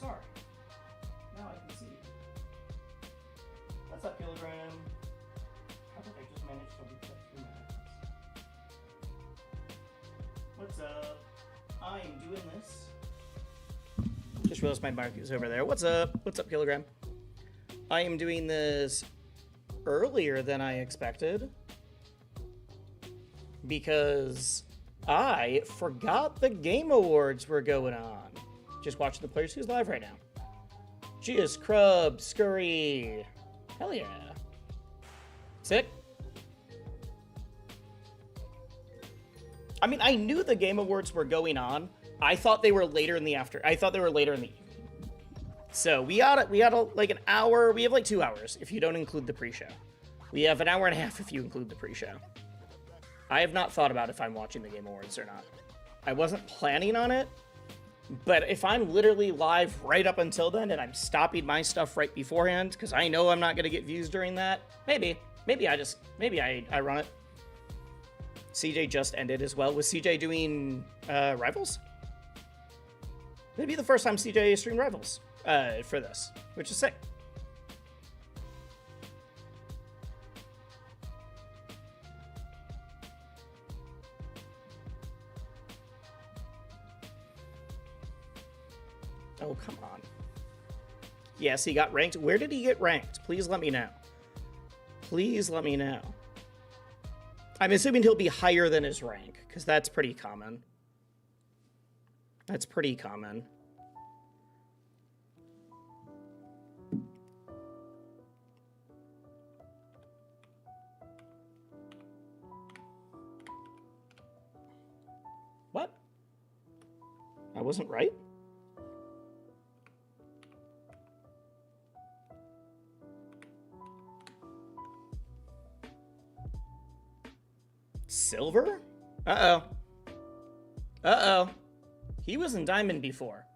sorry. Now I can see. What's up, Kilogram? How did I just manage to reach that 3 minutes? What's up? I am doing this. Just realized my mark is over there. What's up? What's up, Kilogram? I am doing this earlier than I expected because I forgot the Game Awards were going on. Just watching the Players Who's live right now. Cheers, Crub, Scurry. Hell yeah. Sick. I mean, I knew the Game Awards were going on. I thought they were later in the I thought they were later in the evening. So we had like an hour. We have like 2 hours if you don't include the pre-show. We have an hour and a half if you include the pre-show. I have not thought about if I'm watching the Game Awards or not. I wasn't planning on it, but if I'm literally live right up until then and I'm stopping my stuff right beforehand because I know I'm not going to get views during that, maybe I run it. CJ just ended as well. Was CJ doing Rivals? Maybe the first time CJ streamed Rivals for this, which is sick. Oh, come on. Yes, he got ranked. Where did he get ranked? Please let me know. Please let me know. I'm assuming he'll be higher than his rank, because that's pretty common. That's pretty common. What? I wasn't right? Silver? Uh-oh. Uh-oh. He was in Diamond before.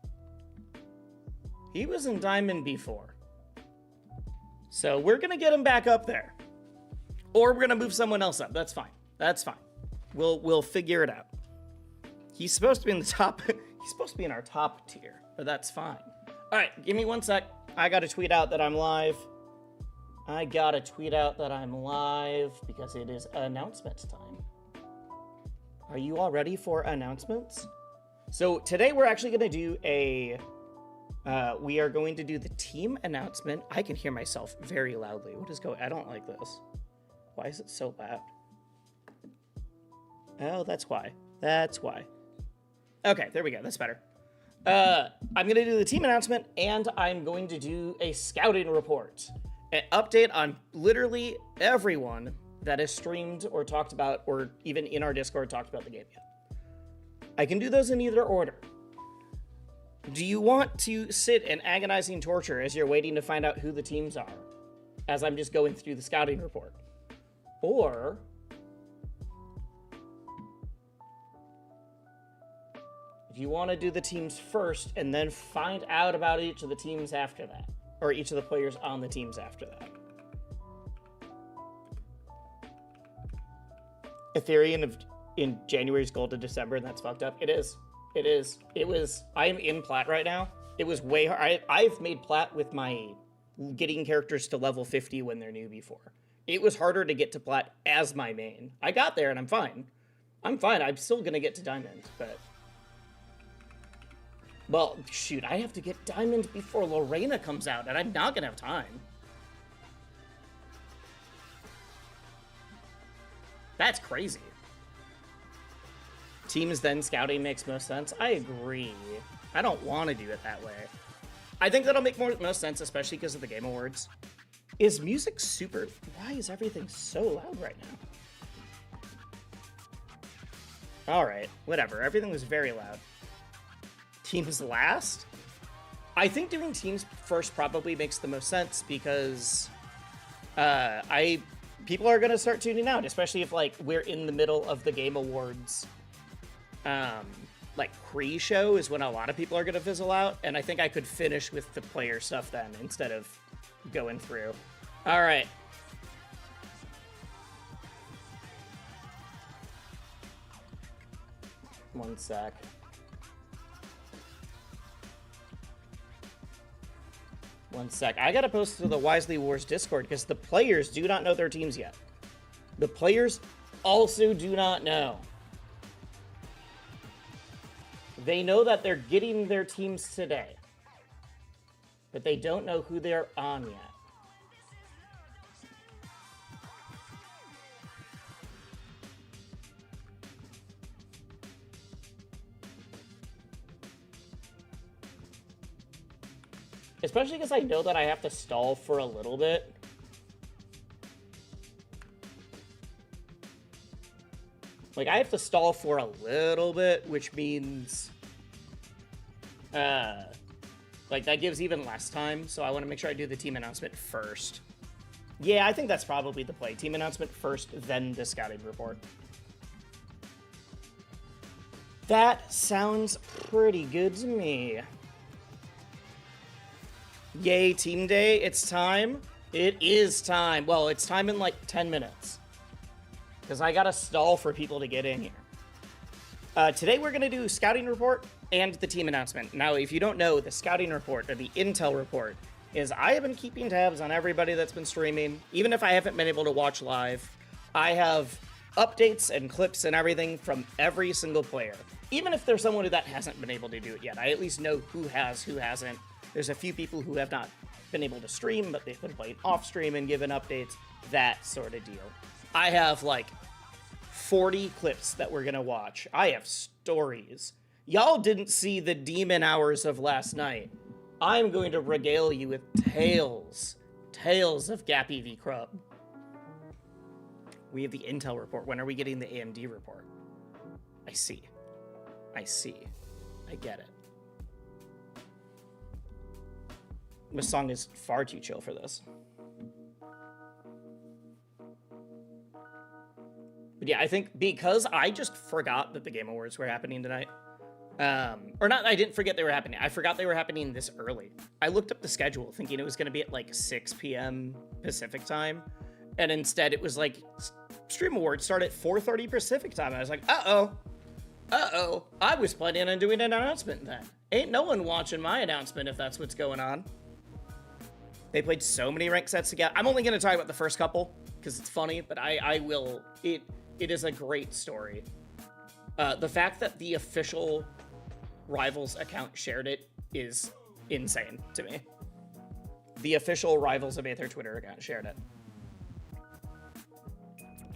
He was in Diamond before. So we're going to get him back up there. Or we're going to move someone else up. That's fine. That's fine. We'll figure it out. He's supposed to be in the top. He's supposed to be in our top tier. But that's fine. All right. Give me 1 sec. I got to tweet out that I'm live. I got to tweet out that I'm live because it is announcement time. Are you all ready for announcements? So today we're actually going to do we are going to do the team announcement. I can hear myself very loudly. What is going? I don't like this. Why is it so loud? Oh, that's why. That's why. Okay, there we go. That's better. I'm going to do the team announcement, and I'm going to do a scouting report. An update on literally everyone that has streamed or talked about, or even in our Discord talked about the game yet. I can do those in either order. Do you want to sit in agonizing torture as you're waiting to find out who the teams are, as I'm just going through the scouting report? Or do you want to do the teams first and then find out about each of the teams after that? Or each of the players on the teams after that? Ethereum in January's gold to December, and that's fucked up. It is. It is. It was. I am in plat right now. It was way hard. I've made plat with my getting characters to level 50 when they're new before. It was harder to get to plat as my main. I got there and I'm fine. I'm fine. I'm still gonna get to diamond, but. Well, shoot, I have to get diamond before Lorena comes out, and I'm not gonna have time. That's crazy. Teams then scouting makes most sense. I agree. I don't want to do it that way. I think that'll make most sense, especially because of the Game Awards. Is music super... Why is everything so loud right now? Alright, whatever. Everything was very loud. Teams last? I think doing teams first probably makes the most sense because people are going to start tuning out, especially if like we're in the middle of the Game Awards. Like pre-show is when a lot of people are going to fizzle out, and I think I could finish with the player stuff then instead of going through. All right. One sec. 1 sec. I gotta post to the Wisely Wars Discord because the players do not know their teams yet. The players also do not know. They know that they're getting their teams today, but they don't know who they're on yet. Especially because I know that I have to stall for a little bit. Like, I have to stall for a little bit, which means... like, that gives even less time, so I want to make sure I do the team announcement first. Yeah, I think that's probably the play. Team announcement first, then the scouting report. That sounds pretty good to me. Yay, team day, it's time. It is time. Well, it's time in like 10 minutes. Because I gotta stall for people to get in here. Today we're gonna do scouting report and the team announcement. Now, if you don't know, the scouting report, or the intel report, is I have been keeping tabs on everybody that's been streaming. Even if I haven't been able to watch live, I have updates and clips and everything from every single player. Even if there's someone that hasn't been able to do it yet, I at least know who has, who hasn't. There's a few people who have not been able to stream, but they've been playing off stream and given updates, that sort of deal. I have like 40 clips that we're gonna watch. I have stories. Y'all didn't see the demon hours of last night. I'm going to regale you with tales of Gappy v. Crub. We have the intel report. When are we getting the AMD report? I see. I get it. This song is far too chill for this. But yeah, I think because I just forgot that the Game Awards were happening tonight. Or not, I didn't forget they were happening. I forgot they were happening this early. I looked up the schedule thinking it was going to be at like 6 p.m. Pacific time. And instead it was like, Stream Awards start at 4:30 Pacific time. I was like, uh-oh. I was planning on doing an announcement then. Ain't no one watching my announcement if that's what's going on. They played so many ranked sets together. I'm only going to talk about the first couple because it's funny, but I will. It is a great story. The fact that the official Rivals account shared it is insane to me. The official Rivals of Aether Twitter account shared it.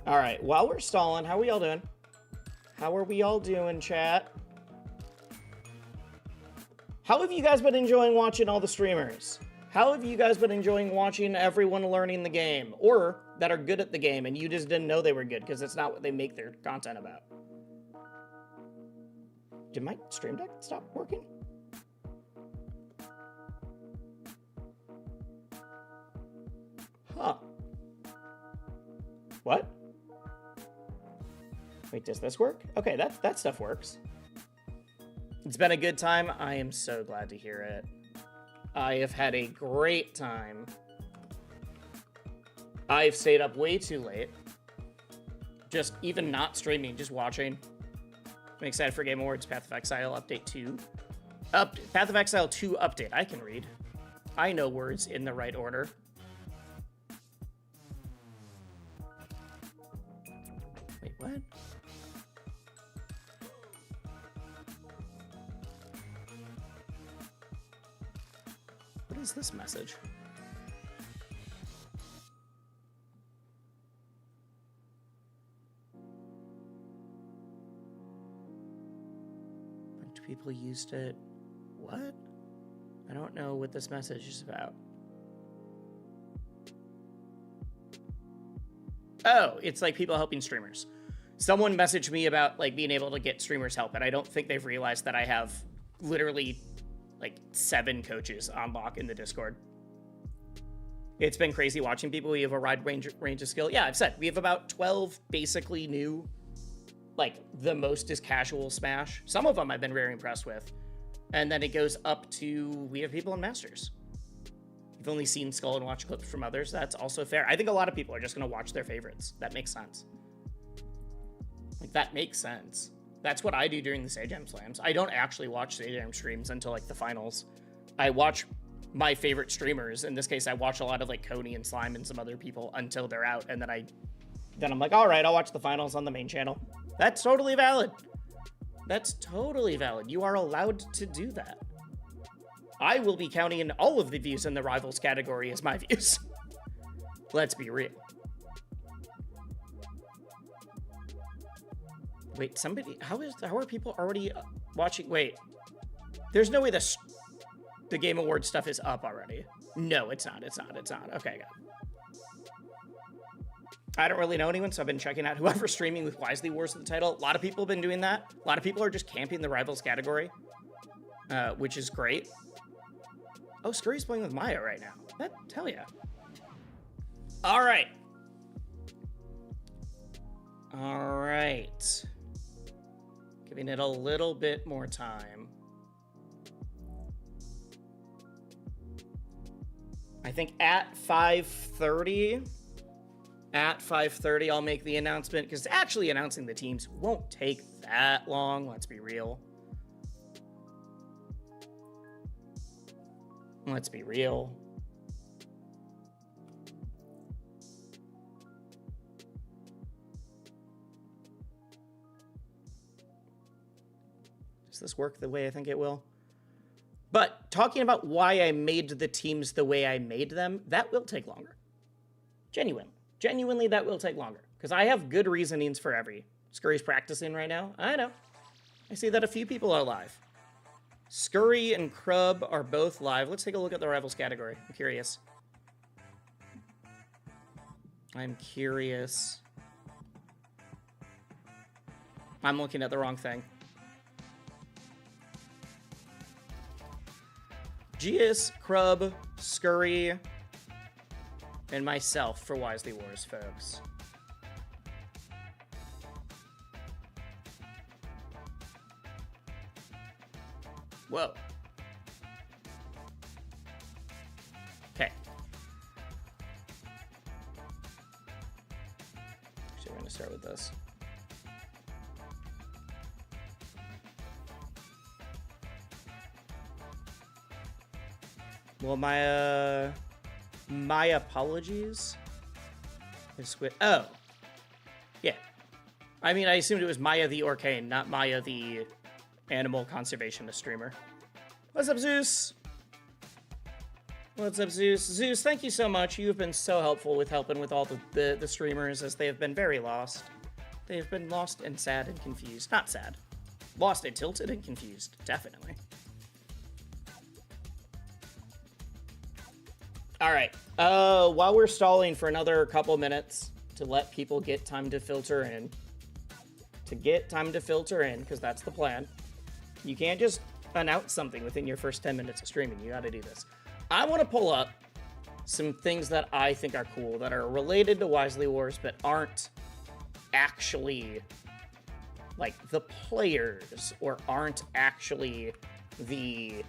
All right, while we're stalling, how are we all doing? How are we all doing, chat? How have you guys been enjoying watching all the streamers? How have you guys been enjoying watching everyone learning the game, or that are good at the game and you just didn't know they were good because it's not what they make their content about? Did my stream deck stop working? Huh. What? Wait, does this work? Okay, that stuff works. It's been a good time. I am so glad to hear it. I have had a great time. I've stayed up way too late. Just even not streaming, just watching. I'm excited for Game Awards Path of Exile Update 2. Path of Exile 2 Update. I can read. I know words in the right order. Wait, what? What is this message? Bunch of people used it. What? I don't know what this message is about. Oh, it's like people helping streamers. Someone messaged me about like being able to get streamers help, and I don't think they've realized that I have literally like 7 coaches on lock in the Discord. It's been crazy watching people. We have a wide range of skill. Yeah, I've said we have about 12 basically new. Like the most is casual Smash. Some of them I've been very impressed with. And then it goes up to, we have people in Masters. You've only seen Skull and Watch clips from others. That's also fair. I think a lot of people are just going to watch their favorites. That makes sense. Like, that makes sense. That's what I do during the Sage Jam Slams. I don't actually watch Sage Jam streams until, like, the finals. I watch my favorite streamers. In this case, I watch a lot of like Coney and Slime and some other people until they're out, and then I'm like, all right, I'll watch the finals on the main channel. That's totally valid. That's totally valid. You are allowed to do that. I will be counting in all of the views in the rivals category as my views. Let's be real. Wait, somebody, how are people already watching? Wait, there's no way the Game Awards stuff is up already. No, it's not. Okay, I got it. I don't really know anyone, so I've been checking out whoever's streaming with Wisely Wars in the title. A lot of people have been doing that. A lot of people are just camping the rivals category, which is great. Oh, Scurry's playing with Maya right now. Hell yeah. All right. All right. Giving it a little bit more time. I think at 5:30, I'll make the announcement, because actually announcing the teams won't take that long, let's be real. Let's be real. Does this work the way I think it will? But talking about why I made the teams the way I made them, that will take longer. Genuinely, that will take longer. Because I have good reasonings for every. Scurry's practicing right now. I know. I see that a few people are live. Scurry and Crub are both live. Let's take a look at the rivals category. I'm curious. I'm looking at the wrong thing. Gius, Crub, Scurry, and myself for Wisely Wars, folks. Whoa. Okay. Actually, we're going to start with this. Well, my apologies. Oh. Yeah. I mean, I assumed it was Maya the Orcane, not Maya the animal conservationist streamer. What's up, Zeus? What's up, Zeus? Zeus, thank you so much. You have been so helpful with helping with all the streamers, as they have been very lost. They have been lost and sad and confused. Not sad. Lost and tilted and confused. Definitely. All right. While we're stalling for another couple minutes to let people get time to filter in, because that's the plan. You can't just announce something within your first 10 minutes of streaming. You got to do this. I want to pull up some things that I think are cool that are related to Wisely Wars, but aren't actually like the players, or aren't actually the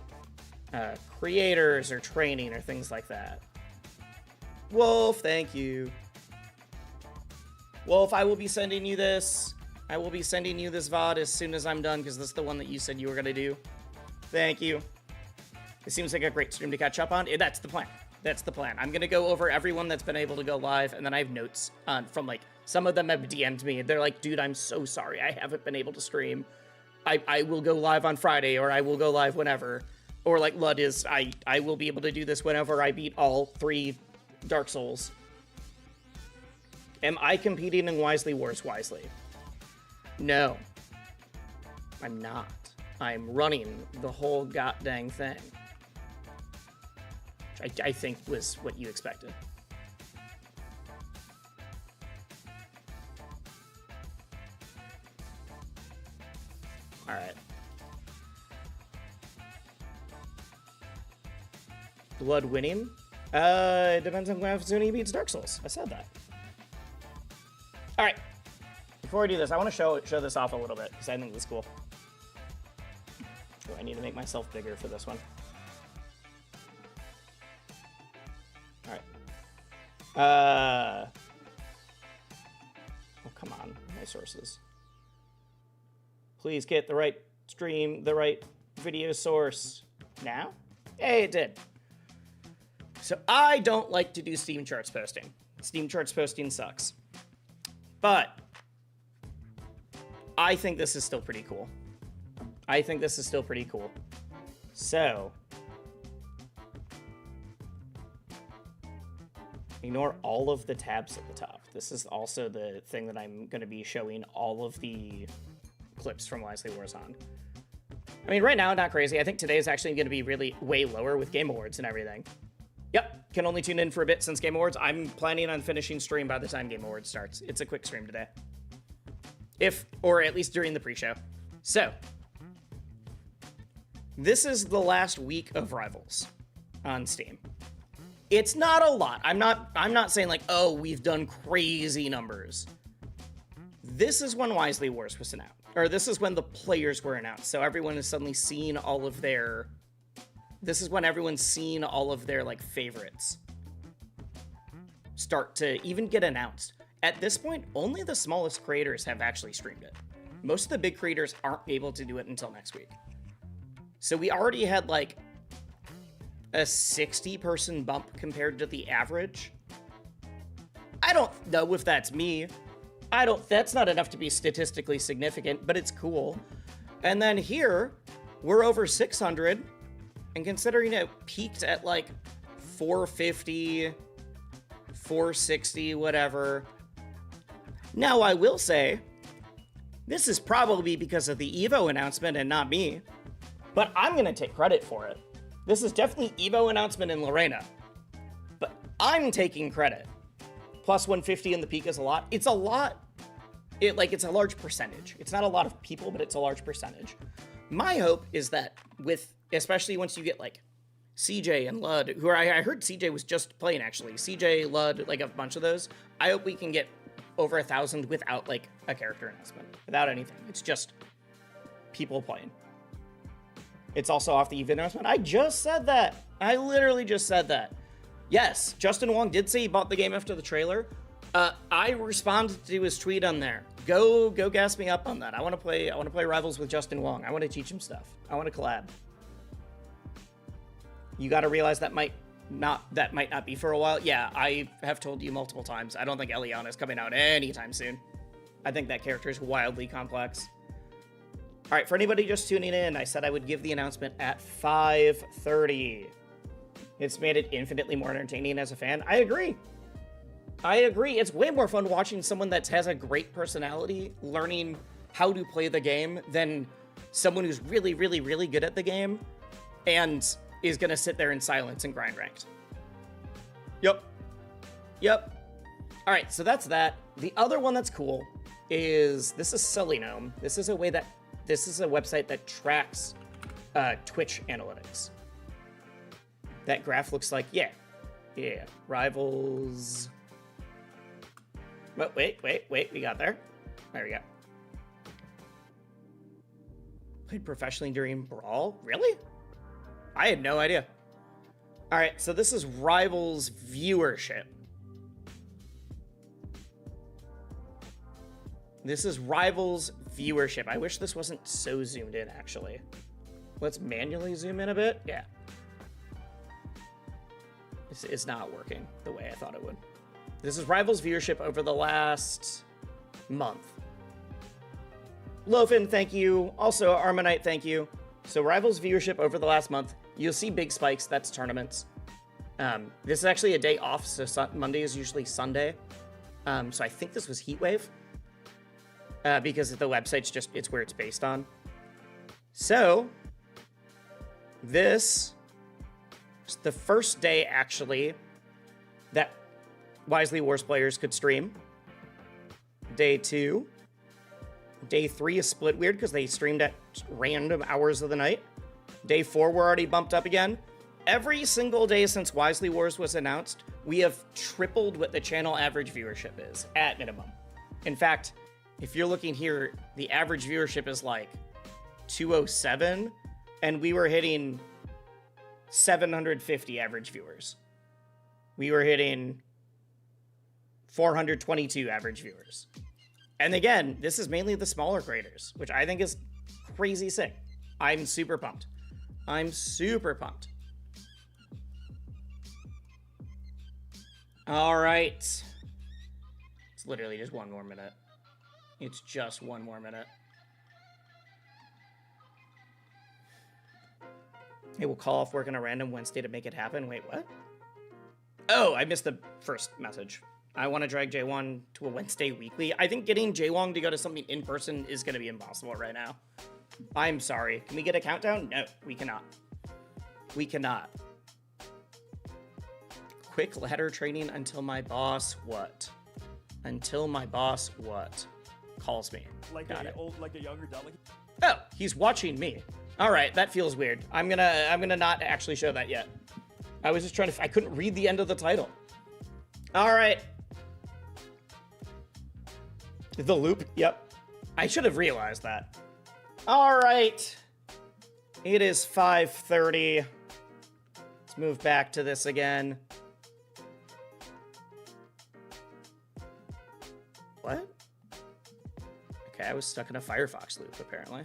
creators or training or things like that. Wolf, thank you. Wolf, I will be sending you this. I will be sending you this VOD as soon as I'm done, because this is the one that you said you were going to do. Thank you. It seems like a great stream to catch up on. That's the plan. That's the plan. I'm going to go over everyone that's been able to go live, and then I have notes from, like, some of them have DM'd me. They're like, dude, I'm so sorry. I haven't been able to stream. I will go live on Friday, or I will go live whenever. Or like Lud is, I will be able to do this whenever I beat all 3 Dark Souls. Am I competing in Wisely Wars wisely? No. I'm not. I'm running the whole goddamn thing. Which I think was what you expected. Alright. Blood winning? It depends on how soon he beats Dark Souls. I said that. Alright. Before I do this, I want to show this off a little bit, because I think this is cool. Oh, I need to make myself bigger for this one. Alright. Oh, come on. My sources. Please get the right stream, the right video source. Now? Hey, it did. So I don't like to do Steam charts posting. Steam charts posting sucks. But I think this is still pretty cool. I think this is still pretty cool. So ignore all of the tabs at the top. This is also the thing that I'm going to be showing all of the clips from Wisely Wars on. I mean, right now, not crazy. I think today is actually going to be really way lower with Game Awards and everything. Yep, can only tune in for a bit since Game Awards. I'm planning on finishing stream by the time Game Awards starts. It's a quick stream today. Or at least during the pre-show. So, this is the last week of Rivals on Steam. It's not a lot. I'm not saying like, oh, we've done crazy numbers. This is when Wisely Wars was announced. Or this is when the players were announced. So everyone is suddenly seeing all of their... This is when everyone's seen all of their, like, favorites start to even get announced. At this point, only the smallest creators have actually streamed it. Most of the big creators aren't able to do it until next week. So we already had, like, a 60-person bump compared to the average. I don't know if that's me. That's not enough to be statistically significant, but it's cool. And then here, we're over 600. And considering it peaked at like 450, 460, whatever. Now, I will say, this is probably because of the Evo announcement and not me, but I'm going to take credit for it. This is definitely Evo announcement in Lorena, but I'm taking credit. Plus 150 in the peak is a lot. It's a lot. It's a large percentage. It's not a lot of people, but it's a large percentage. My hope is that especially once you get like CJ and Lud, who I heard CJ was just playing actually. CJ, Lud, like a bunch of those. I hope we can get over 1,000 without like a character announcement, without anything. It's just people playing. It's also off the EVE announcement. I just said that. I literally just said that. Yes, Justin Wong did say he bought the game after the trailer. I responded to his tweet on there. Go gas me up on that. I want to play Rivals with Justin Wong. I want to teach him stuff. I want to collab. You got to realize that might not be for a while. Yeah, I have told you multiple times. I don't think Eliana is coming out anytime soon. I think that character is wildly complex. All right, for anybody just tuning in, I said I would give the announcement at 5:30. It's made it infinitely more entertaining as a fan. I agree. It's way more fun watching someone that has a great personality learning how to play the game than someone who's really, really, really good at the game and is going to sit there in silence and grind ranked. Yep. All right, so that's that. The other one that's cool is this is Sellinome. This is a website that tracks Twitch analytics. That graph looks like, yeah, Rivals. But wait, we got there. There we go. Played professionally during Brawl? Really? I had no idea. All right, so this is Rivals viewership. I wish this wasn't so zoomed in, actually. Let's manually zoom in a bit. Yeah. It's not working the way I thought it would. This is Rivals viewership over the last month. Lofen, thank you. Also, Armonite, thank you. So Rivals viewership over the last month. You'll see big spikes. That's tournaments. This is actually a day off, so Monday is usually Sunday. So I think this was Heatwave. Because the website's it's where it's based on. So, this is the first day, actually, that Wisely Wars players could stream. Day 2. Day 3 is split weird because they streamed at random hours of the night. Day 4, we're already bumped up again. Every single day since Wisely Wars was announced, we have tripled what the channel average viewership is, at minimum. In fact, if you're looking here, the average viewership is like 207, and we were hitting 750 average viewers. We were hitting 422 average viewers. And again, this is mainly the smaller creators, which I think is crazy sick. I'm super pumped. All right. It's literally just one more minute. It's just one more minute. Hey, we'll call off work on a random Wednesday to make it happen. Wait, what? Oh, I missed the first message. I want to drag Jaewon to a Wednesday weekly. I think getting Jaewon to go to something in person is going to be impossible right now. I'm sorry. Can we get a countdown? No, we cannot. We cannot. Quick ladder training until my boss what? Until my boss what? Calls me. Like Got a it. like a younger delegate. Oh, he's watching me. All right, that feels weird. I'm gonna not actually show that yet. I was just trying to. I couldn't read the end of the title. All right. The loop. Yep. I should have realized that. All right. It is 5:30. Let's move back to this again. What? Okay, I was stuck in a Firefox loop, apparently.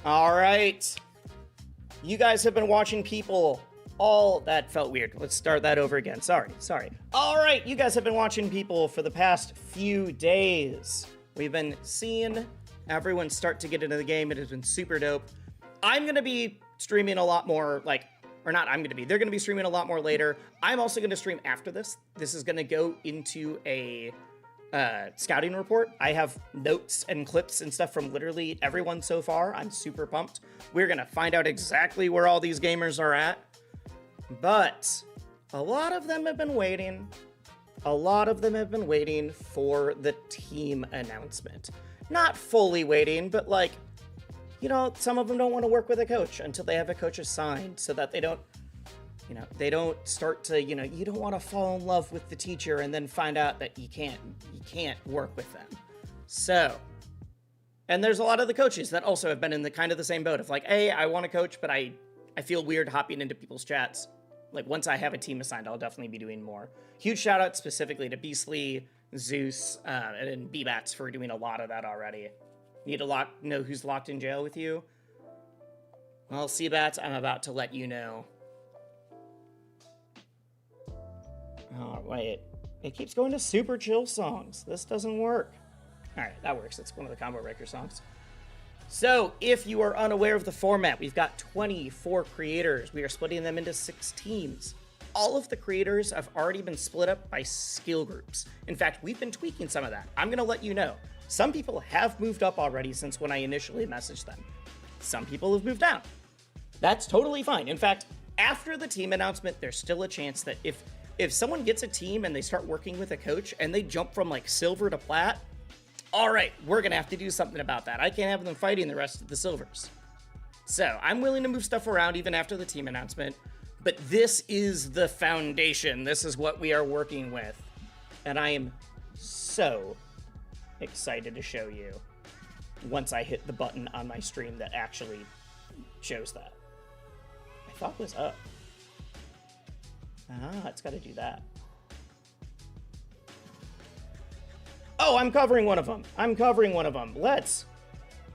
All right. You guys have been watching people all... That felt weird. Let's start that over again. Sorry. All right. You guys have been watching people for the past few days. We've been seeing everyone start to get into the game. It has been super dope. I'm going to be streaming a lot more, they're going to be streaming a lot more later. I'm also going to stream after this. This is going to go into a scouting report. I have notes and clips and stuff from literally everyone so far. I'm super pumped. We're going to find out exactly where all these gamers are at. But a lot of them have been waiting. A lot of them have been waiting for the team announcement. Not fully waiting, but some of them don't want to work with a coach until they have a coach assigned so that they don't start to, you don't want to fall in love with the teacher and then find out that you can't work with them. So, and there's a lot of the coaches that also have been in the kind of the same boat of hey, I want to coach, but I feel weird hopping into people's chats. Once I have a team assigned, I'll definitely be doing more. Huge shout out specifically to Beastly, Zeus, and B-Bats for doing a lot of that already. Need to know who's locked in jail with you? Well, C-Bats, I'm about to let you know. Oh, wait. It keeps going to super chill songs. This doesn't work. All right, that works. It's one of the Combo Breaker songs. So, if you are unaware of the format, we've got 24 creators. We are splitting them into 6 teams. All of the creators have already been split up by skill groups. In fact, we've been tweaking some of that. I'm going to let you know. Some people have moved up already since when I initially messaged them. Some people have moved down. That's totally fine. In fact, after the team announcement, there's still a chance that if someone gets a team and they start working with a coach and they jump from silver to plat, all right, we're going to have to do something about that. I can't have them fighting the rest of the silvers. So I'm willing to move stuff around even after the team announcement, but this is the foundation. This is what we are working with. And I am so excited to show you once I hit the button on my stream that actually shows that. I thought it was up. Ah, it's got to do that. Oh, I'm covering one of them. Let's.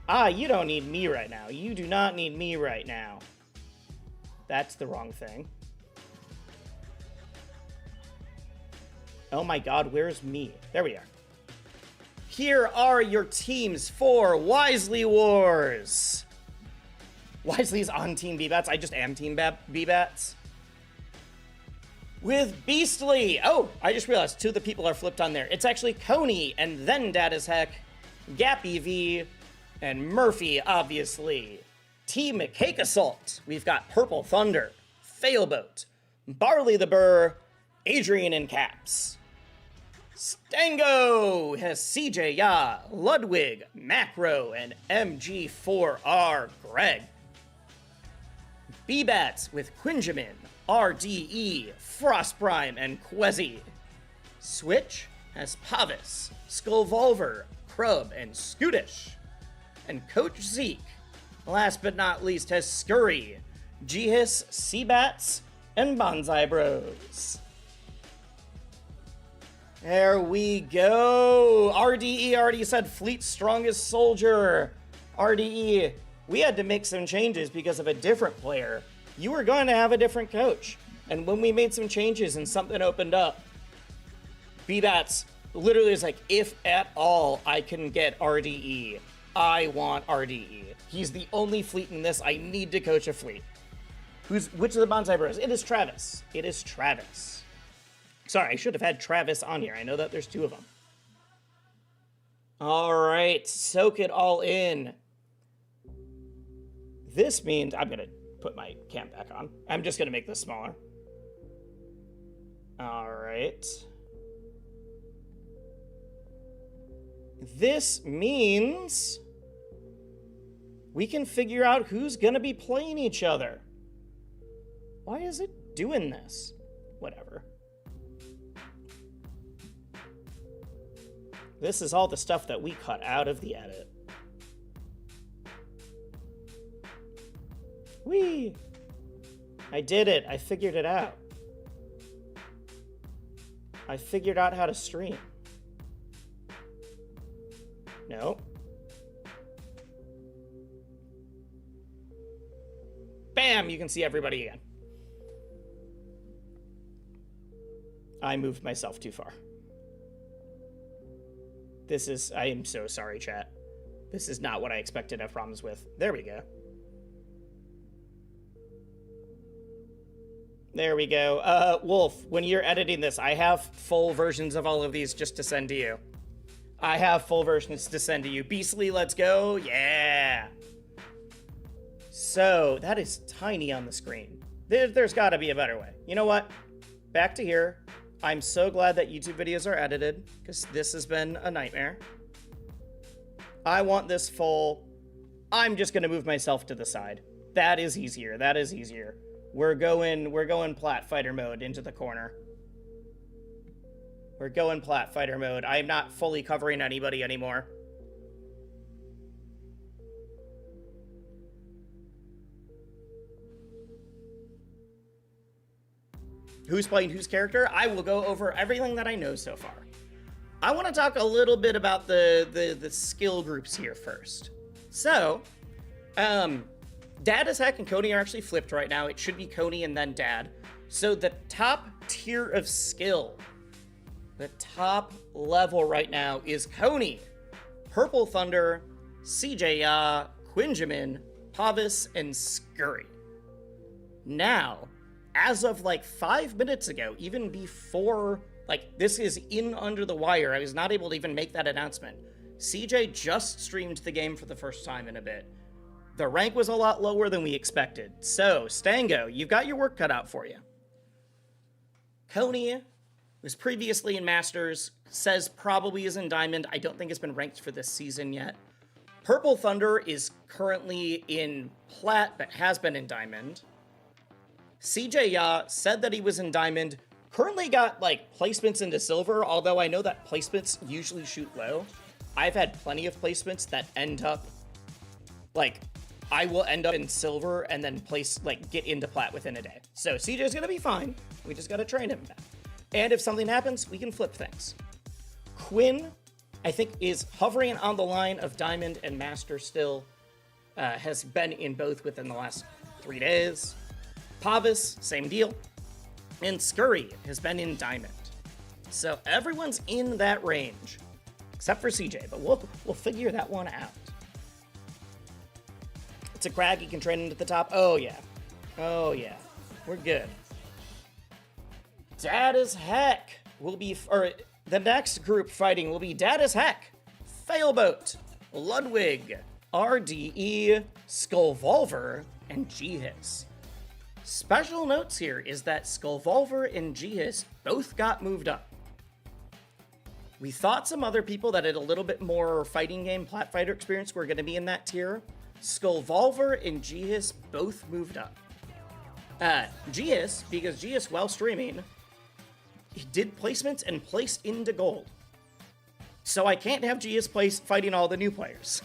You don't need me right now. You do not need me right now. That's the wrong thing. Oh my god, where's me? There we are. Here are your teams for Wisely Wars. Wisely's on Team B-Bats. I just am Team B-Bats. With Beastly. Oh, I just realized 2 of the people are flipped on there. It's actually Coney and then Dad as Heck, Gappy V, and Murphy, obviously. Team Cake Assault. We've got Purple Thunder, Failboat, Barley the Burr, Adrian and Caps. Stango has CJ Ya, Ludwig, Macro, and MG4R Greg. B-Bats with Quinjamin, RDE, Frostprime, and Quezzy. Switch has Pavis, Skullvolver, Krub, and Scootish. And Coach Zeke, last but not least, has Scurry, Jihis, Seabats, and Bonsai Bros. There we go. RDE already said Fleet's strongest soldier. RDE, we had to make some changes because of a different player. You were going to have a different coach. And when we made some changes and something opened up, B-Bats literally is like, if at all I can get RDE, I want RDE. He's the only Fleet in this. I need to coach a Fleet. Which of the Bonsai Bros? It is Travis. It is Travis. Sorry, I should have had Travis on here. I know that there's two of them. All right, soak it all in. This means I'm going to put my cam back on. I'm just going to make this smaller. All right. This means we can figure out who's going to be playing each other. Why is it doing this? Whatever. This is all the stuff that we cut out of the edit. Whee! I did it. I figured it out. I figured out how to stream. No. Bam! You can see everybody again. I moved myself too far. I am so sorry, chat. This is not what I expected to have problems with. There we go. There we go. Wolf, when you're editing this, I have full versions of all of these just to send to you. I have full versions to send to you. Beastly, let's go. Yeah. So, that is tiny on the screen. There's got to be a better way. You know what? Back to here. I'm so glad that YouTube videos are edited, because this has been a nightmare. I want this full. I'm just going to move myself to the side. That is easier. That is easier. We're going plat fighter mode into the corner. We're going plat fighter mode. I'm not fully covering anybody anymore. Who's playing whose character? I will go over everything that I know so far. I want to talk a little bit about the skill groups here first. So, Dad is Heck and Coney are actually flipped right now. It should be Coney and then Dad. So the top tier of skill, the top level right now is Coney, Purple Thunder, CJ Ya, Quinjamin, Pavis, and Scurry. Now, as of like 5 minutes ago, even before, like, this is in under the wire, I was not able to even make that announcement. CJ just streamed the game for the first time in a bit. The rank was a lot lower than we expected. So, Stango, you've got your work cut out for you. Coney was previously in Masters, says probably is in Diamond. I don't think it's been ranked for this season yet. Purple Thunder is currently in Plat, but has been in Diamond. CJ Ya said that he was in Diamond, currently got, like, placements into Silver, although I know that placements usually shoot low. I've had plenty of placements that end up, like, I will end up in Silver and then get into Plat within a day. So CJ's gonna be fine. We just gotta train him back. And if something happens, we can flip things. Quinn, I think, is hovering on the line of Diamond and Master still. Has been in both within the last 3 days. Pavis, same deal. And Scurry has been in Diamond. So everyone's in that range, except for CJ, but we'll figure that one out. It's a Crag, he can train into the top. Oh yeah. Oh yeah. We're good. Dad as Heck will be, or the next group fighting will be Dad as Heck, Failboat, Ludwig, RDE, Skullvolver, and G-Hiss. Special notes here is that Skullvolver and G-Hiss both got moved up. We thought some other people that had a little bit more fighting game, plat fighter experience were going to be in that tier. Skullvolver and G-Hiss both moved up. G-Hiss, because G-Hiss, while streaming, he did placements and placed into gold. So I can't have G-Hiss fighting all the new players.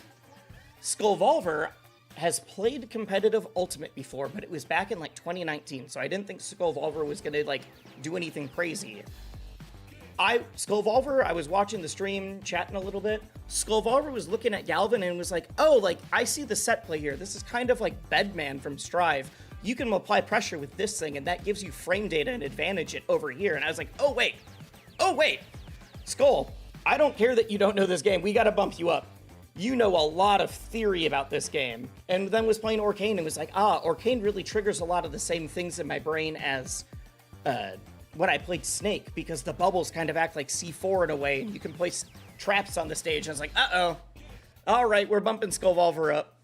Skullvolver has played competitive Ultimate before, but it was back in like 2019, so I didn't think Skullvolver was gonna like do anything crazy. Skullvolver, I was watching the stream, chatting a little bit. Skullvolver was looking at Galvin and was like, oh, like, I see the set play here. This is kind of like Bedman from Strive. You can apply pressure with this thing, and that gives you frame data and advantage it over here. And I was like, oh, wait. Skull, I don't care that you don't know this game. We got to bump you up. You know a lot of theory about this game. And then was playing Orcane and was like, Orcane really triggers a lot of the same things in my brain as when I played Snake, because the bubbles kind of act like C4 in a way, and you can place traps on the stage. And I was like, uh-oh. All right, we're bumping Skullvolver up.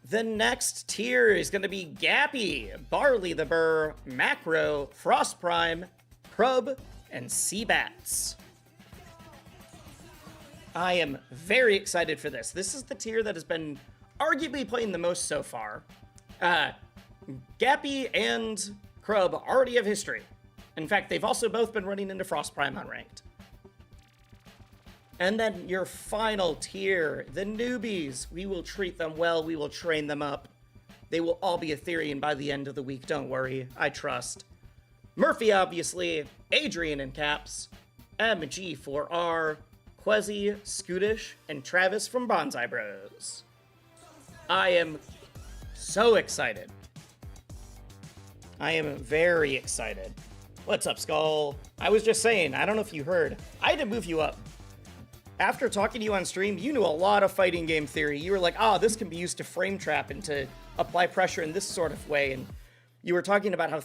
The next tier is going to be Gappy, Barley the Burr, Macro, Frost Prime, Prub, and Seabats. I am very excited for this. This is the tier that has been arguably playing the most so far. Gappy and Krub already have history. In fact, they've also both been running into Frost Prime unranked. And then your final tier, the newbies. We will treat them well. We will train them up. They will all be Ethereum by the end of the week. Don't worry. I trust. Murphy, obviously. Adrian in caps. MG4R. Quezzy, Scootish, and Travis from Bonsai Bros. I am so excited. I am very excited. What's up, Skull? I was just saying, I don't know if you heard. I had to move you up. After talking to you on stream, you knew a lot of fighting game theory. You were like, this can be used to frame trap and to apply pressure in this sort of way. And you were talking about how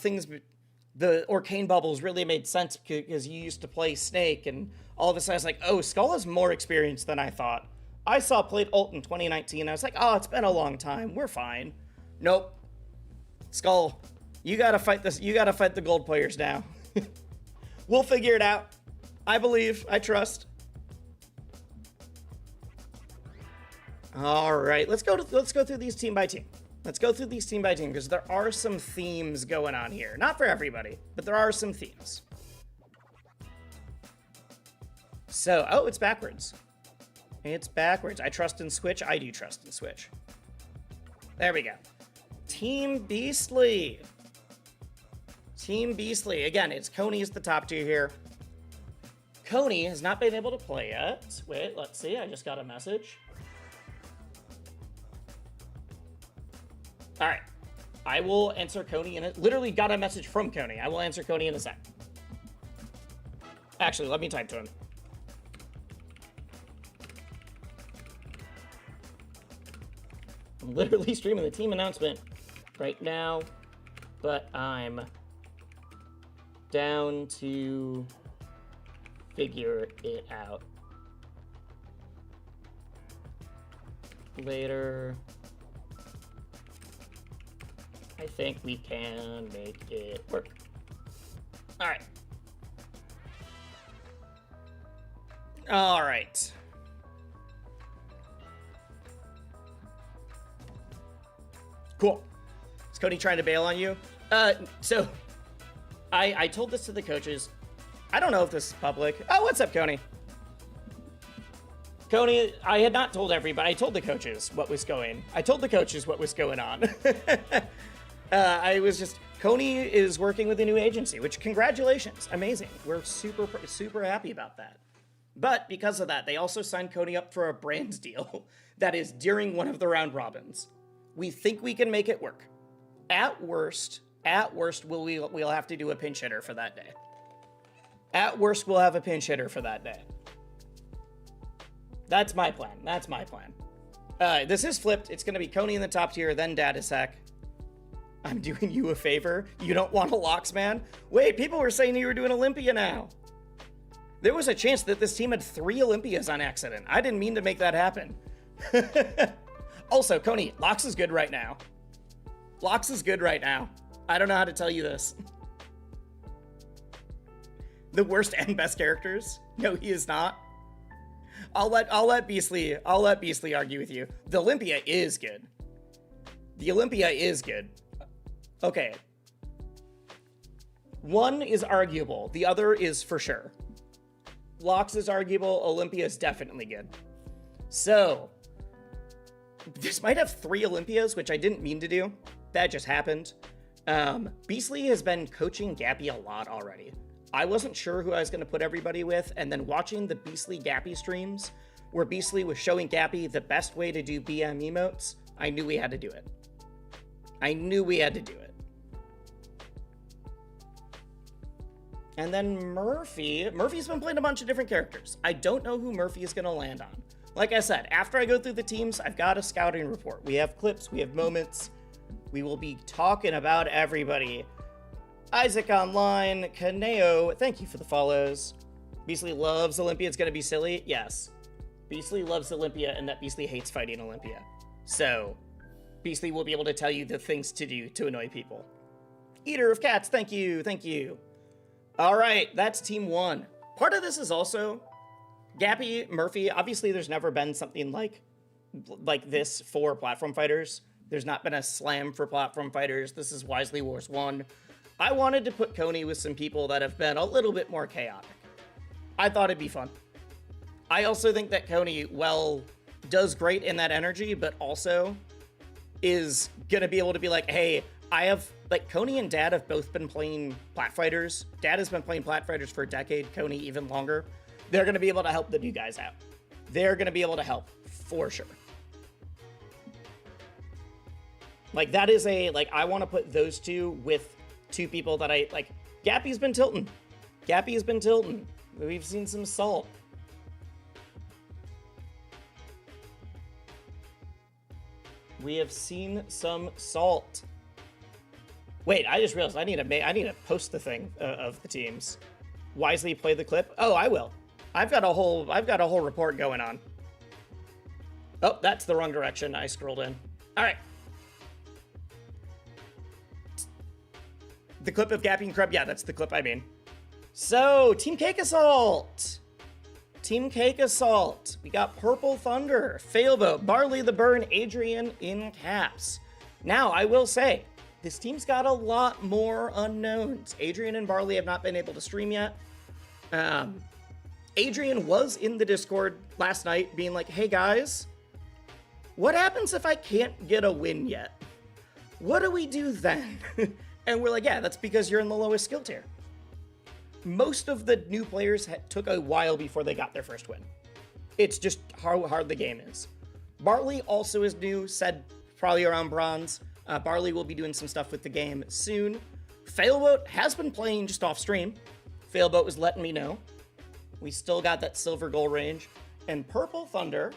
the Orcane bubbles really made sense because you used to play Snake, and all of a sudden I was like, oh, Skull has more experience than I thought. I played ult in 2019. I was like, it's been a long time. We're fine. Nope. Skull, you gotta fight this. You gotta fight the gold players now. We'll figure it out. I believe. I trust. All right, let's go through these team by team. Let's go through these team by team because there are some themes going on here. Not for everybody, but there are some themes. So, it's backwards. It's backwards. I trust in Switch. I do trust in Switch. There we go. Team Beastly. Team Beastly. Again, it's Coney is the top tier here. Coney has not been able to play yet. Wait, let's see. I just got a message. All right. I will answer Coney in a... Literally got a message from Coney. I will answer Coney in a sec. Actually, let me type to him. I'm literally streaming the team announcement right now, but I'm down to figure it out later. I think we can make it work. All right. All right. Cool. Is Cody trying to bail on you? So I told this to the coaches. I don't know if this is public. Oh, what's up, Coney? Coney, I had not told everybody. I told the coaches what was going. I told the coaches what was going on. I was just... Coney is working with a new agency, which, congratulations. Amazing. We're super, super happy about that. But because of that, they also signed Coney up for a brands deal that is during one of the round robins. We think we can make it work. At worst, we'll have to do a pinch hitter for that day. At worst, we'll have a pinch hitter for that day. That's my plan. That's my plan. This is flipped. It's going to be Coney in the top tier, then Dadasek. I'm doing you a favor. You don't want a Lox, man? Wait, people were saying you were doing Olympia now. There was a chance that this team had 3 Olympias on accident. I didn't mean to make that happen. Also, Coney, Lox is good right now. Lox is good right now. I don't know how to tell you this. The worst and best characters? No, he is not. I'll let Beastly argue with you. The Olympia is good. The Olympia is good. Okay. One is arguable. The other is for sure. Lox is arguable. Olympia is definitely good. So, this might have 3 Olympias, which I didn't mean to do. That just happened. Beastly has been coaching Gappy a lot already. I wasn't sure who I was going to put everybody with, and then watching the Beastly Gappy streams, where Beastly was showing Gappy the best way to do BM emotes, I knew we had to do it. I knew we had to do it. And then Murphy's been playing a bunch of different characters. I don't know who Murphy is going to land on. Like I said, after I go through the teams, I've got a scouting report. We have clips, we have moments. We will be talking about everybody. Isaac Online, Kaneo, thank you for the follows. Beastly loves Olympia, it's going to be silly. Yes. Beastly loves Olympia, and that Beastly hates fighting Olympia. So, Beastly will be able to tell you the things to do to annoy people. Eater of Cats, thank you, thank you. All right, that's team 1. Part of this is also Gappy, Murphy. Obviously, there's never been something like this for platform fighters. There's not been a slam for platform fighters. This is Wisely Wars 1. I wanted to put Coney with some people that have been a little bit more chaotic. I thought it'd be fun. I also think that Coney, well, does great in that energy, but also is gonna be able to be like, hey, I have, like, Coney and Dad have both been playing Plat Fighters. Dad has been playing Plat Fighters for a decade, Coney even longer. They're gonna be able to help the new guys out. They're gonna be able to help, for sure. Like, that is a, like, I wanna put those two with two people that I, like, Gappy's been tilting. Gappy has been tilting. We've seen some salt. We have seen some salt. Wait, I just realized I need to post the thing of the teams. Wisely play the clip. Oh, I will. I've got a whole report going on. Oh, that's the wrong direction. I scrolled in. All right. The clip of Gappy and Crab. Yeah, that's the clip I mean. So, Team Cake Assault. Team Cake Assault. We got Purple Thunder, Failboat, Barley the Burn, Adrian in caps. Now, I will say, this team's got a lot more unknowns. Adrian and Barley have not been able to stream yet. Adrian was in the Discord last night being like, hey guys, what happens if I can't get a win yet? What do we do then? And we're like, yeah, that's because you're in the lowest skill tier. Most of the new players took a while before they got their first win. It's just how hard the game is. Barley also is new, said probably around bronze. Barley will be doing some stuff with the game soon. Failboat has been playing just off stream. Failboat was letting me know. We still got that silver goal range. And Purple Thunder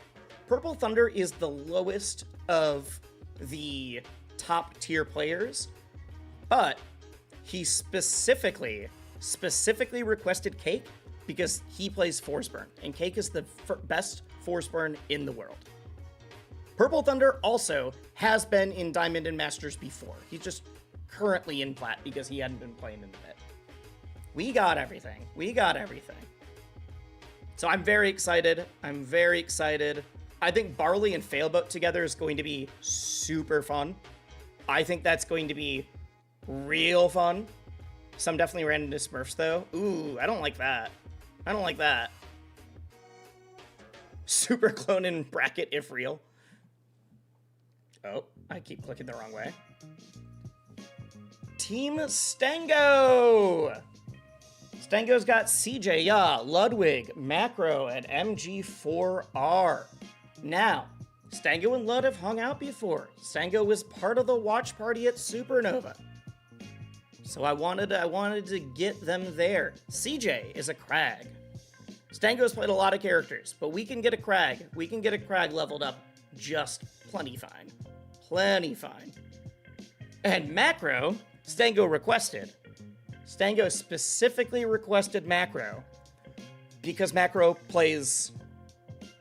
is the lowest of the top tier players, but he specifically requested Cake because he plays Force Burn, and Cake is the best Force Burn in the world. Purple Thunder also has been in Diamond and Masters before. He's just currently in Plat because he hadn't been playing in a bit. We got everything. So I'm very excited. I think Barley and Failboat together is going to be super fun. I think that's going to be real fun. Some definitely ran into Smurfs, though. Ooh, I don't like that. Super clone in bracket if real. Oh, I keep clicking the wrong way. Team Stango! Stango's got CJ, Ya, Ludwig, Macro, and MG4R. Now, Stango and Lud have hung out before. Stango was part of the watch party at Supernova. So I wanted to get them there. CJ is a Crag. Stango's played a lot of characters, but we can get a Crag. We can get a Crag leveled up just plenty fine. And Macro, Stango requested. Stango specifically requested Macro because Macro plays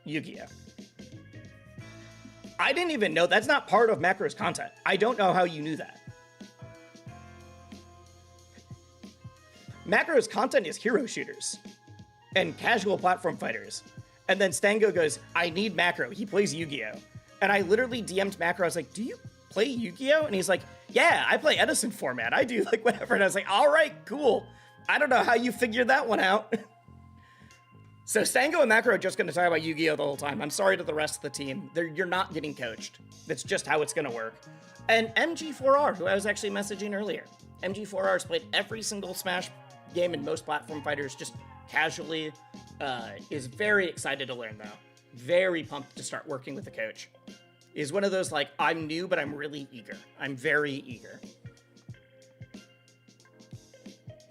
Yu-Gi-Oh! I didn't even know. That's not part of Macro's content. I don't know how you knew that. Macro's content is hero shooters and casual platform fighters. And then Stango goes, I need Macro. He plays Yu-Gi-Oh! And I literally DM'd Macro. I was like, do you play Yu-Gi-Oh? And he's like, yeah, I play Edison format. I do like whatever. And I was like, all right, cool. I don't know how you figured that one out. So Stango and Macro are just going to talk about Yu-Gi-Oh! The whole time. I'm sorry to the rest of the team. You're not getting coached. That's just how it's going to work. And MG4R, who I was actually messaging earlier. MG4R has played every single Smash game in most platform fighters just casually. Is very excited to learn, though. Very pumped to start working with the coach. Is one of those, like, I'm new, but I'm really eager. I'm very eager.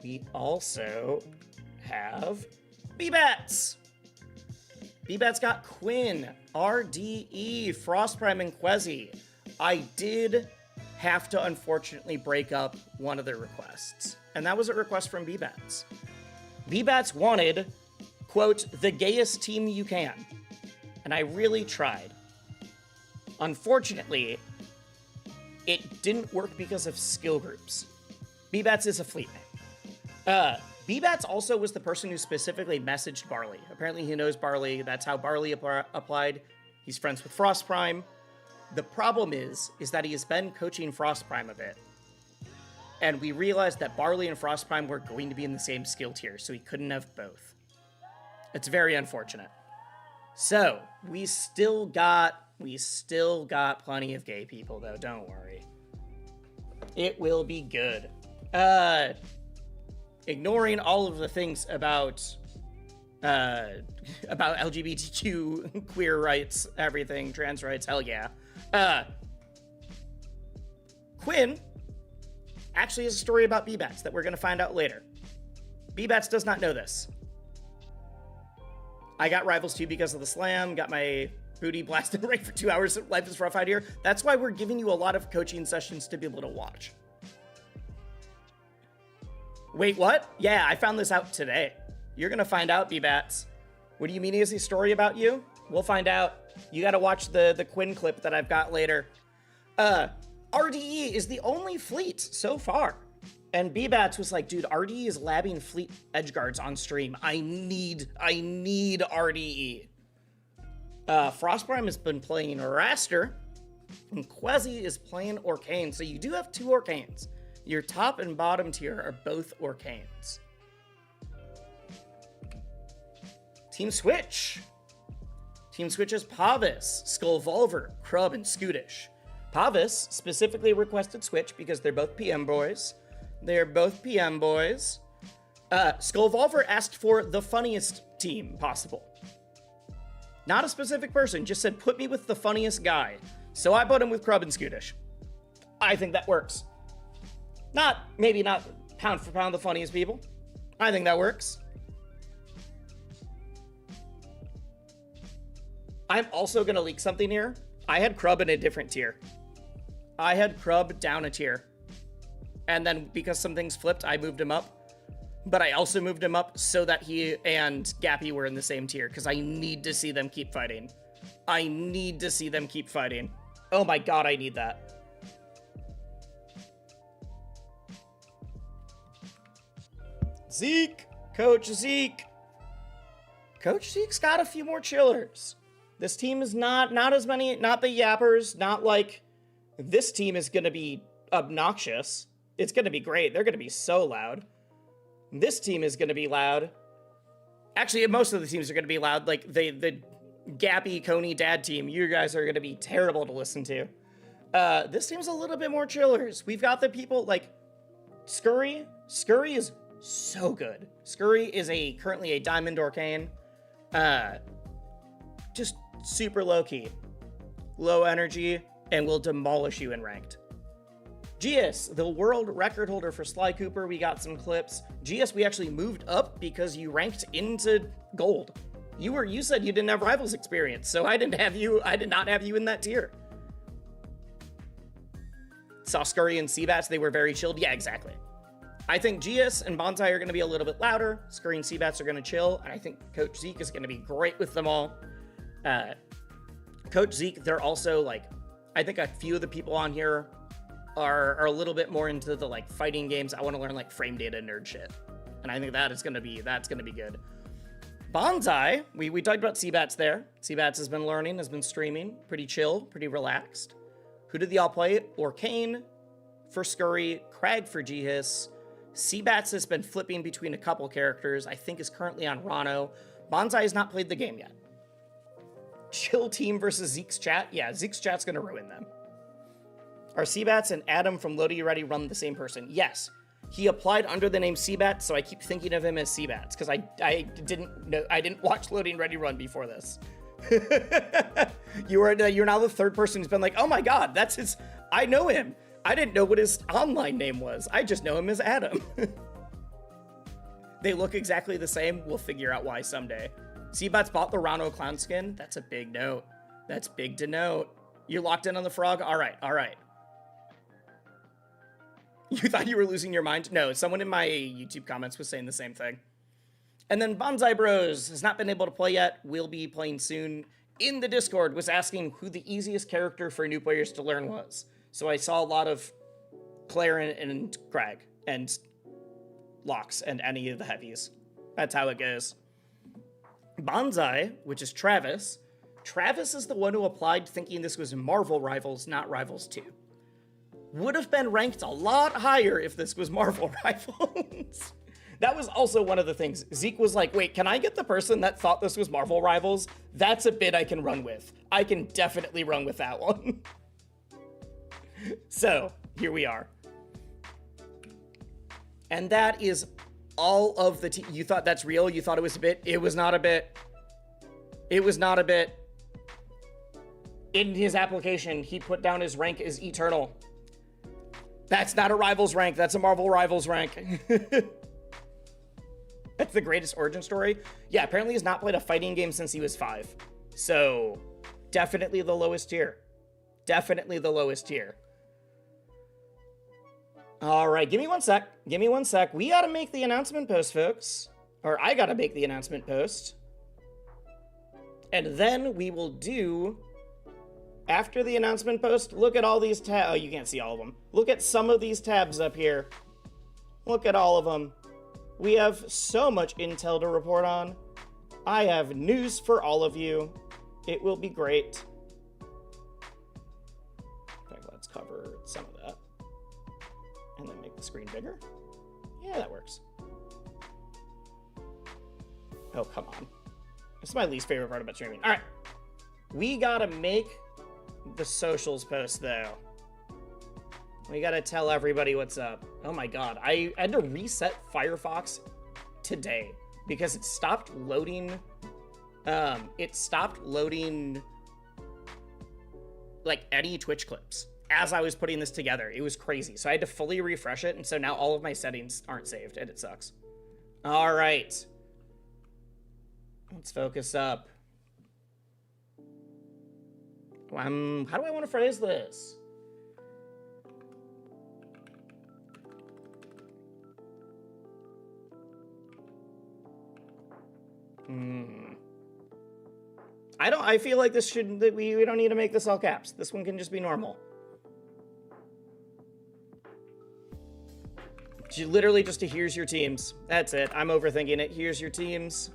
We also have B-Bats. B-Bats got Quinn, RDE, Frost Prime, and Quezzy. I did have to unfortunately break up one of their requests, and that was a request from B-Bats. B-Bats wanted, quote, the gayest team you can, and I really tried. Unfortunately, it didn't work because of skill groups. B-Bats is a fleet name. B-Bats also was the person who specifically messaged Barley. Apparently he knows Barley. That's how Barley applied. He's friends with Frost Prime. The problem is that he has been coaching Frost Prime a bit. And we realized that Barley and Frost Prime were going to be in the same skill tier, so he couldn't have both. It's very unfortunate. So, we still got plenty of gay people, though, don't worry. It will be good. Ignoring all of the things about LGBTQ, queer rights, everything, trans rights, hell yeah. Quinn actually has a story about B-Bats that we're going to find out later. B-Bats does not know this. I got Rivals 2 because of the slam, got my booty blasted right for 2 hours. Life is rough out here. That's why we're giving you a lot of coaching sessions to be able to watch. Wait, what? Yeah, I found this out today. You're going to find out, B-Bats. What do you mean he has a story about you? We'll find out. You got to watch the Quinn clip that I've got later. RDE is the only fleet so far. And B-Bats was like, dude, RDE is labbing fleet edgeguards on stream. I need RDE. Frost Prime has been playing Raster, and Quezzy is playing Orcane. So you do have 2 Orcanes. Your top and bottom tier are both Orcanes. Team Switch. Team Switch is Pavis, Skullvolver, Krub, and Scootish. Pavis specifically requested Switch because they're both PM boys. Skullvolver asked for the funniest team possible. Not a specific person, just said, put me with the funniest guy. So I put him with Krub and Scootish. I think that works. Maybe not pound for pound the funniest people. I think that works. I'm also going to leak something here. I had Krub in a different tier. I had Krub down a tier. And then because some things flipped, I moved him up. But I also moved him up so that he and Gappy were in the same tier, because I need to see them keep fighting. Oh my god, I need that. Zeke! Coach Zeke! Coach Zeke's got a few more chillers. This team is not as many, not the yappers, not like this team is going to be obnoxious. It's going to be great. They're going to be so loud. This team is going to be loud. Actually, most of the teams are going to be loud. Like the Gappy, Coney, Dad team, you guys are going to be terrible to listen to. This team's a little bit more chillers. We've got the people like Scurry. Scurry is so good. Scurry is currently a Diamond Orcane. Just super low-key. Low energy, and will demolish you in ranked. GS, the world record holder for Sly Cooper, we got some clips. GS, we actually moved up because you ranked into gold. You said you didn't have Rivals experience, so I did not have you in that tier. Saw Scurry and Seabats, they were very chilled. Yeah, exactly. I think GS and Bonsai are going to be a little bit louder. Scurry and Seabats are going to chill, and I think Coach Zeke is going to be great with them all. Coach Zeke, they're also like, I think a few of the people on here are a little bit more into the like fighting games. I want to learn like frame data nerd shit, and I think that's gonna be good. Bonsai, we talked about Seabats there. Seabats has been learning, has been streaming, pretty chill, pretty relaxed. Who did the all play? Orcane for Scurry, Crag for G-Hiss. Seabats has been flipping between a couple characters. I think is currently on Rano. Bonsai has not played the game yet. Chill team versus Zeke's chat? Yeah, Zeke's chat's gonna ruin them. Are Seabats and Adam from Loading Ready Run the same person? Yes. He applied under the name Seabat, so I keep thinking of him as Seabats, because I didn't watch Loading Ready Run before this. You're now the third person who's been like, oh my god, that's his, I know him. I didn't know what his online name was. I just know him as Adam. They look exactly the same. We'll figure out why someday. Seabats bought the Rano clown skin. That's a big note. That's big to note. You're locked in on the frog? All right, all right. You thought you were losing your mind? No, someone in my YouTube comments was saying the same thing. And then Bonsai Bros has not been able to play yet. Will be playing soon. In the Discord was asking who the easiest character for new players to learn was. So I saw a lot of Claire and Crag and Locks and any of the heavies. That's how it goes. Bonsai, which is Travis. Travis is the one who applied thinking this was Marvel Rivals, not Rivals 2. Would have been ranked a lot higher if this was Marvel Rivals. That was also one of the things. Zeke was like, wait, can I get the person that thought this was Marvel Rivals? That's a bit I can run with. I can definitely run with that one. So, here we are. And that is all of the you thought that's real? You thought it was a bit? It was not a bit. It was not a bit. In his application, he put down his rank as Eternal. That's not a Rivals rank. That's a Marvel Rivals rank. That's the greatest origin story. Yeah, apparently he's not played a fighting game since he was 5. So, definitely the lowest tier. Definitely the lowest tier. All right, give me one sec. Give me one sec. We gotta make the announcement post, folks. Or I gotta make the announcement post. And then we will do, after the announcement post, look at all these tabs. Oh, you can't see all of them. Look at some of these tabs up here. Look at all of them. We have so much intel to report on. I have news for all of you. It will be great. In fact, let's cover some of that. And then make the screen bigger. Yeah, that works. Oh, come on. This is my least favorite part about streaming. All right. We gotta make the socials post, though. We gotta tell everybody what's up. Oh my god. I had to reset Firefox today because it stopped loading. It stopped loading like any Twitch clips as I was putting this together. It was crazy. So I had to fully refresh it, and so now all of my settings aren't saved, and it sucks. All right. Let's focus up. How do I want to phrase this? I feel like this should, that we don't need to make this all caps. This one can just be normal. Literally just a here's your teams. That's it. I'm overthinking it. Here's your teams.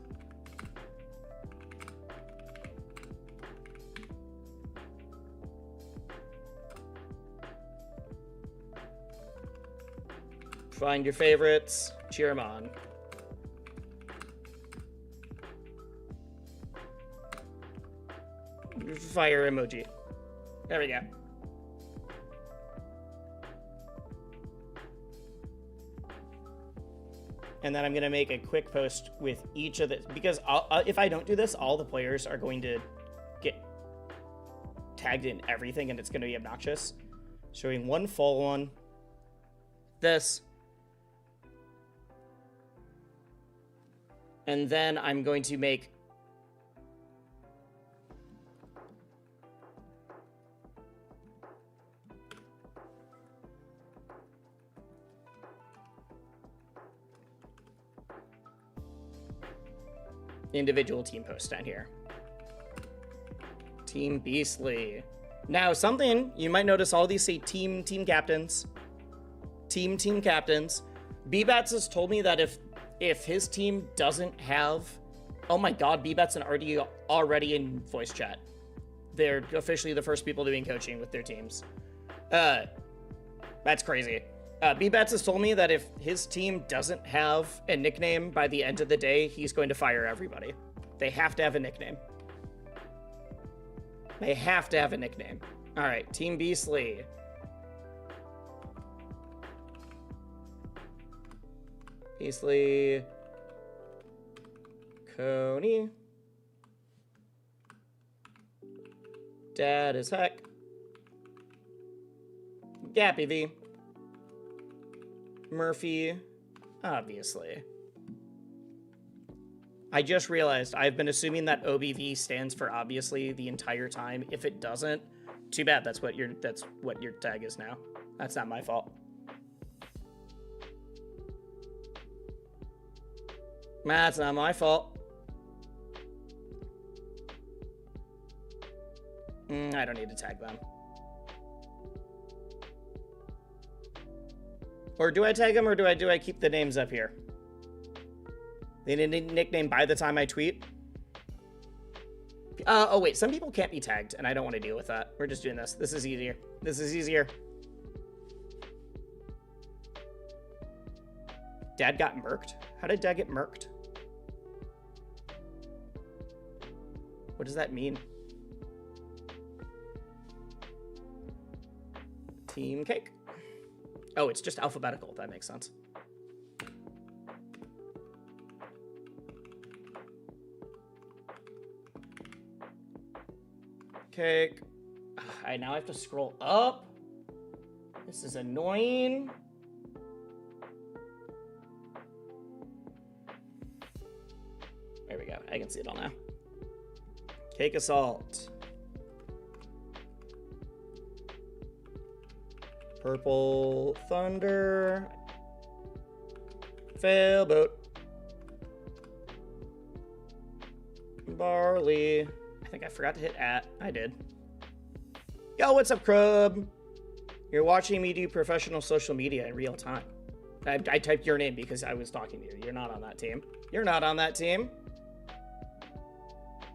Find your favorites. Cheer them on. Fire emoji. There we go. And then I'm going to make a quick post with each of the, because if I don't do this, all the players are going to get tagged in everything, and it's going to be obnoxious. Showing one full one. This. And then I'm going to make individual team posts down here. Team Beastly. Now, something you might notice, all these say team captains. Team captains. B-Bats has told me that if his team doesn't have, oh my god, B-Bats and RD already in voice chat. They're officially the first people doing coaching with their teams. That's crazy. B-Bats has told me that if his team doesn't have a nickname by the end of the day, he's going to fire everybody. They have to have a nickname. They have to have a nickname. All right, Team Beastly. Beastly. Coney. Dad is heck. Gappy V. Murphy. Obviously. I just realized I've been assuming that OBV stands for obviously the entire time. If it doesn't, too bad. That's what your tag is now. That's not my fault. That's not my fault. I don't need to tag them. Or do I tag them, or do I keep the names up here? They need a nickname by the time I tweet. Oh wait, some people can't be tagged, and I don't want to deal with that. We're just doing this. This is easier. This is easier. Dad got murked? How did Dad get murked? What does that mean? Team Cake. Oh, it's just alphabetical. That makes sense. Cake. Now I have to scroll up. This is annoying. There we go. I can see it all now. Cake Assault. Purple Thunder. Failboat. Barley. I think I forgot to hit @ I did. Yo, what's up, Crub? You're watching me do professional social media in real time. I typed your name because I was talking to you. You're not on that team. You're not on that team.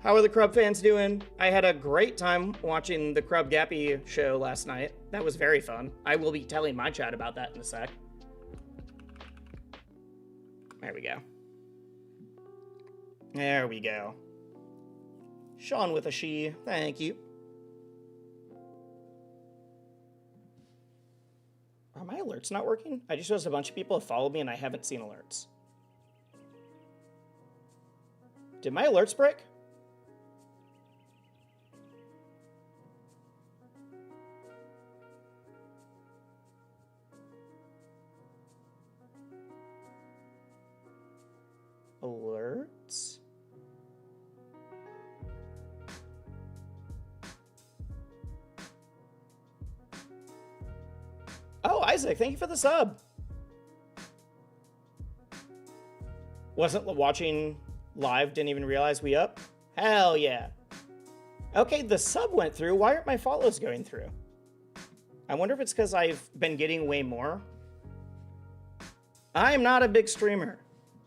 How are the Crub fans doing? I had a great time watching the Crub Gappy show last night. That was very fun. I will be telling my chat about that in a sec. There we go. There we go. Sean with a she. Thank you. Are my alerts not working? I just noticed a bunch of people have followed me and I haven't seen alerts. Did my alerts break? Alerts? Oh, Isaac, thank you for the sub. Wasn't watching live, didn't even realize we up? Hell yeah. Okay, the sub went through. Why aren't my follows going through? I wonder if it's because I've been getting way more. I'm not a big streamer.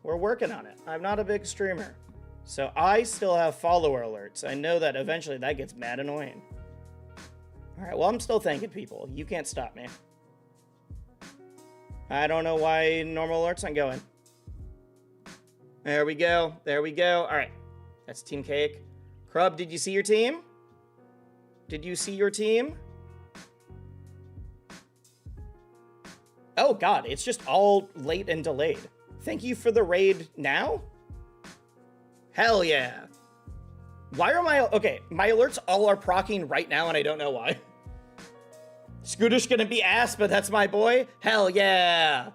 We're working on it. I'm not a big streamer. So I still have follower alerts. I know that eventually that gets mad annoying. All right, well, I'm still thanking people. You can't stop me. I don't know why normal alerts aren't going. There we go. There we go. All right. That's Team Cake. Crub, did you see your team? Did you see your team? Oh, God. It's just all late and delayed. Thank you for the raid now? Hell yeah. Why are my... Okay, my alerts all are proccing right now, and I don't know why. Scooter's gonna be ass, but that's my boy? Hell yeah.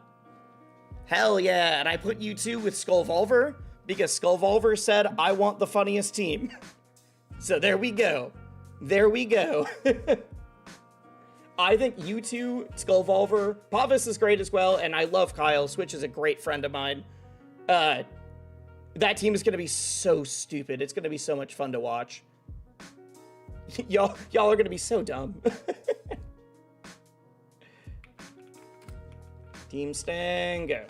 Hell yeah. And I put you two with Skullvolver because Skullvolver said, I want the funniest team. So there we go. There we go. I think you two, Skullvolver, Pavis is great as well, and I love Kyle. Switch is a great friend of mine. That team is gonna be so stupid. It's gonna be so much fun to watch. Y'all are gonna be so dumb. Team Stang, go.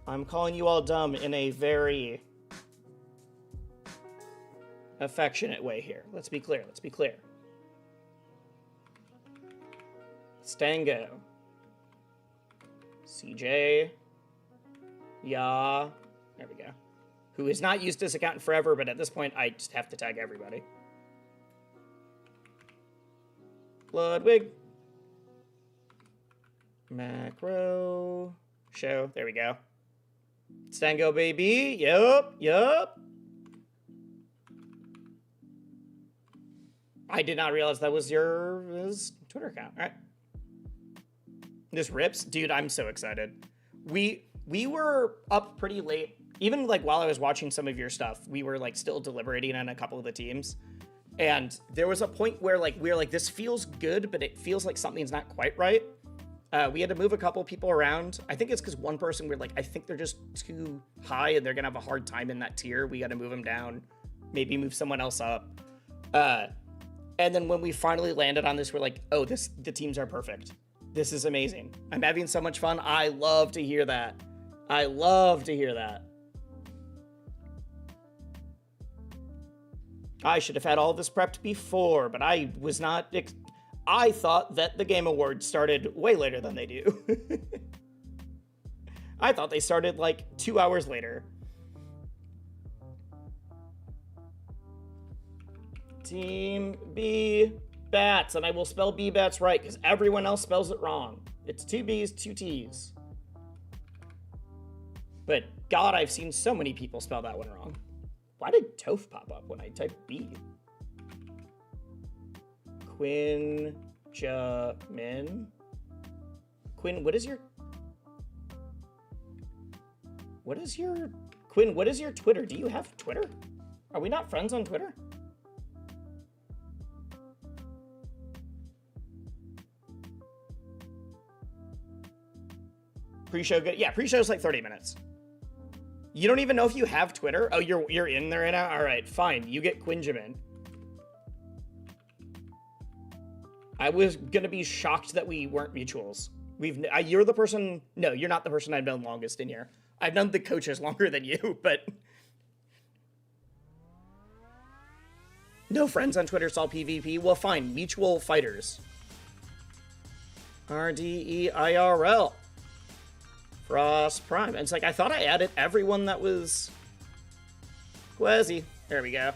I'm calling you all dumb in a very affectionate way here. Let's be clear. Let's be clear. Stango. CJ. Yeah. There we go. Who has not used this account in forever, but at this point, I just have to tag everybody. Ludwig. Macro. Show. There we go. Stango, baby. Yup. I did not realize that was your Twitter account. All right. This rips. Dude, I'm so excited. We were up pretty late. Even like while I was watching some of your stuff, we were like still deliberating on a couple of the teams. And there was a point where like we were like, this feels good, but it feels like something's not quite right. We had to move a couple people around. I think it's because one person, we're like, I think they're just too high and they're gonna have a hard time in that tier. We got to move them down, maybe move someone else up. And then when we finally landed on this, we're like, oh, the teams are perfect. This is amazing. I'm having so much fun. I love to hear that. I love to hear that. I should have had all this prepped before, but I was not. I thought that the Game Awards started way later than they do. I thought they started like 2 hours later. Team B Bats, and I will spell B Bats right because everyone else spells it wrong. It's 2 B's, 2 T's. But God, I've seen so many people spell that one wrong. Why did Toph pop up when I typed B? Quinn Jamin. Quinn, what is your Quinn, what is your Twitter? Do you have Twitter? Are we not friends on Twitter? Pre-show good. Yeah, pre-show's like 30 minutes. You don't even know if you have Twitter? Oh, you're in there right now? All right, fine. You get Quinjamin. I was going to be shocked that we weren't mutuals. You're the person... No, you're not the person I've known longest in here. I've known the coaches longer than you, but... No friends on Twitter saw PvP? Well, fine. Mutual fighters. RDEIRL. Frost Prime. And it's like, I thought I added everyone that was... Quezzy. There we go.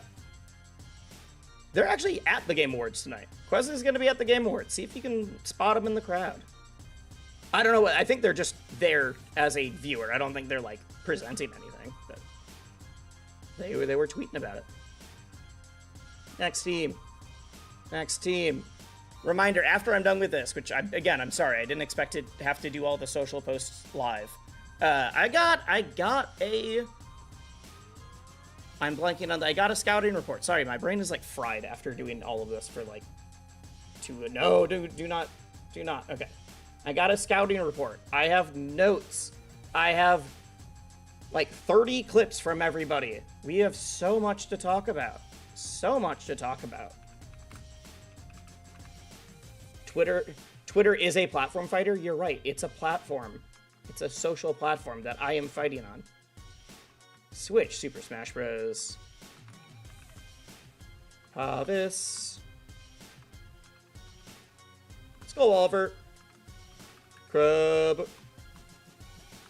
They're actually at the Game Awards tonight. Quezzy's going to be at the Game Awards. See if you can spot them in the crowd. I don't know what... I think they're just there as a viewer. I don't think they're, like, presenting anything. But they were tweeting about it. Next team. Next team. Reminder, after I'm done with this, which, I'm sorry, I didn't expect to have to do all the social posts live. I got a scouting report. Sorry, my brain is, like, fried after doing all of this for, like, no, do not. Okay. I got a scouting report. I have notes. I have, like, 30 clips from everybody. We have so much to talk about. So much to talk about. Twitter is a platform fighter. You're right. It's a platform. It's a social platform that I am fighting on. Switch, Super Smash Bros. This. Skullwalver. Crub.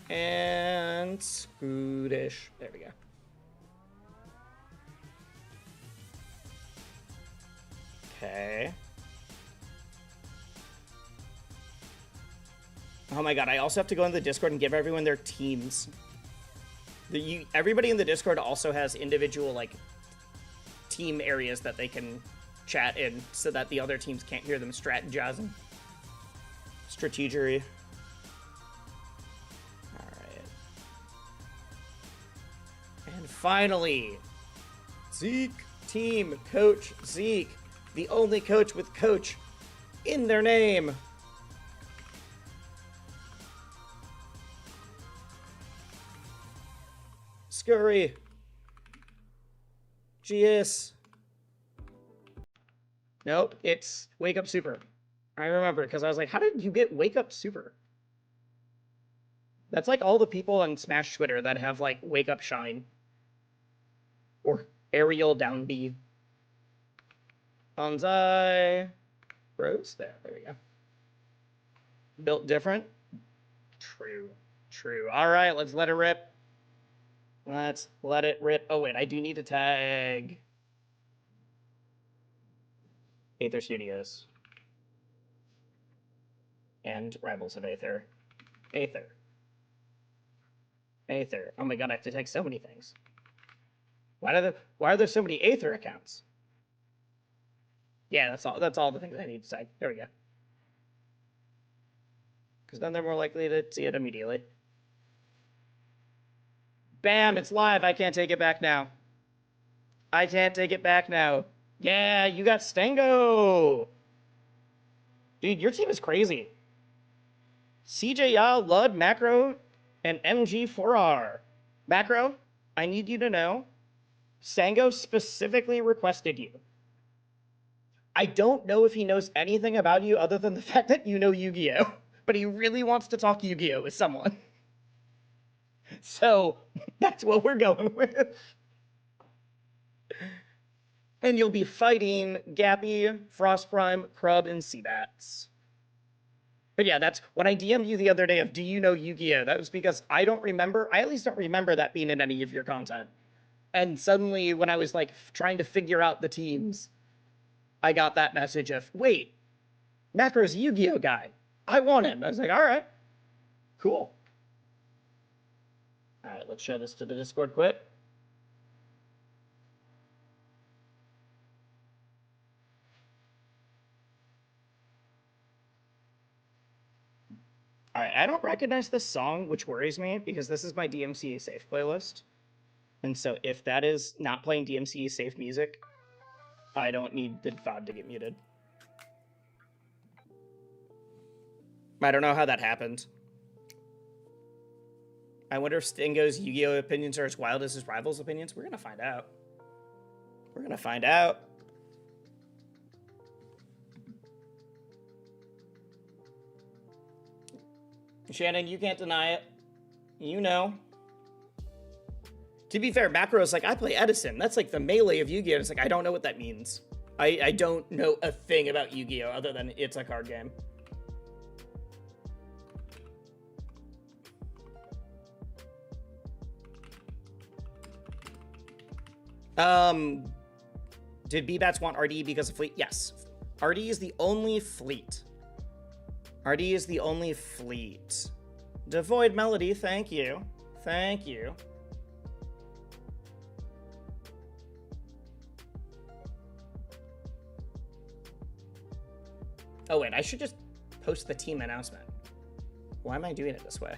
And Scrootish. There we go. Okay. Oh my god, I also have to go into the Discord and give everyone their teams. Everybody in the Discord also has individual, like, team areas that they can chat in so that the other teams can't hear them strategizing. Strategery. Alright. And finally, Zeke team coach Zeke. The only coach with coach in their name. Scurry. GS. Nope, it's Wake Up Super. I remember, because I was like, how did you get Wake Up Super? That's like all the people on Smash Twitter that have, like, Wake Up Shine. Or Ariel Down B. Bonsai. Rose? There we go. Built different? True. True. All right, let's let it rip. Let's let it rip. Oh, wait, I do need to tag Aether Studios. And Rivals of Aether. Aether. Aether. Oh my god, I have to tag so many things. Why are there so many Aether accounts? Yeah, that's all the things I need to tag. There we go. Because then they're more likely to see it immediately. Bam, it's live. I can't take it back now. I can't take it back now. Yeah, you got Stango. Dude, your team is crazy. CJ Yao, Lud, Macro, and MG4R. Macro, I need you to know, Stango specifically requested you. I don't know if he knows anything about you other than the fact that you know Yu-Gi-Oh! But he really wants to talk Yu-Gi-Oh! With someone. So, that's what we're going with. And you'll be fighting Gappy, Frost Prime, Krub, and Seabats. But yeah, that's when I DM'd you the other day of, do you know Yu-Gi-Oh? That was because I at least don't remember that being in any of your content. And suddenly, when I was like trying to figure out the teams, I got that message of, wait, Macro's a Yu-Gi-Oh guy. I want him. I was like, all right, cool. All right, let's show this to the Discord quick. All right, I don't recognize this song, which worries me because this is my DMCA safe playlist. And so if that is not playing DMCA safe music, I don't need the VOD to get muted. I don't know how that happened. I wonder if Stingo's Yu-Gi-Oh! Opinions are as wild as his rivals' opinions. We're gonna find out. We're gonna find out. Shannon, you can't deny it. You know. To be fair, Macro's like, I play Edison. That's like the melee of Yu-Gi-Oh! It's like, I don't know what that means. I don't know a thing about Yu-Gi-Oh! Other than it's a card game. Did B-Bats want RD because of fleet? Yes. RD is the only fleet. RD is the only fleet. Devoid Melody, thank you. Thank you. Oh, wait, I should just post the team announcement. Why am I doing it this way?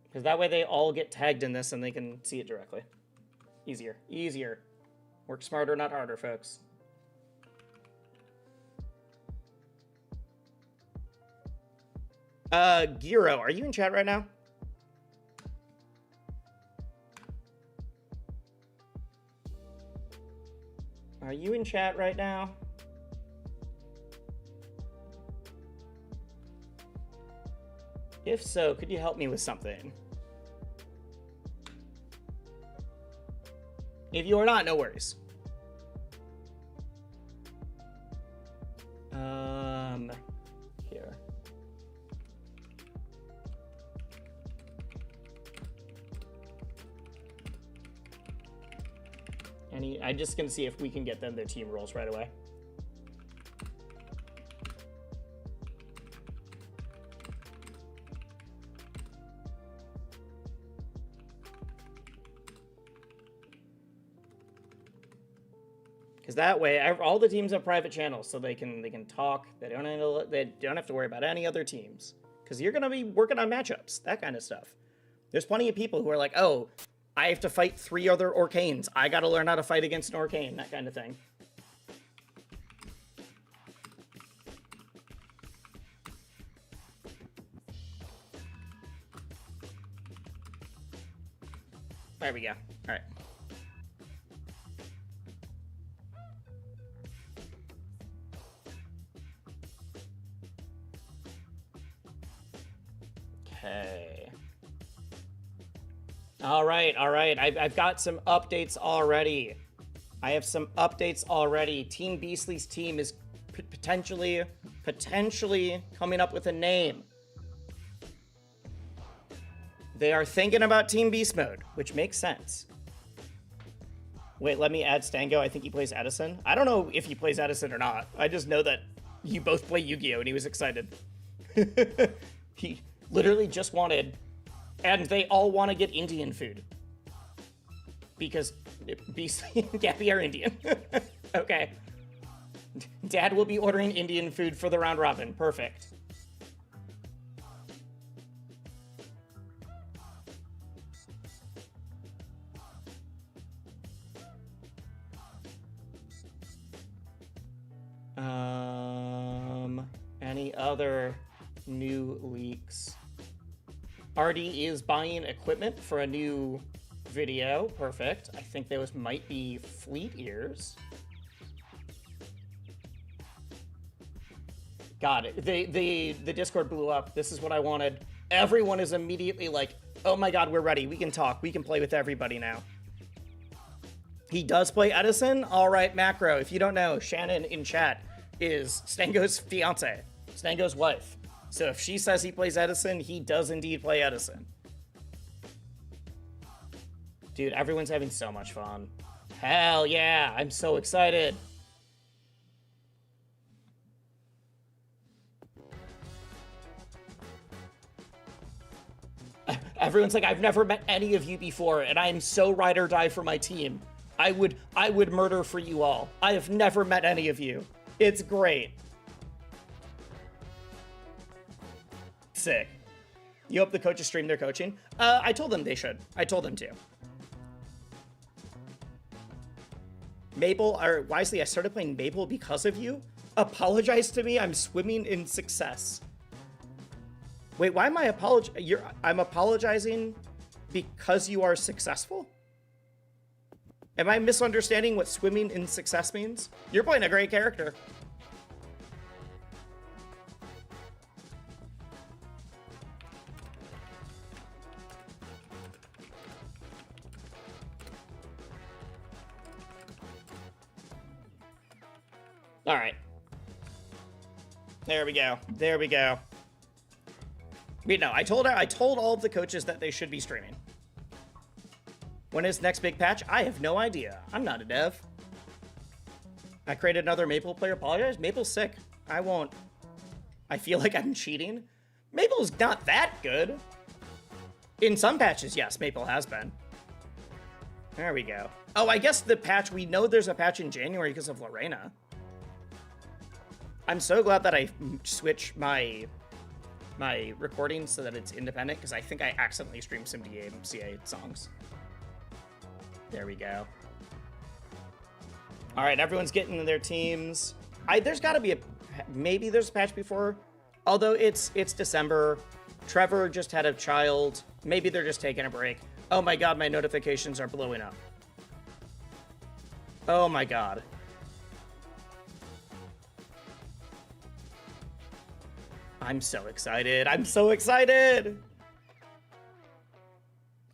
Because that way they all get tagged in this and they can see it directly. Easier. Easier. Work smarter, not harder, folks. Giro, are you in chat right now? Are you in chat right now? If so, could you help me with something? If you are not, no worries. Here. I'm just gonna see if we can get them their team roles right away. Because that way, all the teams have private channels, so they can talk. They don't have to worry about any other teams. Because you're gonna be working on matchups, that kind of stuff. There's plenty of people who are like, oh, I have to fight 3 other Orcanes. I gotta learn how to fight against an Orcane, that kind of thing. There we go. All right. Okay. All right. I've got some updates already. I have some updates already. Team Beastly's team is potentially coming up with a name. They are thinking about Team Beast Mode, which makes sense. Wait, let me add Stango. I think he plays Edison. I don't know if he plays Edison or not. I just know that you both play Yu-Gi-Oh! And he was excited. He literally just wanted... And they all want to get Indian food. Because Beast and Gappy are Indian. Okay. Dad will be ordering Indian food for the round robin. Perfect. Any other new leaks? Artie is buying equipment for a new video. Perfect. I think those might be fleet ears. Got it. The Discord blew up. This is what I wanted. Everyone is immediately like, oh my god, we're ready. We can talk. We can play with everybody now. He does play Edison? All right, Macro. If you don't know, Shannon in chat is Stango's fiance, Stango's wife. So if she says he plays Edison, he does indeed play Edison. Dude, everyone's having so much fun. Hell yeah, I'm so excited. Everyone's like, I've never met any of you before, and I am so ride or die for my team. I would murder for you all. I have never met any of you. It's great. Sick. You hope the coaches stream their coaching? I told them they should. I told them to. Maple, or wisely, I started playing Maple because of you. Apologize to me. I'm swimming in success. Wait, why am I I'm apologizing because you are successful? Am I misunderstanding what swimming in success means? You're playing a great character. All right. There we go. There we go. Wait, no, I told all of the coaches that they should be streaming. When is next big patch? I have no idea. I'm not a dev. I created another Maple player. Apologize. Maple's sick. I won't. I feel like I'm cheating. Maple's not that good. In some patches, yes, Maple has been. There we go. Oh, I guess the patch, we know there's a patch in January because of Lorena. I'm so glad that I switched my recording so that it's independent, because I think I accidentally streamed some DMCA songs. There we go. All right, everyone's getting in their teams. There's got to be maybe there's a patch before. Although it's December. Trevor just had a child. Maybe they're just taking a break. Oh my god, my notifications are blowing up. Oh my god. I'm so excited. I'm so excited.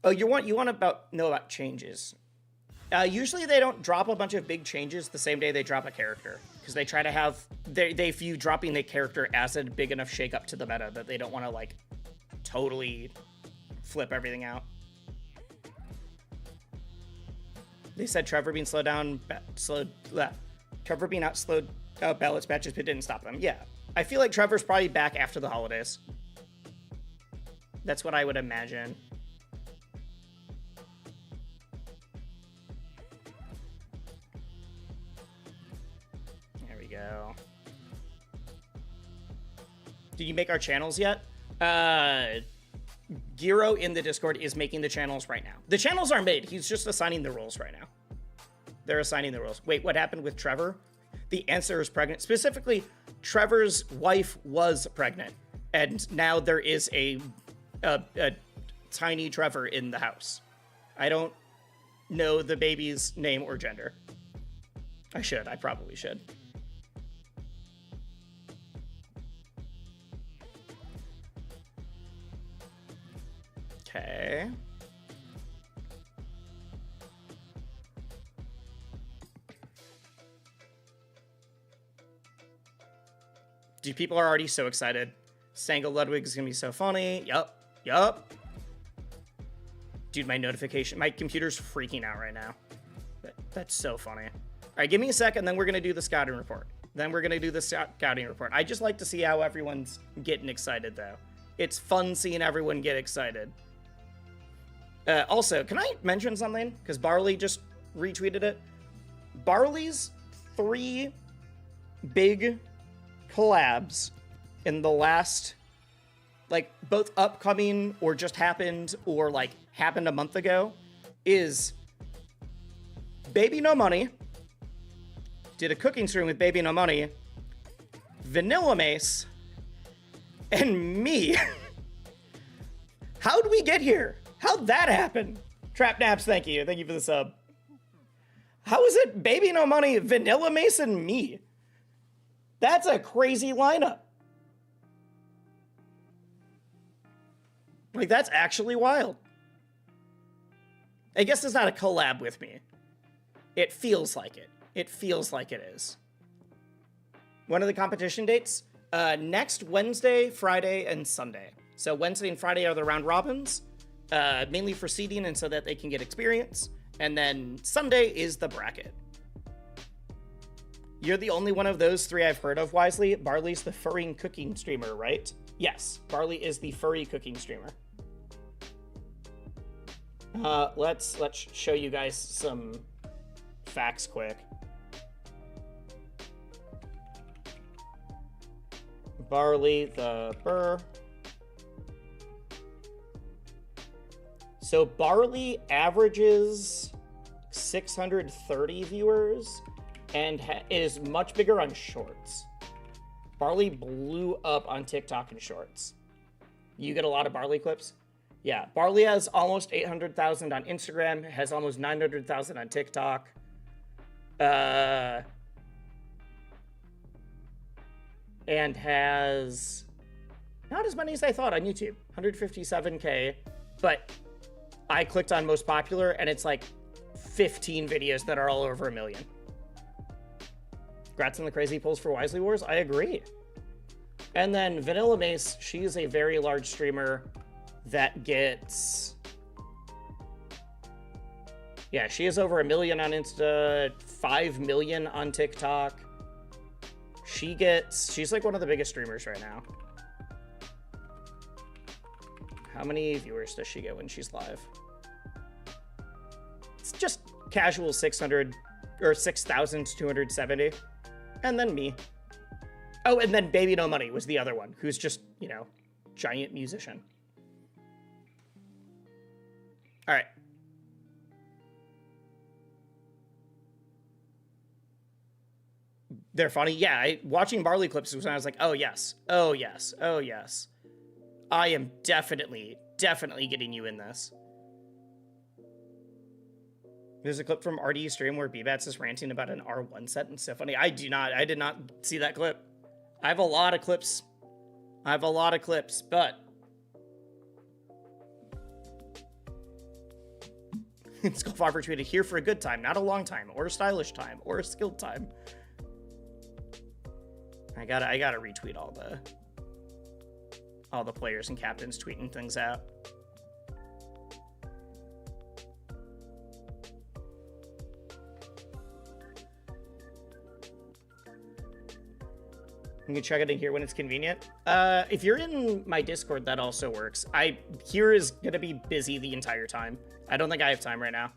Oh, you want to know about changes. Usually they don't drop a bunch of big changes the same day they drop a character, because they try to have they view dropping the character as a big enough shake up to the meta that they don't want to like totally flip everything out. They said Trevor being Trevor being slowed out ballots matches, but didn't stop them. Yeah, I feel like Trevor's probably back after the holidays. That's what I would imagine. Go. Did you make our channels yet? Giro in the Discord is making the channels right now. The channels are made. He's just assigning the roles right now. They're assigning the roles. Wait, what happened with Trevor? The answer is pregnant. Specifically, Trevor's wife was pregnant, and now there is a tiny Trevor in the house. I don't know the baby's name or gender. I should. I probably should. Okay. Dude, people are already so excited. Stangle Ludwig is gonna be so funny. Yup. Dude, my computer's freaking out right now. That's so funny. All right, give me a second, then we're going to do the scouting report. I just like to see how everyone's getting excited, though. It's fun seeing everyone get excited. Also, can I mention something? Because Barley just retweeted it. Barley's 3 big collabs in the last, like, both upcoming or just happened or, like, happened a month ago is Baby No Money. Did a cooking stream with Baby No Money, Vanilla Mace, and me. How'd we get here? How'd that happen? Trap Naps, thank you. Thank you for the sub. How is it Baby No Money, Vanilla Mace, and me? That's a crazy lineup. Like, that's actually wild. I guess it's not a collab with me. It feels like it. It feels like it is. When are the competition dates? Next Wednesday, Friday, and Sunday. So Wednesday and Friday are the round robins, mainly for seeding and so that they can get experience. And then Sunday is the bracket. You're the only one of those 3 I've heard of, Wisely. Barley's the furry cooking streamer, right? Yes, Barley is the furry cooking streamer. Let's show you guys some facts quick. Barley the Burr. So Barley averages 630 viewers and is much bigger on shorts. Barley blew up on TikTok and shorts. You get a lot of Barley clips? Yeah, Barley has almost 800,000 on Instagram, has almost 900,000 on TikTok. And has not as many as I thought on YouTube, 157K, but I clicked on most popular and it's like 15 videos that are all over 1 million. Congrats on the crazy polls for Wisely Wars. I agree. And then Vanilla Mace, she's a very large streamer that gets, yeah, she has over 1 million on Insta, 5 million on TikTok. She's like one of the biggest streamers right now. How many viewers does she get when she's live? It's just casual 600 or 6,270. And then me. Oh, and then Baby No Money was the other one, who's just, you know, giant musician. All right. They're funny. Yeah, watching Barley clips was when I was like, oh, yes. Oh, yes. Oh, yes. I am definitely getting you in this. There's a clip from RD's stream where B-Bats is ranting about an R1 set and so funny. I did not see that clip. I have a lot of clips. But Skullfarber tweeted, here for a good time, not a long time, or a stylish time, or a skilled time. I gotta retweet all the players and captains tweeting things out. You can check it in here when it's convenient. If you're in my Discord, that also works. Here is gonna be busy the entire time. I don't think I have time right now.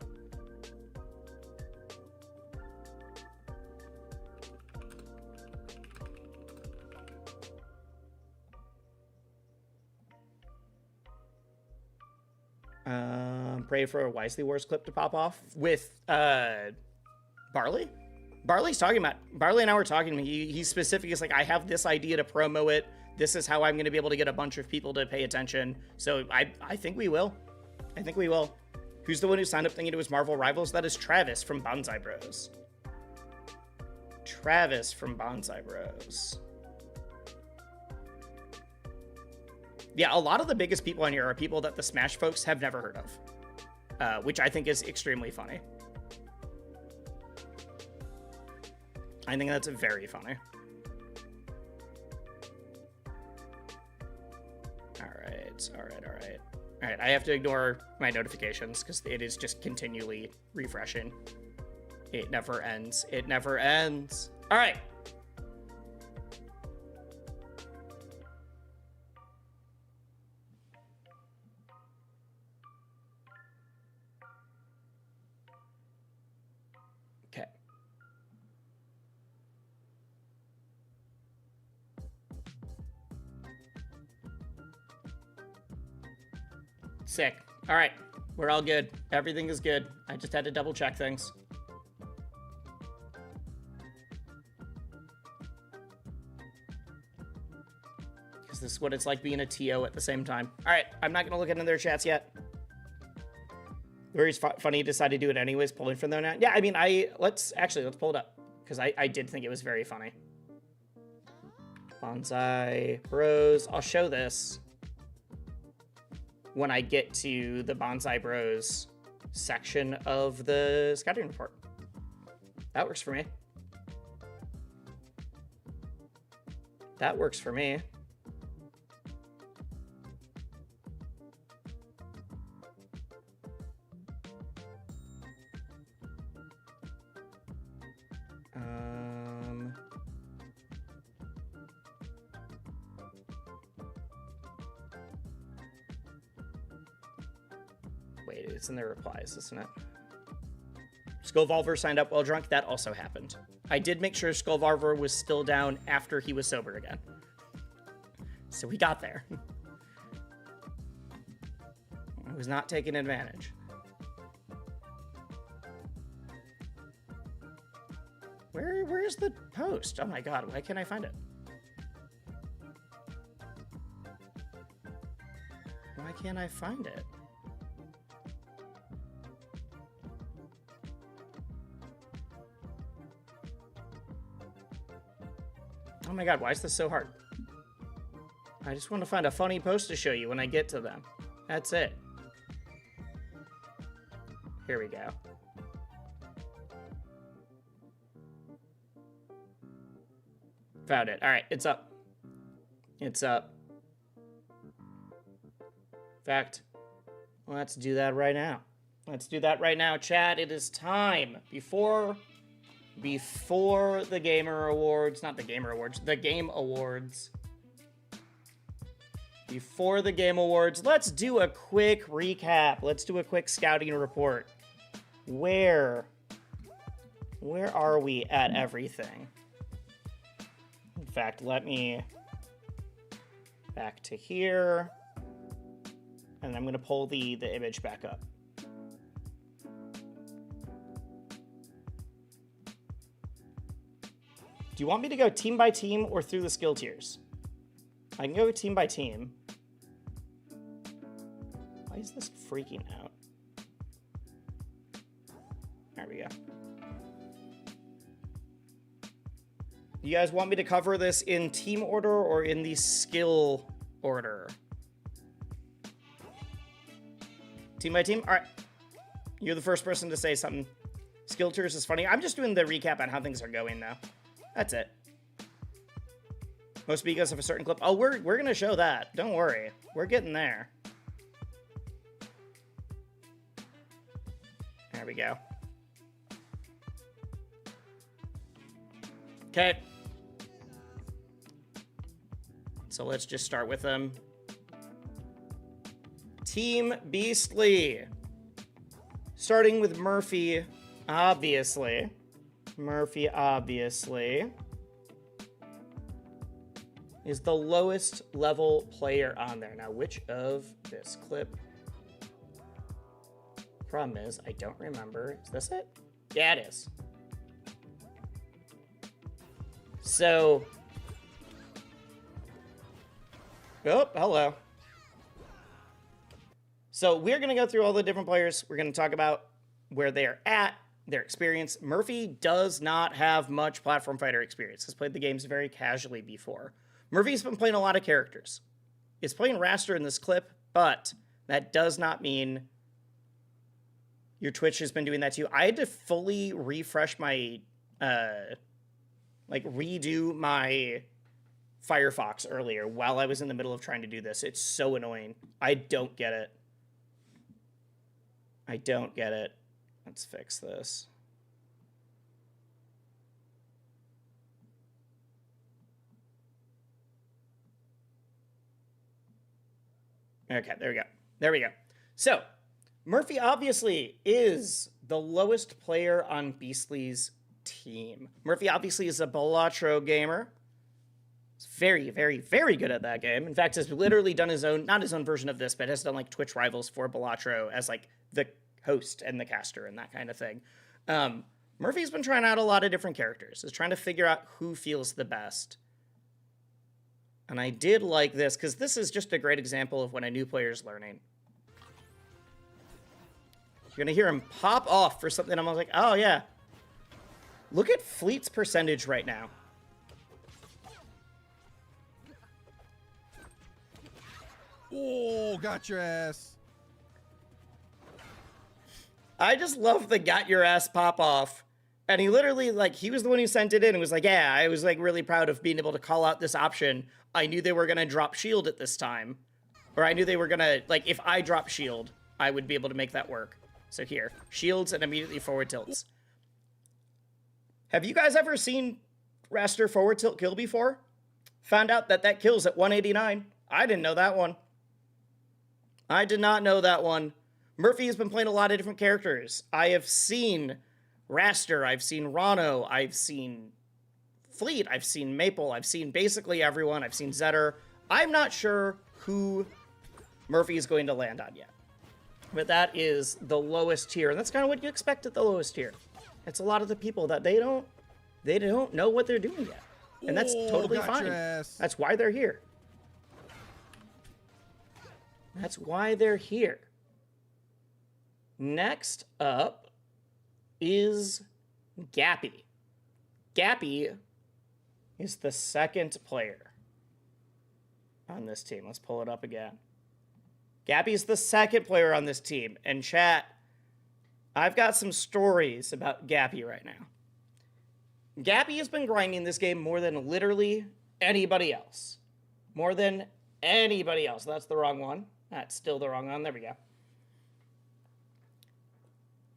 Pray for a Wisely Wars clip to pop off with Barley. Barley and I were talking. He specifically is like, I have this idea to promo it. This is how I'm going to be able to get a bunch of people to pay attention. So I think we will. Who's the one who signed up thinking it was Marvel Rivals? That is Travis from Bonsai Bros. Yeah, a lot of the biggest people on here are people that the Smash folks have never heard of, which I think is extremely funny. I think that's very funny. All right. All right, I have to ignore my notifications because it is just continually refreshing. It never ends. It never ends. All right. Okay. Sick. All right. We're all good. Everything is good. I just had to double check things. Because this is what it's like being a TO at the same time. All right. I'm not going to look into their chats yet. Very funny you decided to do it anyways, pulling from there now. Yeah, I mean, let's pull it up. Because I did think it was very funny. Bonsai Bros. I'll show this when I get to the Bonsai Bros section of the scouting report. That works for me. That works for me. Wait, it's in the replies, isn't it? Skullvolver signed up while drunk. That also happened. I did make sure Skullvolver was still down after he was sober again. So we got there. I was not taking advantage. Where's the post? Oh my god, why can't I find it? Why can't I find it? Oh my god, why is this so hard? I just want to find a funny post to show you when I get to them. That's it. Here we go. Found it. All right, it's up. It's up. In fact, let's do that right now. Let's do that right now, chat. It is time before the Gamer Awards, not the Gamer Awards, the Game Awards. Before the Game Awards, let's do a quick recap. Let's do a quick scouting report. Where are we at everything? In fact, let me back to here. And I'm going to pull the image back up. Do you want me to go team by team or through the skill tiers? I can go team by team. Why is this freaking out? There we go. You guys want me to cover this in team order or in the skill order? Team by team? All right. You're the first person to say something. Skill tiers is funny. I'm just doing the recap on how things are going now. That's it. Most Bigos have a certain clip. Oh, we're going to show that. Don't worry. We're getting there. There we go. Okay. So let's just start with them. Team Beastly. Starting with Murphy, obviously. Murphy, obviously, is the lowest level player on there. Now, which of this clip? Problem is, I don't remember. Is this it? Yeah, it is. So, oh, hello. So we're going to go through all the different players. We're going to talk about where they're at, their experience. Murphy does not have much platform fighter experience. Has played the games very casually before. Murphy's been playing a lot of characters. He's playing Raster in this clip, but that does not mean your Twitch has been doing that too. I had to fully refresh my, redo my Firefox earlier while I was in the middle of trying to do this. It's so annoying. I don't get it. I don't get it. Let's fix this. Okay, there we go. There we go. So, Murphy obviously is the lowest player on Beastly's team. Murphy obviously is a Balatro gamer. He's very, very, very good at that game. In fact, has literally done his own, not his own version of this, but has done like Twitch Rivals for Balatro as like the host and the caster and that kind of thing. Murphy's been trying out a lot of different characters. Is trying to figure out who feels the best. And I did like this, because this is just a great example of when a new player is learning. You're going to hear him pop off for something. I'm like, oh, yeah. Look at Fleet's percentage right now. Oh, got your ass. I just love the got your ass pop off. And he literally, like, he was the one who sent it in and was like, yeah, I was, like, really proud of being able to call out this option. I knew they were going to drop shield at this time. Or I knew they were going to, like, if I drop shield, I would be able to make that work. So here, shields and immediately forward tilts. Have you guys ever seen Raster forward tilt kill before? Found out that that kills at 189. I didn't know that one. I did not know that one. Murphy has been playing a lot of different characters. I have seen Raster, I've seen Rano, I've seen Fleet, I've seen Maple, I've seen basically everyone, I've seen Zetter. I'm not sure who Murphy is going to land on yet. But that is the lowest tier, and that's kind of what you expect at the lowest tier. It's a lot of the people that they don't know what they're doing yet. And that's totally fine. That's why they're here. That's why they're here. Next up is Gappy. Gappy is the second player on this team. Let's pull it up again. Gappy is the second player on this team. And chat, I've got some stories about Gappy right now. Gappy has been grinding this game more than literally anybody else. More than anybody else. That's the wrong one. That's still the wrong one. There we go.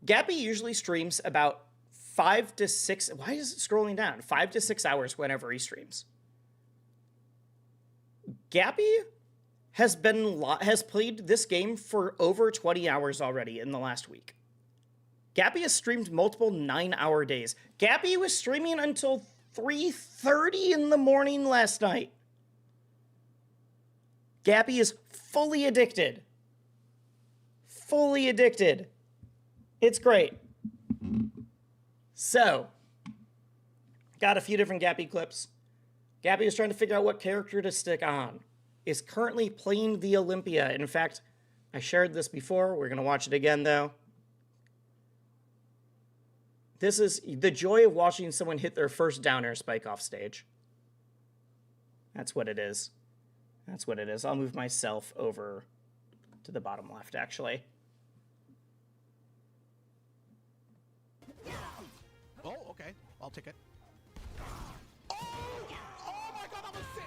Gappy usually streams about 5 to 6... Why is it scrolling down? 5 to 6 hours whenever he streams. Gappy has played this game for over 20 hours already in the last week. Gappy has streamed multiple 9-hour days. Gappy was streaming until 3:30 in the morning last night. Gappy is fully addicted. Fully addicted. It's great. So, got a few different Gappy clips. Gappy is trying to figure out what character to stick on. Is currently playing the Olympia. In fact, I shared this before. We're going to watch it again, though. This is the joy of watching someone hit their first down air spike off stage. That's what it is. That's what it is. I'll move myself over to the bottom left, actually. Oh, okay. I'll take it. Oh! Oh my god, that was sick!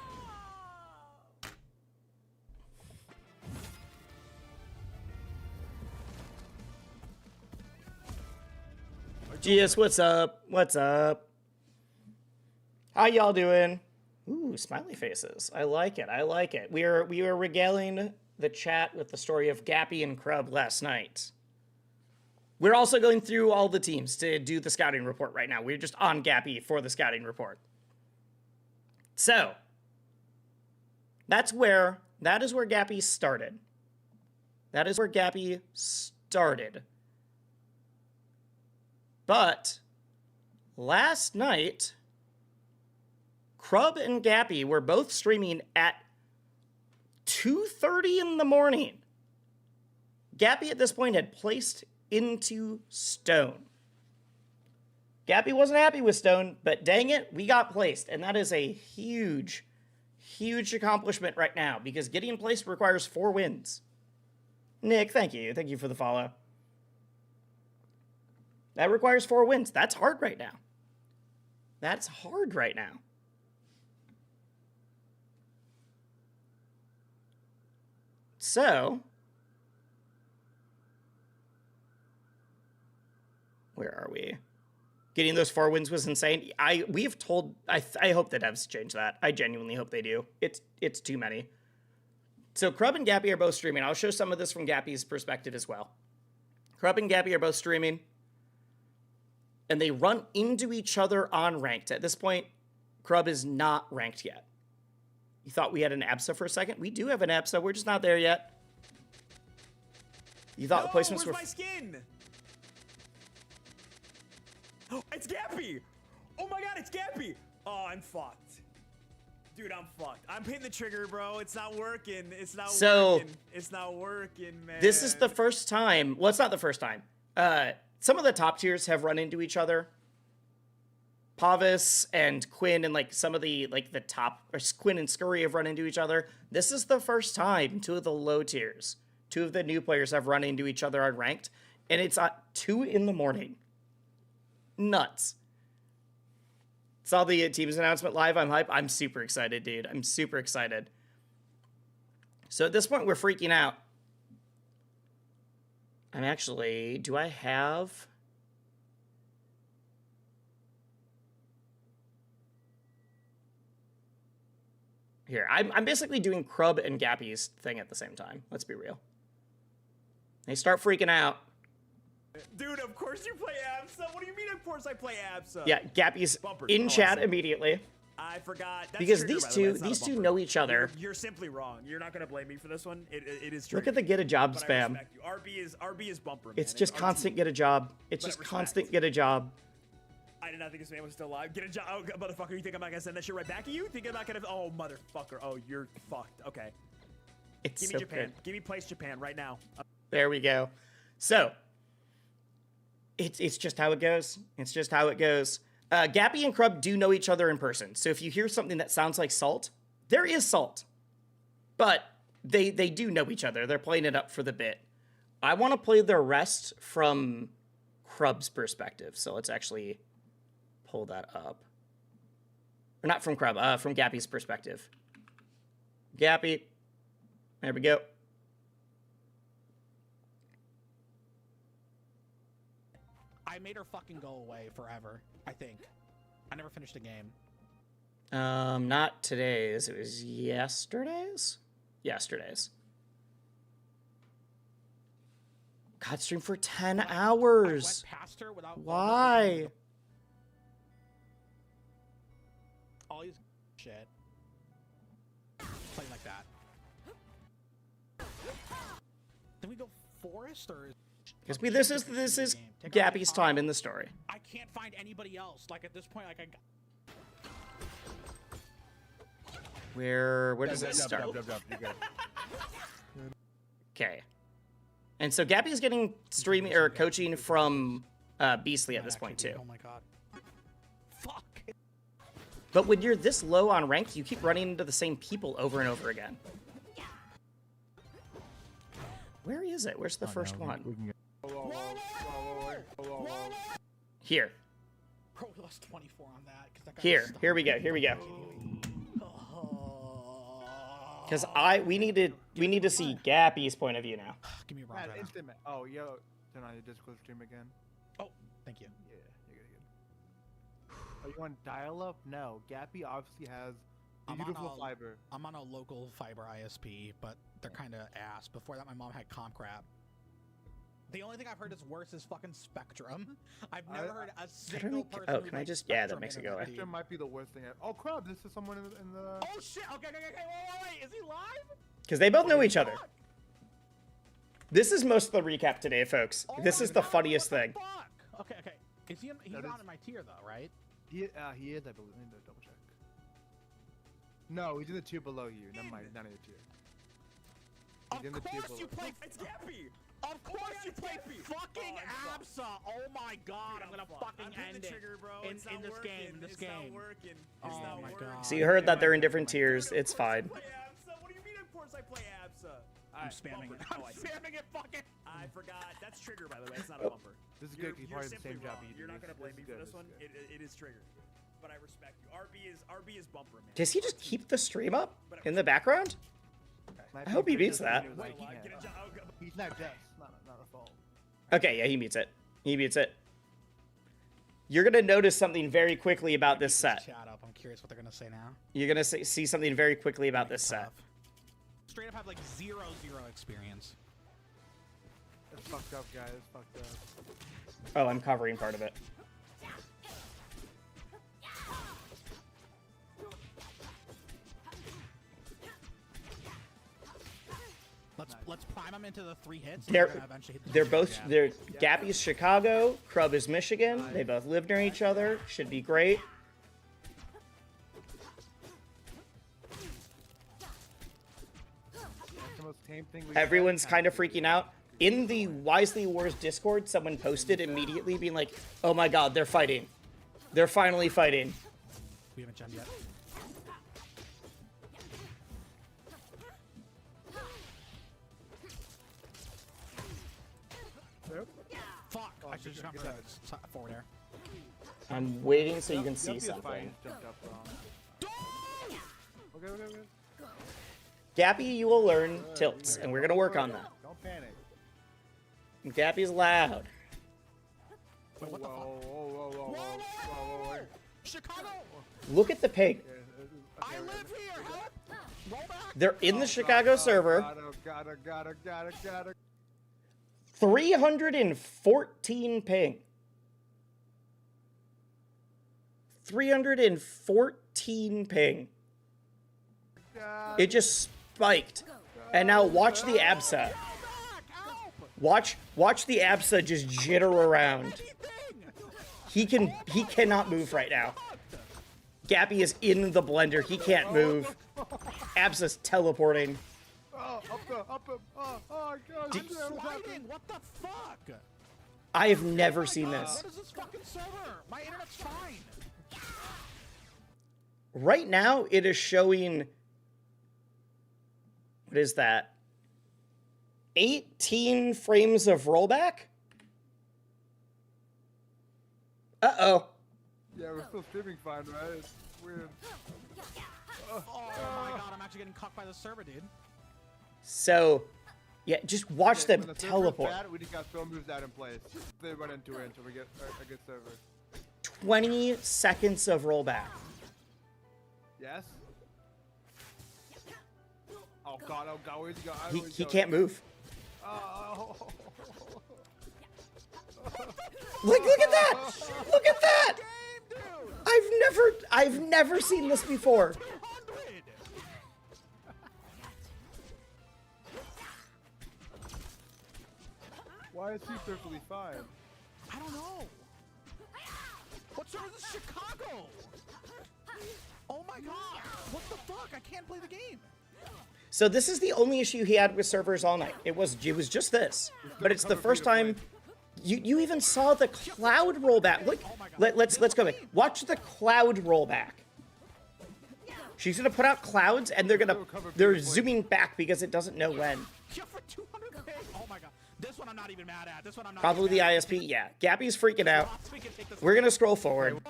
GS, what's up? What's up? How y'all doing? Ooh, smiley faces. I like it. I like it. We were regaling the chat with the story of Gappy and Krub last night. We're also going through all the teams to do the scouting report right now. We're just on Gappy for the scouting report. So, that is where Gappy started. That is where Gappy started. But last night, Krub and Gappy were both streaming at 2:30 in the morning. Gappy at this point had placed into Stone. Gappy wasn't happy with Stone, but dang it, we got placed. And that is a huge, huge accomplishment right now, because getting placed requires 4 wins. Nick, thank you. Thank you for the follow. That requires 4 wins. That's hard right now. That's hard right now. So, Where are we? Getting those 4 wins was insane. I hope the devs change that. I genuinely hope they do. It's too many. So Krub and Gappy are both streaming. I'll show some of this from Gappy's perspective as well. Krub and Gappy are both streaming. And they run into each other on ranked. At this point, Krub is not ranked yet. You thought we had an ABSA for a second? We do have an ABSA. We're just not there yet. You thought the placements were... Where's my skin? Oh, it's Gappy! Oh my god, it's Gappy! Oh, I'm fucked. Dude, I'm fucked. I'm hitting the trigger, bro. It's not working. It's not working. It's not working, man. This is the first time. Well, it's not the first time. Some of the top tiers have run into each other. Pavis and Quinn and like some of the the top, or Quinn and Scurry have run into each other. This is the first time 2 of the low tiers, 2 of the new players have run into each other on ranked, and it's at 2 in the morning. Nuts. Saw the team's announcement live. I'm hype. I'm super excited, dude. I'm super excited. So at this point, we're freaking out. I'm actually... Do I have... Here, I'm basically doing Krub and Gappy's thing at the same time. Let's be real. They start freaking out. Dude, of course you play ABSA. What do you mean, of course I play ABSA? Yeah, Gappy's in chat immediately. I forgot. That's because trigger, these two know each other. You're simply wrong. You're not gonna blame me for this one. It is true. Look at the get a job spam. RB is bumper. Man. It's just constant get a job. It's just constant get a job. I did not think this man was still alive. Get a job, oh, motherfucker. You think I'm not gonna send that shit right back at you? Think I'm not gonna? Oh, motherfucker. Oh, you're fucked. Okay. It's Give me Japan. Give me place Japan right now. There we go. So. It's just how it goes. It's just how it goes. Gappy and Krub do know each other in person. So if you hear something that sounds like salt, there is salt. But they do know each other. They're playing it up for the bit. I want to play the rest from Krub's perspective. So let's actually pull that up. Or not from Krub, from Gappy's perspective. Gappy. There we go. I made her fucking go away forever, I think. I never finished a game. Not today's. It was yesterday's? Yesterday's. God, stream for 10 hours. I went past her without... Why? All these shit. Playing like that. Then we go forest or... Because this is Gappy's time in the story. I can't find anybody else. Like at this point, like Where does it start? Okay. And so Gappy's getting streaming or coaching from Beastly at this point too. Oh my god. Fuck. But when you're this low on ranked, you keep running into the same people over and over again. Where is it? Where's the first one? Here. Bro, we lost 24 on that. Here we go. Because we need to see Gappy's point of view now. Give me a round. Oh, yo, turn on your Discord stream again. Oh, thank you. Yeah, you're good. Oh, you want dial-up? No, Gappy obviously has beautiful fiber. I'm on a local fiber ISP, but they're kind of ass. Before that, my mom had comp crap. The only thing I've heard is worse is fucking Spectrum. I've never heard a single person. Oh, can I just? Yeah, that makes it go away. Spectrum might be the worst thing. Oh crap! This is someone in the. Oh shit! Okay, wait. Is he live? Because they both know each other. This is most of the recap today, folks. This is the funniest thing. Okay. Is he? He's not in my tier though, right? He is. I believe. Let me double check. No, he's in the tier below you. Never mind. Not in the tier. Of course you play. It's Gappy. Of course you play fucking ABSA! Oh my god, I'm gonna fucking end it in this game. It's not working. Oh my god. So you heard that they're in different tiers. It's fine. What do you mean? Of course I play ABSA. I'm spamming it. I'm spamming it. Fucking. I forgot. That's trigger, by the way. It's not a bumper. This is good. You're part of the same job you do. You're not gonna blame me for this one. It is trigger, but I respect you. RB is bumper, man. Does he just keep the stream up in the background? I hope he beats that. He's not just. Not a fault. Okay, yeah, he beats it. He beats it. You're gonna notice something very quickly about this set. Chat up. I'm curious what they're gonna say now. You're gonna see something very quickly about this set. Straight up have like zero experience. It's fucked up, guys. It's fucked up. Oh, I'm covering part of it. Let's prime them into the 3 hits. They're both Gappy's Chicago, Crub is Michigan. They both live near each other. Should be great. That's the most tame thing Everyone's kind of freaking out. In the Wisely Wars Discord, someone posted immediately being like, "Oh my god, they're fighting. They're finally fighting." We haven't jumped yet. Fuck! I should just jump forward air. I'm waiting so you can see something. Okay. Gappy, you will learn tilts, and we're gonna work on that. Don't panic. Gappy's loud. Wait, what the fuck? Whoa. Chicago! Look at the ping. I live here! Help! Roll back! They're in the Chicago server. Got it. 314 ping. 314 ping. It just spiked. And now watch the ABSA. Watch the ABSA just jitter around. He cannot move right now. Gappy is in the blender. He can't move. ABSA's teleporting. Oh, up. Oh, God. Sliding? What the fuck? I have never seen this. What is this fucking server? My internet's fine. Right now, it is showing... What is that? 18 frames of rollback? Uh-oh. Yeah, we're still streaming fine, right? It's weird. Oh my god, I'm actually getting cucked by the server, dude. So, yeah, just watch them When the server's teleport. bad, we just got film moves out in place. They run into it until we get a good server. 20 seconds of rollback. Yes? Oh god, where's he going? He can't move. Oh. Look at that! Look at that! I've never seen this before. Why is he perfectly fine? I don't know. What server is this? Chicago? Oh my god! What the fuck? I can't play the game. So this is the only issue he had with servers all night. It was just this. But it's the first time you even saw the cloud rollback. Look, let's go back. Watch the cloud rollback. She's gonna put out clouds and they're zooming back because it doesn't know when. Yeah, for 200 ping. Oh my god. This one I'm not even mad at. This one I'm not. Probably the ISP. Yeah, Gappy's freaking out. We're gonna scroll forward.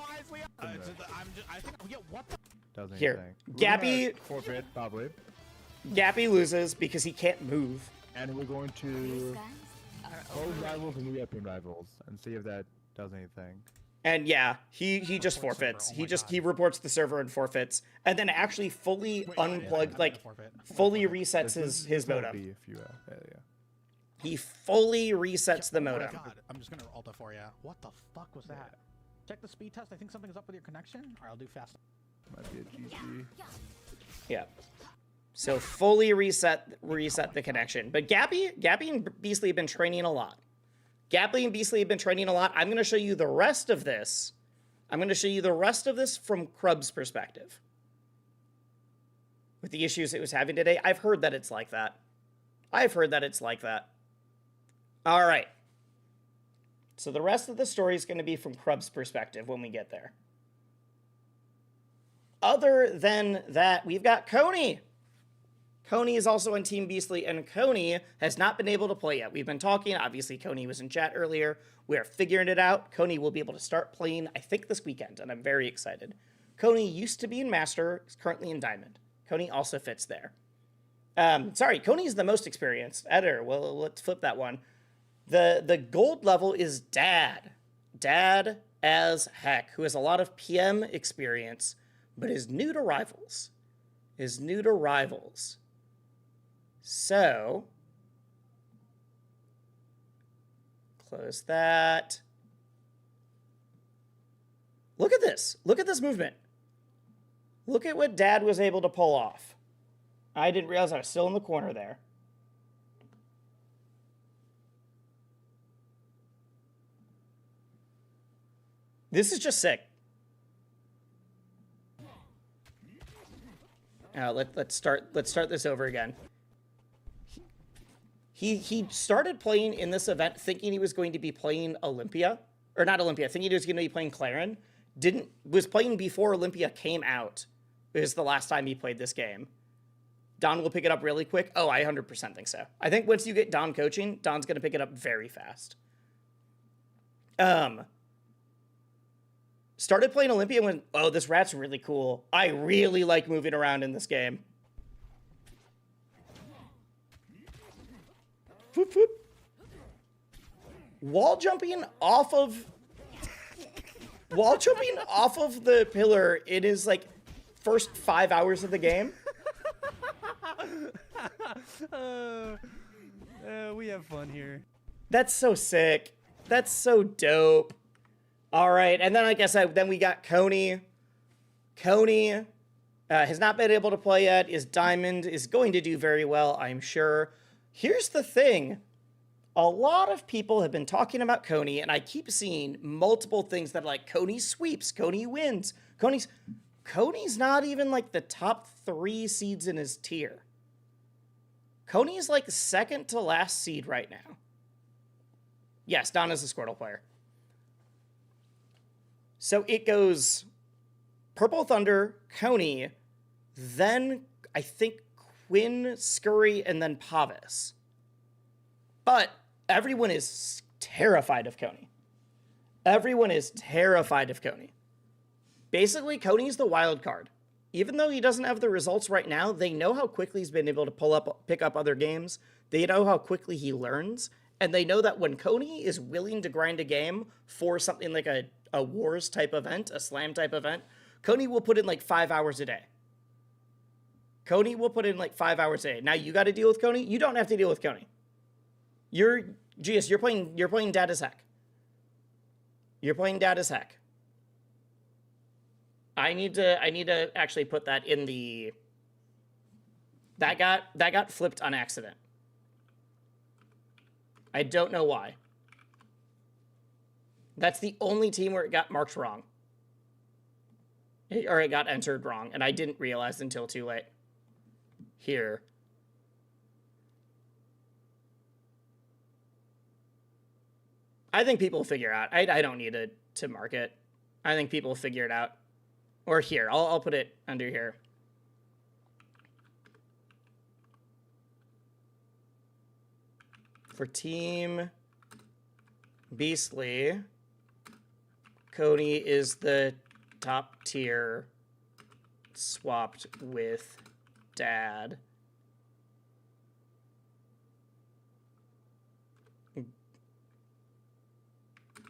Here, Gappy. Forfeit, probably. Gappy loses because he can't move. And we're going to close rivals and re-upping rivals and see if that does anything. And yeah, he just forfeits. He reports the server and forfeits, and then actually fully fully resets his modem. He fully resets the modem. Oh my god, I'm just gonna Alt F4, yeah. What the fuck was that? Check the speed test. I think something's up with your connection. Alright, I'll do fast. Might be a GG. Yeah. So fully reset the connection. But Gappy and Beastly have been training a lot. Gappy and Beastly have been training a lot. I'm going to show you the rest of this. I'm going to show you the rest of this from Krub's perspective. With the issues it was having today, I've heard that it's like that. All right. So the rest of the story is going to be from Krub's perspective when we get there. Other than that, we've got Coney. Coney is also on Team Beastly, and Coney has not been able to play yet. We've been talking. Obviously, Coney was in chat earlier. We are figuring it out. Coney will be able to start playing, I think, this weekend, and I'm very excited. Coney used to be in Master, is currently in Diamond. Coney also fits there. Sorry, Coney's the most experienced. Editor, well, let's flip that one. The gold level is Dad. Dad, as heck, who has a lot of PM experience, but is new to Rivals. So, close that. Look at this. Look at this movement. Look at what Dad was able to pull off. I didn't realize I was still in the corner there. This is just sick. Let's start this over again. He started playing in this event thinking he was going to be playing Olympia, or not Olympia, thinking he was going to be playing Claren. Was playing before Olympia came out. It was the last time he played this game. Don will pick it up really quick. Oh, I 100% think so. I think once you get Don coaching, Don's going to pick it up very fast. Started playing Olympia and went, oh, this rat's really cool. I really like moving around in this game. Whoop, whoop. Wall jumping off of the pillar, it is like first 5 hours of the game. We have fun here. That's so sick. That's so dope. All right, and then I guess then we got Coney. Coney has not been able to play yet. Is Diamond, is going to do very well, I'm sure. Here's the thing. A lot of people have been talking about Coney, and I keep seeing multiple things that are like, Coney sweeps, Coney wins. Coney's not even like the top 3 seeds in his tier. Coney's like second to last seed right now. Yes, Don is a Squirtle player. So it goes Purple Thunder, Coney, then I think Quinn, Scurry, and then Pavis. But everyone is terrified of Coney. Everyone is terrified of Coney. Basically, Coney's the wild card. Even though he doesn't have the results right now, they know how quickly he's been able to pick up other games. They know how quickly he learns. And they know that when Coney is willing to grind a game for something like a Wars type event, a Slam type event, Coney will put in like 5 hours a day. Coney will put in like 5 hours a day. Now you got to deal with Coney. You don't have to deal with Coney. GS, you're playing Dad as heck. You're playing Dad as heck. I need to actually put that in the. That got flipped on accident. I don't know why. That's the only team where it got marked wrong. Or it got entered wrong, and I didn't realize until too late. Here. I think people will figure out. I don't need to mark it. I think people will figure it out. Or here, I'll put it under here. For Team Beastly, Coney is the top tier swapped with Dad.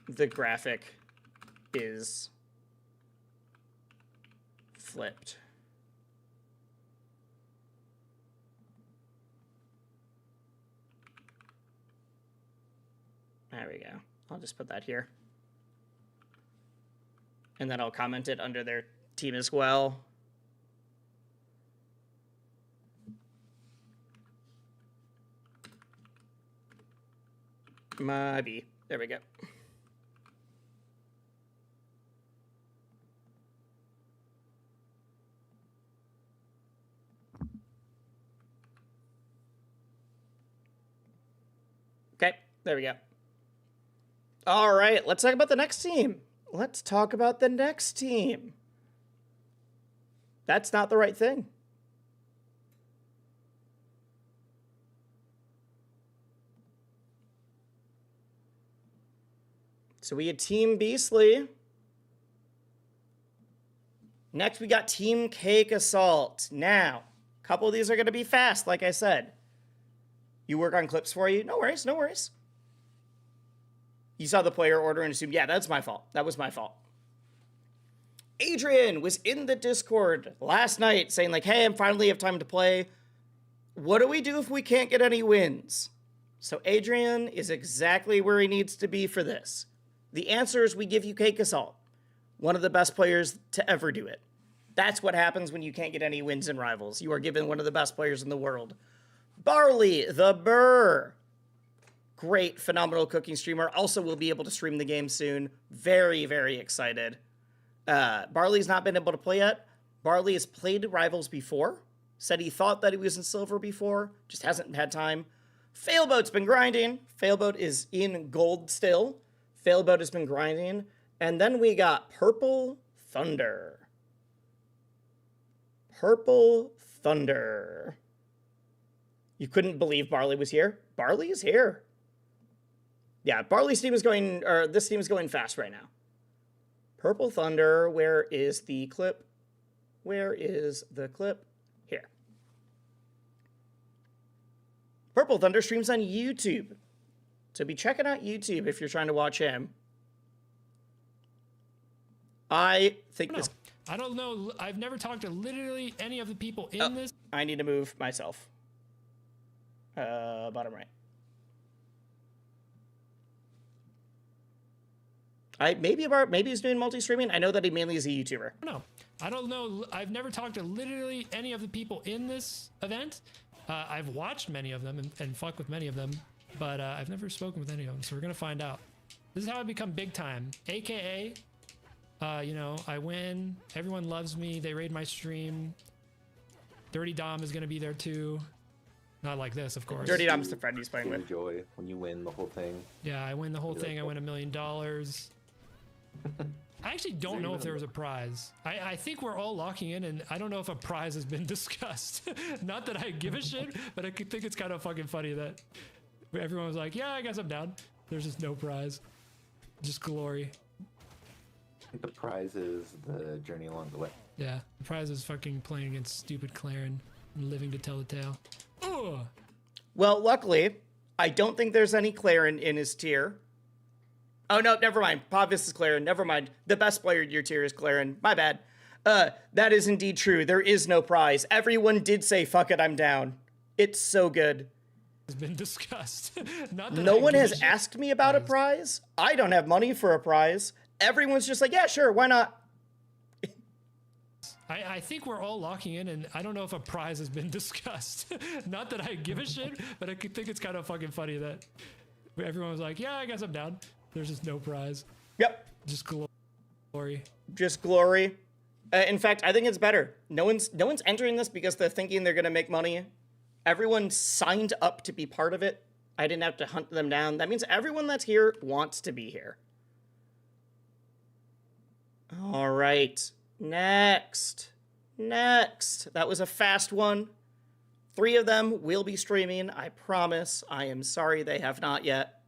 The graphic is flipped. There we go. I'll just put that here. And then I'll comment it under their team as well. Maybe. There we go. Okay, there we go. All right, let's talk about the next team. Let's talk about the next team. That's not the right thing. So we had Team Beastly. Next, we got Team Cake Assault. Now, a couple of these are going to be fast, like I said. You work on clips for you? No worries, no worries. You saw the player order and assumed, yeah, that's my fault. That was my fault. Adrian was in the Discord last night saying like, hey, I finally have time to play. What do we do if we can't get any wins? So Adrian is exactly where he needs to be for this. The answer is we give you Cake Assault, one of the best players to ever do it. That's what happens when you can't get any wins in Rivals. You are given one of the best players in the world. Barley the Burr. Great, phenomenal cooking streamer. Also will be able to stream the game soon. Very, very excited. Barley's not been able to play yet. Barley has played Rivals before. Said he thought that he was in Silver before. Just hasn't had time. Failboat's been grinding. Failboat is in gold still. Failboat has been grinding. And then we got Purple Thunder. Purple Thunder. You couldn't believe Barley was here? Barley is here. Yeah, Barley's team is going, or this team is going fast right now. Purple Thunder, where is the clip? Where is the clip? Here. Purple Thunder streams on YouTube. So be checking out YouTube if you're trying to watch him. I think this... I don't know. I've never talked to literally any of the people in this. I need to move myself. Bottom right. Maybe he's doing multi-streaming. I know that he mainly is a YouTuber. No, I don't know. I've never talked to literally any of the people in this event. I've watched many of them and fucked with many of them, but I've never spoken with any of them. So we're gonna find out. This is how I become big time. AKA, you know, I win. Everyone loves me. They raid my stream. Dirty Dom is gonna be there too. Not like this, of course. Dirty Dom's the friend he's playing with. Enjoy when you win the whole thing. Yeah, I win the whole thing. I win $1 million. I actually don't know if there was a prize. I think we're all locking in, and I don't know if a prize has been discussed. Not that I give a shit, but I think it's kind of fucking funny that everyone was like, yeah, I guess I'm down. There's just no prize. Just glory. I think the prize is the journey along the way. Yeah, the prize is fucking playing against stupid Claren and living to tell the tale. Ugh. Well, luckily, I don't think there's any Claren in his tier. Oh, no, never mind. Pavis is Claren. Never mind. The best player in your tier is Claren. My bad. That is indeed true. There is no prize. Everyone did say, fuck it, I'm down. It's so good. Has been discussed. Not that no one has asked me about a prize. I don't have money for a prize. Everyone's just like, yeah, sure, why not? I think we're all locking in, and I don't know if a prize has been discussed. Not that I give a shit, but I think it's kind of fucking funny that everyone was like, yeah, I guess I'm down. There's just no prize. Yep. Just glory. Just glory. In fact, I think it's better. No one's entering this because they're thinking they're gonna make money. Everyone signed up to be part of it. I didn't have to hunt them down. That means everyone that's here wants to be here. All right. Next. That was a fast one. 3 of them will be streaming, I promise. I am sorry they have not yet.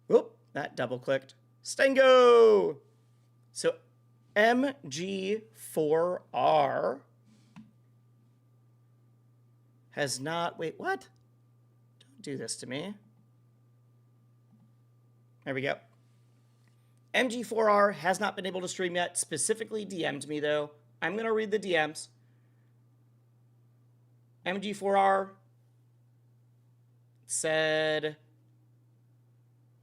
Whoop, that double clicked. Stengo! So MG4R has not, wait, what? Don't do this to me. There we go. MG4R has not been able to stream yet, specifically DM'd me though. I'm going to read the DMs. MG4R said,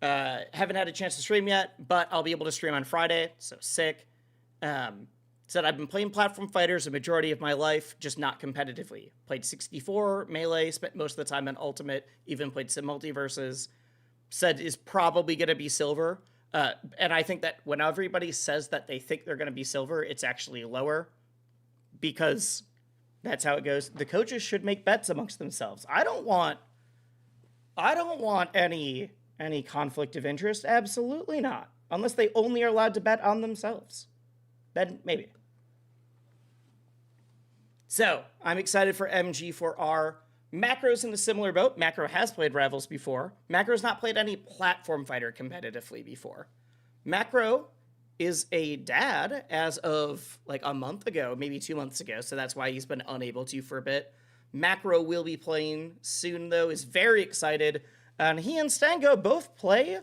haven't had a chance to stream yet, but I'll be able to stream on Friday, so sick. Said, I've been playing platform fighters a majority of my life, just not competitively. Played 64, Melee, spent most of the time on Ultimate, even played some multiverses. Said is probably going to be silver. And I think that when everybody says that they think they're going to be silver, it's actually lower because that's how it goes. The coaches should make bets amongst themselves. I don't want any conflict of interest. Absolutely not. Unless they only are allowed to bet on themselves. Then maybe. So I'm excited for MG4R. Macro's in a similar boat. Macro has played Rivals before. Macro's not played any platform fighter competitively before. Macro is a dad as of like a month ago, maybe 2 months ago, so that's why he's been unable to for a bit. Macro will be playing soon, though, is very excited. And he and Stango both play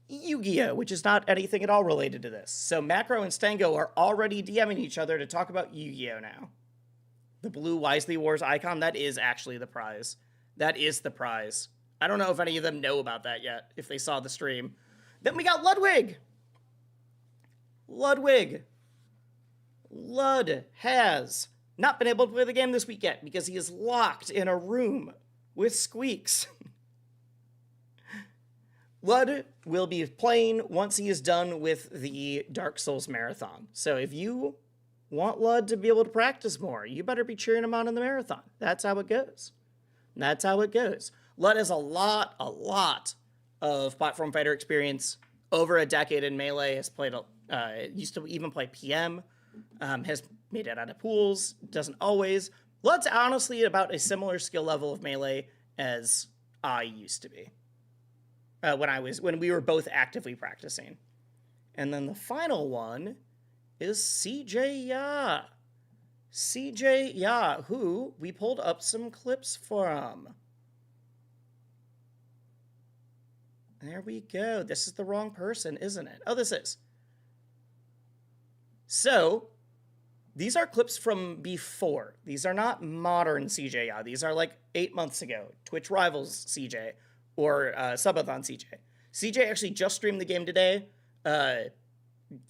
Yu-Gi-Oh!, which is not anything at all related to this. So Macro and Stango are already DMing each other to talk about Yu-Gi-Oh! Now. The blue Wisely Wars icon, that is actually the prize. That is the prize. I don't know if any of them know about that yet, if they saw the stream. Then we got Ludwig. Ludwig. Lud has not been able to play the game this week yet because he is locked in a room with Squeaks. Lud will be playing once he is done with the Dark Souls marathon. So if you want Lud to be able to practice more, you better be cheering him on in the marathon. That's how it goes. That's how it goes. Lud has a lot of platform fighter experience. Over a decade in Melee, has played, used to even play PM, has made it out of pools, doesn't always. Lud's honestly about a similar skill level of Melee as I used to be. When we were both actively practicing. And then the final one is CJ Ya. CJ Ya, who we pulled up some clips from. There we go. This is the wrong person, isn't it? Oh, this is. So, these are clips from before. These are not modern CJ Ya. These are like 8 months ago. Twitch Rivals CJ. Or Subathon CJ. CJ actually just streamed the game today.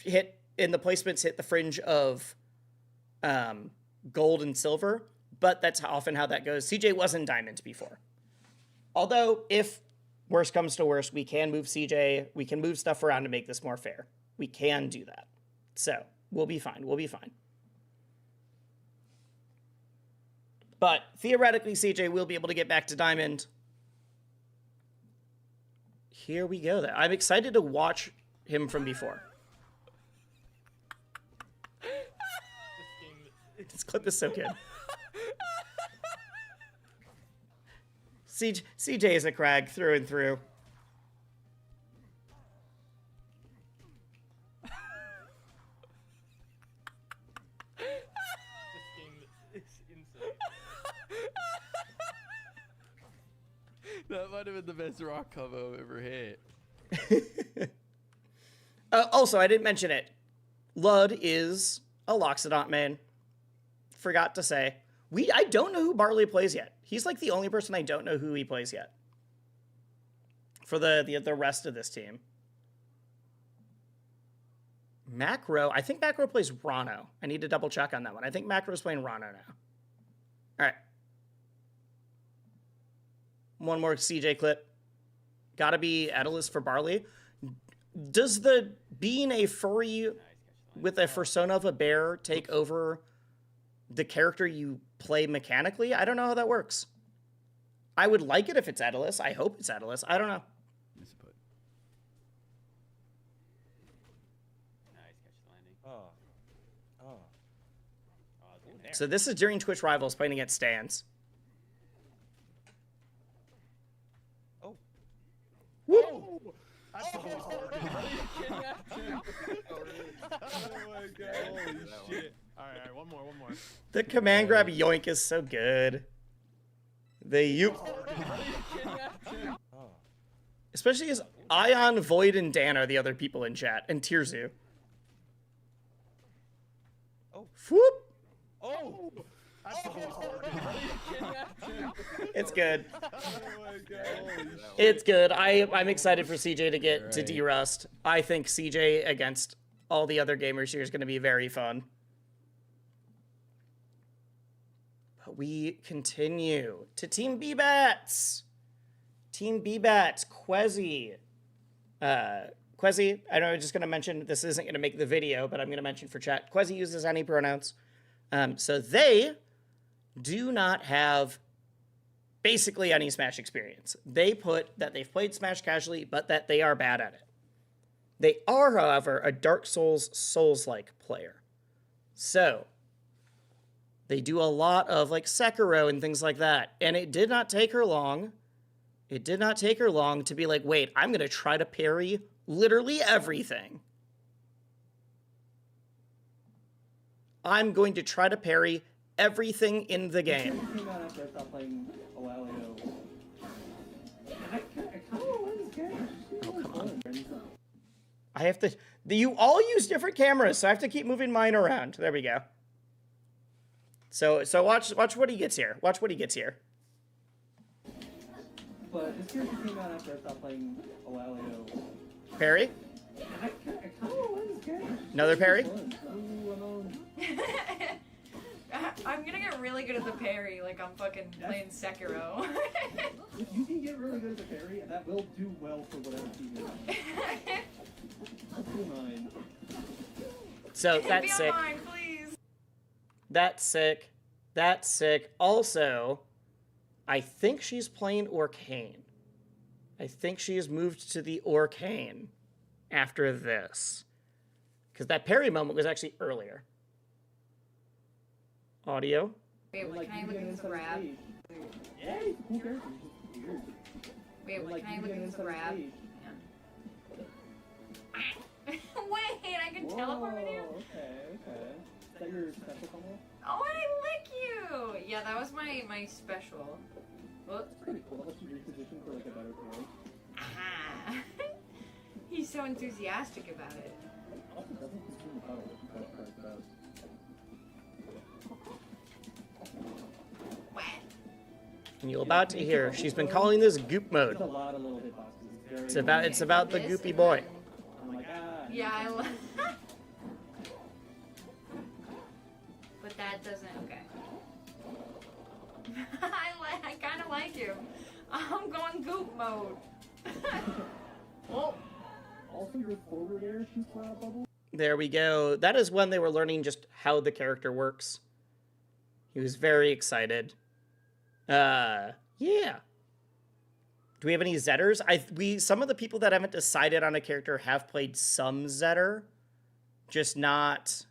Hit the fringe of gold and silver, but that's often how that goes. CJ wasn't diamond before. Although, if worst comes to worst, we can move CJ. We can move stuff around to make this more fair. We can do that. So, we'll be fine. We'll be fine. But theoretically, CJ will be able to get back to diamond. Here we go. I'm excited to watch him from before. This clip is so good. CJ is a crag through and through. That might have been the best rock combo I've ever hit. Also, I didn't mention it. Lud is a Loxodont main. Forgot to say. I don't know who Barley plays yet. He's like the only person I don't know who he plays yet. For the rest of this team. Macro, I think Macro plays Rano. I need to double check on that one. I think Macro's playing Rano now. All right. One more CJ clip. Gotta be Edelus for Barley. Does the being a furry with a persona of a bear take over the character you play mechanically? I don't know how that works. I would like it if it's Edelus. I hope it's Edelus. I don't know. Nice put. Nice catch the landing. So this is during Twitch Rivals playing against Stans. Oh. Whoop. Oh my god. Holy shit. Alright, one more. The command grab yoink is so good. The yoop. Especially as Ion, Void, and Dan are the other people in chat. And Tirzu. Oh. Whoop. Oh! It's good. Oh my god. Holy shit. It's good. I'm excited for CJ to get to D-Rust. I think CJ against all the other gamers here is going to be very fun. But we continue to Team B-Bats. Team B-Bats, Quezzy. Quezzy, I know I'm just going to mention, this isn't going to make the video, but I'm going to mention for chat. Quezzy uses any pronouns. So they do not have basically any Smash experience. They put that they've played Smash casually, but that they are bad at it. They are, however, a Dark Souls-like player. So they do a lot of like Sekiro and things like that. And it did not take her long. It did not take her long to be like, wait, I'm going to try to parry literally everything. I'm going to try to parry everything in the game. After I stopped playing a while ago. I kind I have to... You all use different cameras, so I have to keep moving mine around. There we go. So watch what he gets here. Watch what he gets here. But this character came out after I stopped playing a while ago. Parry? I kind of like this character. Another parry? I'm gonna get really good at the parry, like I'm fucking playing Sekiro. You can get really good at the parry, and that will do well for whatever team you're on. Let's do mine. So that's Be sick. on mine, please. That's sick. That's sick. Also, I think she's playing Orcane. I think she has moved to the Orcane after this. Because that parry moment was actually earlier. Audio. Wait, Like, can I you look get into inside the the rap? stage. Yeah, he's a cool character. He's just weird. Wait, Like, can I you look get into inside the the rap? stage. Wait, I can teleport with you? Okay. Is that your special combo? Oh, I lick you! Yeah, that was my special. Whoop. That's pretty cool. That lets you reposition for like a better parry. Ah. He's so enthusiastic about it. Also doesn't consume the power, which is quite bad. What? And you're about to hear, she's been calling this goop There's a mode. lot of little hitboxes. It's about the goopy boy. I'm like, Yeah, I love. But that doesn't. Okay. I kind of like you. I'm going goop mode. Oh. Also, your forward air shoots out bubble. There we go. That is when they were learning just how the character works. He was very excited. Yeah. Do we have any Zetters? Some of the people that haven't decided on a character have played some Zetter, just not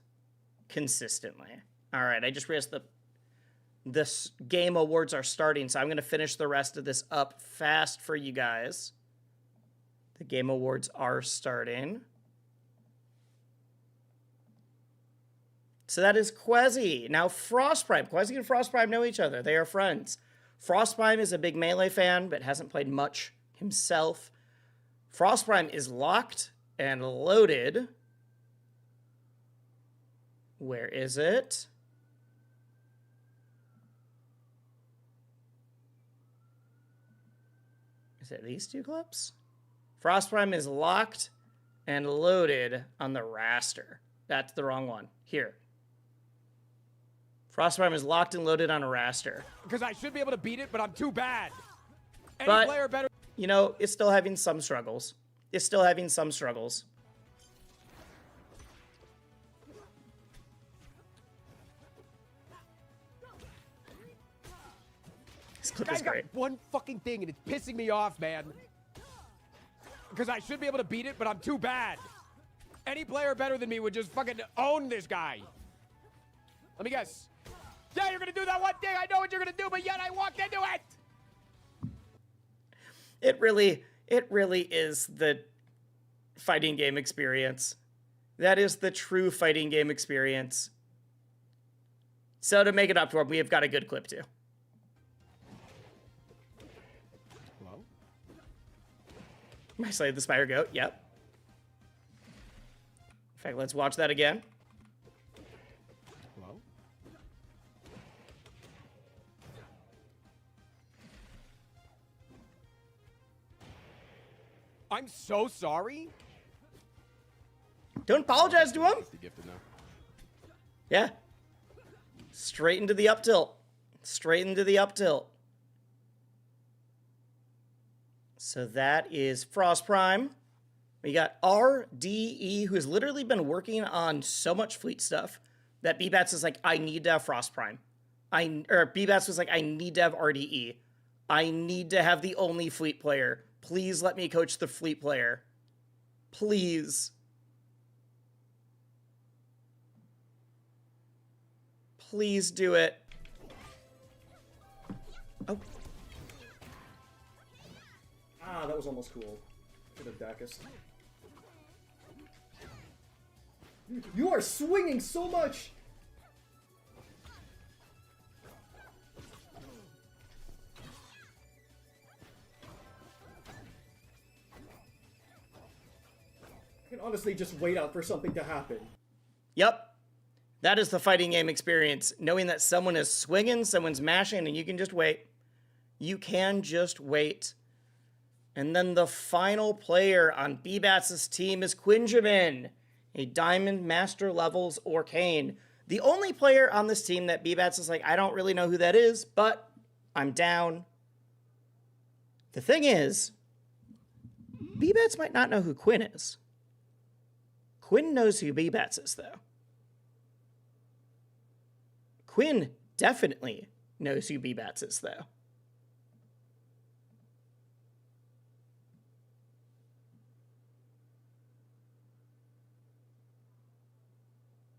consistently. All right, I just realized this game awards are starting, so I'm going to finish the rest of this up fast for you guys. The game awards are starting. So that is Quezzy. Now Frostprime. Quezzy and Frostprime know each other. They are friends. Frostprime is a big Melee fan, but hasn't played much himself. Frostprime is locked and loaded. Where is it? Is it these two clips? Frostprime is locked and loaded on the raster. That's the wrong one. Here. Frostprime is locked and loaded on a raster. Because I should be able to beat it, but I'm too bad. Any But, player better. you know, it's still having some struggles. It's still having some struggles. This clip is Guy's got great. one fucking thing, and it's pissing me off, man. Because I should be able to beat it, but I'm too bad. Any player better than me would just fucking own this guy. Let me guess. Yeah, you're gonna do that one thing. I know what you're gonna do, but yet I walked into it. It really is the fighting game experience. That is the true fighting game experience. So to make it up to him, we have got a good clip too. Hello? I Slay the Spire Goat, yep. In fact, let's watch that again. Hello? I'm so sorry. Don't apologize to him. Yeah. Straight into the up tilt. Straight into the up tilt. So that is Frostprime. We got RDE, who has literally been working on so much fleet stuff that B-Bats is like, I need to have Frostprime. B-Bats was like, I need to have RDE. I need to have the only fleet player. Please let me coach the fleet player. Please. Please do it. Oh. Ah, that was almost cool. For the Dacus. Dude, you are swinging so much! I can honestly just wait out for something to happen. Yep. That is the fighting game experience. Knowing that someone is swinging, someone's mashing, and you can just wait. You can just wait. And then the final player on BBATS' team is Quinjamin, a Diamond Master Levels Arcane. The only player on this team that BBATS is like, I don't really know who that is, but I'm down. The thing is, BBATS might not know who Quinn is. Quinn knows who BBATS is, though. Quinn definitely knows who BBATS is, though.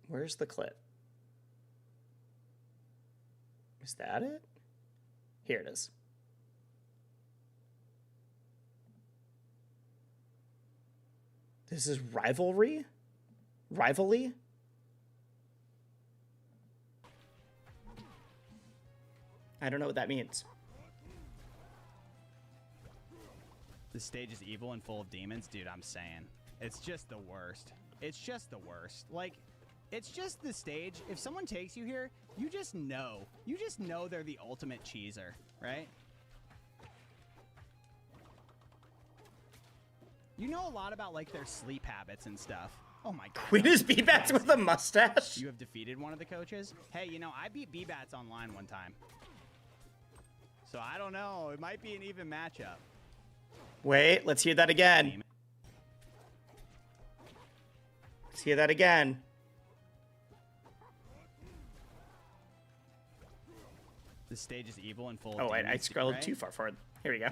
Where's the clip? Is that it? Here it is. This is rivalry? Rivalry? I don't know what that means. The stage is evil and full of demons? Dude, I'm saying. It's just the worst. It's just the worst. Like, it's just the stage. If someone takes you here, you just know. You just know they're the ultimate cheeser, right? You know a lot about, like, their sleep habits and stuff. Oh my god. Quinn is BBATS with a mustache? You have defeated one of the coaches? Hey, you know, I beat BBATS online one time. So I don't know. It might be an even matchup. Wait, let's hear that again. Let's hear that again. The stage is evil and full of Oh, wait, I demons, scrolled right? too far forward. Here we go.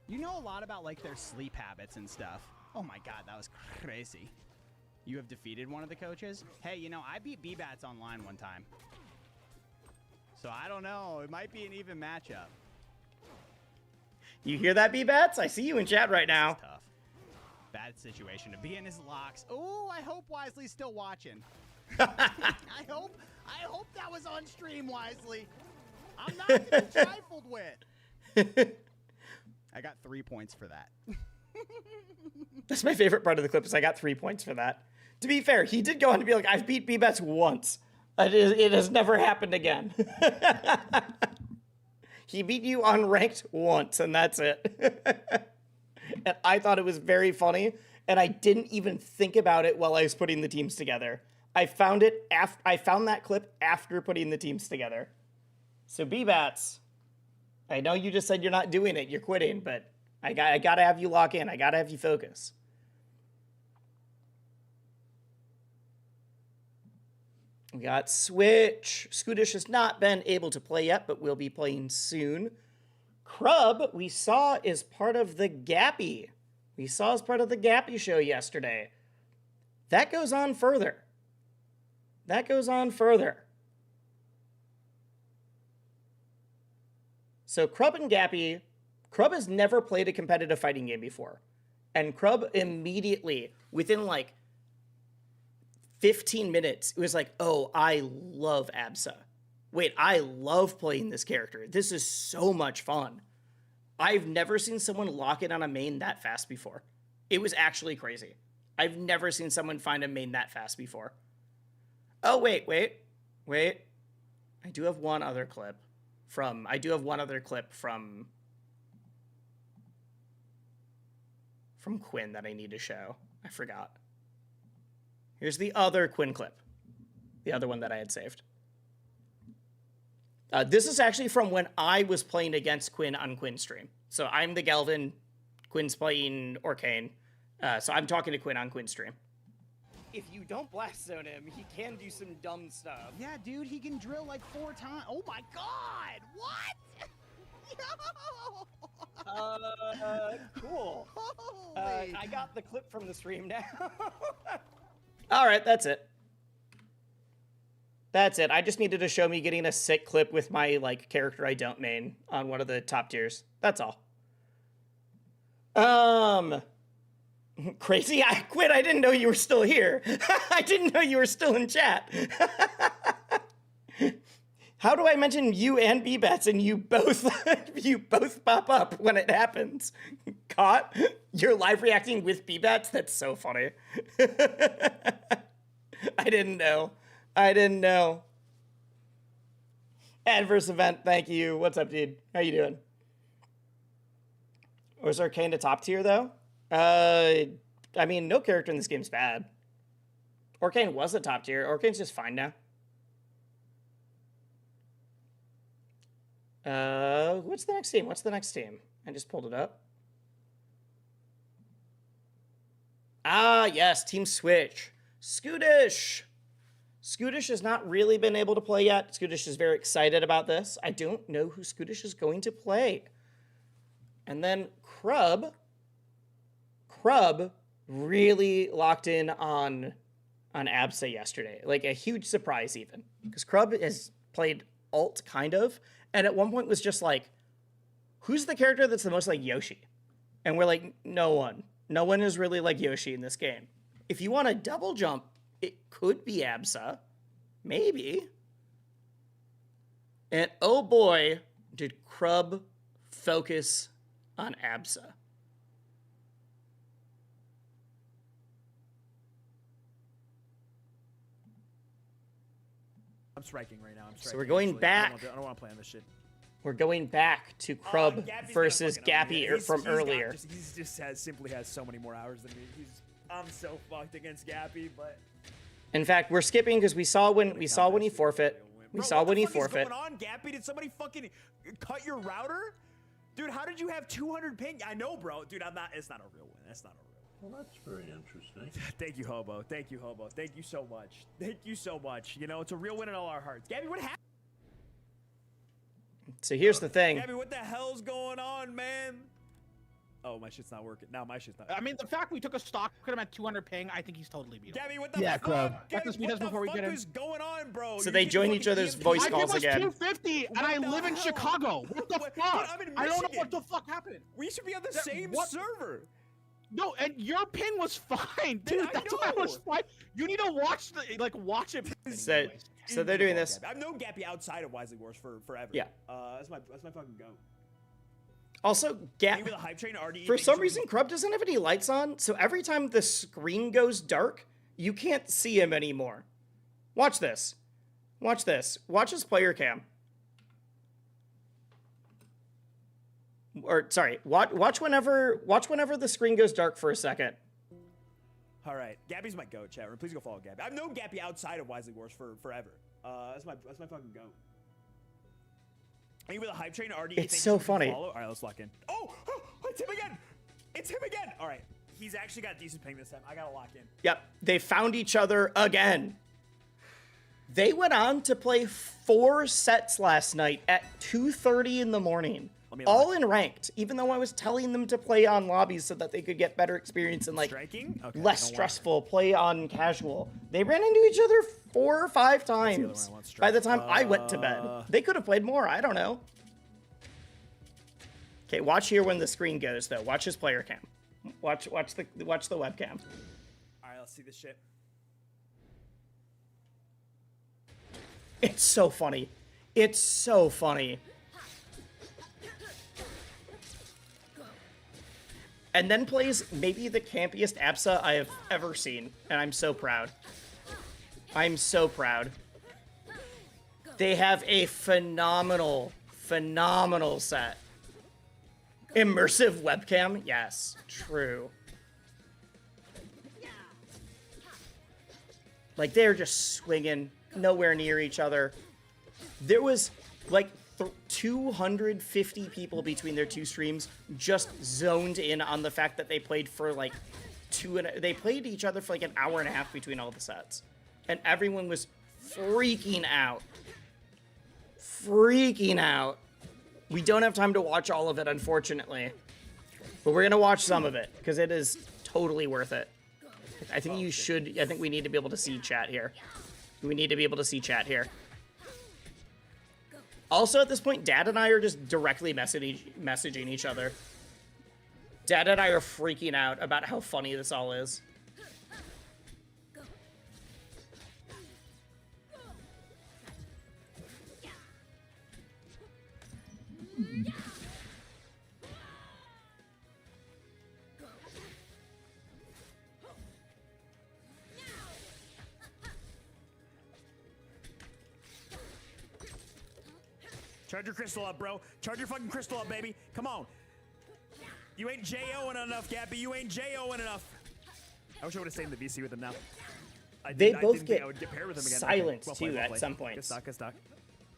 You know a lot about, like, their sleep habits and stuff. Oh my god, that was crazy. You have defeated one of the coaches? Hey, you know, I beat BBATS online one time. So I don't know. It might be an even matchup. You hear that, BBATS? I see you in chat right now. Tough. Bad situation to be in his locks. Oh, I hope Wisely's still watching. I hope that was on stream, Wisely. I'm not to be trifled with. I got 3 points for that. That's my favorite part of the clip is I got 3 points for that. To be fair, he did go on to be like, I've beat BBATS once. It has never happened again. He beat you unranked once, and that's it. And I thought it was very funny, and I didn't even think about it while I was putting the teams together. I found that clip after putting the teams together. So BBATS, I know you just said you're not doing it, you're quitting, but I gotta have you lock in. I gotta have you focus. We got Switch. Scootish has not been able to play yet, but will be playing soon. Crub, we saw is part of the Gappy. We saw as part of the Gappy show yesterday. That goes on further. That goes on further. So Crub and Gappy, Crub has never played a competitive fighting game before. And Crub immediately, within like 15 minutes, it was like, oh, I love Absa. Wait, I love playing this character. This is so much fun. I've never seen someone lock in on a main that fast before. It was actually crazy. I've never seen someone find a main that fast before. Oh, wait. I do have one other clip from Quinn that I need to show. I forgot. Here's the other Quinn clip. The other one that I had saved. This is actually from when I was playing against Quinn on Quinn's stream. So I'm the Galvin, Quinn's playing Arcane. So I'm talking to Quinn on Quinn's stream. If you don't blast zone him, he can do some dumb stuff. Yeah, dude, he can drill like 4 times. Oh my god! What? Yo! Cool. I got the clip from the stream now. All right, that's it. That's it. I just needed to show me getting a sick clip with my like character I don't main on one of the top tiers. That's all. Crazy. I quit. I didn't know you were still here. I didn't know you were still in chat. How do I mention you and B-Bats and you both you both pop up when it happens? Caught? You're live reacting with B-Bats? That's so funny. I didn't know. I didn't know. Adverse event, thank you. What's up, dude? How you doing? Was Arcane a top tier, though? I mean, no character in this game's bad. Arcane was a top tier. Arcane's just fine now. What's the next team? What's the next team? I just pulled it up. Ah, yes, Team Switch. Scootish. Scootish has not really been able to play yet. Scootish is very excited about this. I don't know who Scootish is going to play. And then Crub really locked in on Absa yesterday. Like a huge surprise even. Because Crub has played alt kind of. And at one point was just like, who's the character that's the most like Yoshi? And we're like, no one. No one is really like Yoshi in this game. If you want a double jump, it could be Absa. Maybe. And oh boy, did Crub focus on Absa. I'm striking right now. I'm striking. So we're going back. I don't want to play on this shit. We're going back to Crub versus Gappy from earlier. He just simply has so many more hours than me. I'm so fucked against Gappy, but. In fact, we're skipping because we saw when he forfeit. We saw when he forfeit. What's going on, Gappy? Did somebody fucking cut your router? Dude, how did you have 200 ping? I know, bro. Dude, it's not a real win. That's not a real win. Well, that's very interesting. Thank you, Hobo. Thank you, Hobo. Thank you so much. Thank you so much. You know, it's a real win in all our hearts. Gabby, what happened? So here's the thing. Gabby, what the hell's going on, man? Oh, my shit's not working. Now my shit's not. I mean, the fact we took a stock, put him at 200 ping, I think he's totally beatable. Gabby, what the fuck? Gabby, what the fuck is going on, bro? So they join each other's voice calls again. 250, and I live in Chicago. What the fuck? I don't know what the fuck happened. We should be on the same server. No, and your ping was fine, dude. That's why I was fine. You need to watch watch it. So they're doing this. I've known Gappy outside of Wisely Wars for forever. Yeah. That's my fucking goat. Also, for some reason, Crub doesn't have any lights on, so every time the screen goes dark, you can't see him anymore. Watch this. Watch this. Watch his player cam. Or sorry, watch whenever the screen goes dark for a second. All right, Gabby's my goat, chat room. Please go follow Gabby. I've known Gappy outside of Wisely Wars for forever. That's my fucking goat. Are you with a hype train already? It's so funny. All right, let's lock in. Oh, it's him again. It's him again. All right, he's actually got decent ping this time. I gotta lock in. Yep, they found each other again. They went on to play 4 sets last night at 2:30 in the morning. All in ranked, even though I was telling them to play on lobbies so that they could get better experience and less stressful, play on casual. They ran into each other 4 or 5 times by the time I went to bed. They could have played more, I don't know. Okay, watch here when the screen goes though. Watch his player cam. Watch the webcam. Alright, let's see this shit. It's so funny. It's so funny. And then plays maybe the campiest Absa I have ever seen. And I'm so proud. I'm so proud. They have a phenomenal set. Immersive webcam? Yes, true. Like, they're just swinging nowhere near each other. There was, like, 250 people between their 2 streams just zoned in on the fact that they played for like they played each other for like an hour and a half between all the sets, and everyone was freaking out. We don't have time to watch all of it, unfortunately, but we're gonna watch some of it because it is totally worth it. I think you should. I think we need to be able to see chat here. Also, at this point, Dad and I are just directly messaging each other. Dad and I are freaking out about how funny this all is. Charge your crystal up, bro. Charge your fucking crystal up, baby. Come on. You ain't J-O-ing enough, Gappy. You ain't J-O-ing enough. I wish I would have stayed in the VC with him now. They both get I would get paired with him again. silenced, Okay, well too, played, at some Good points. stock, good stock.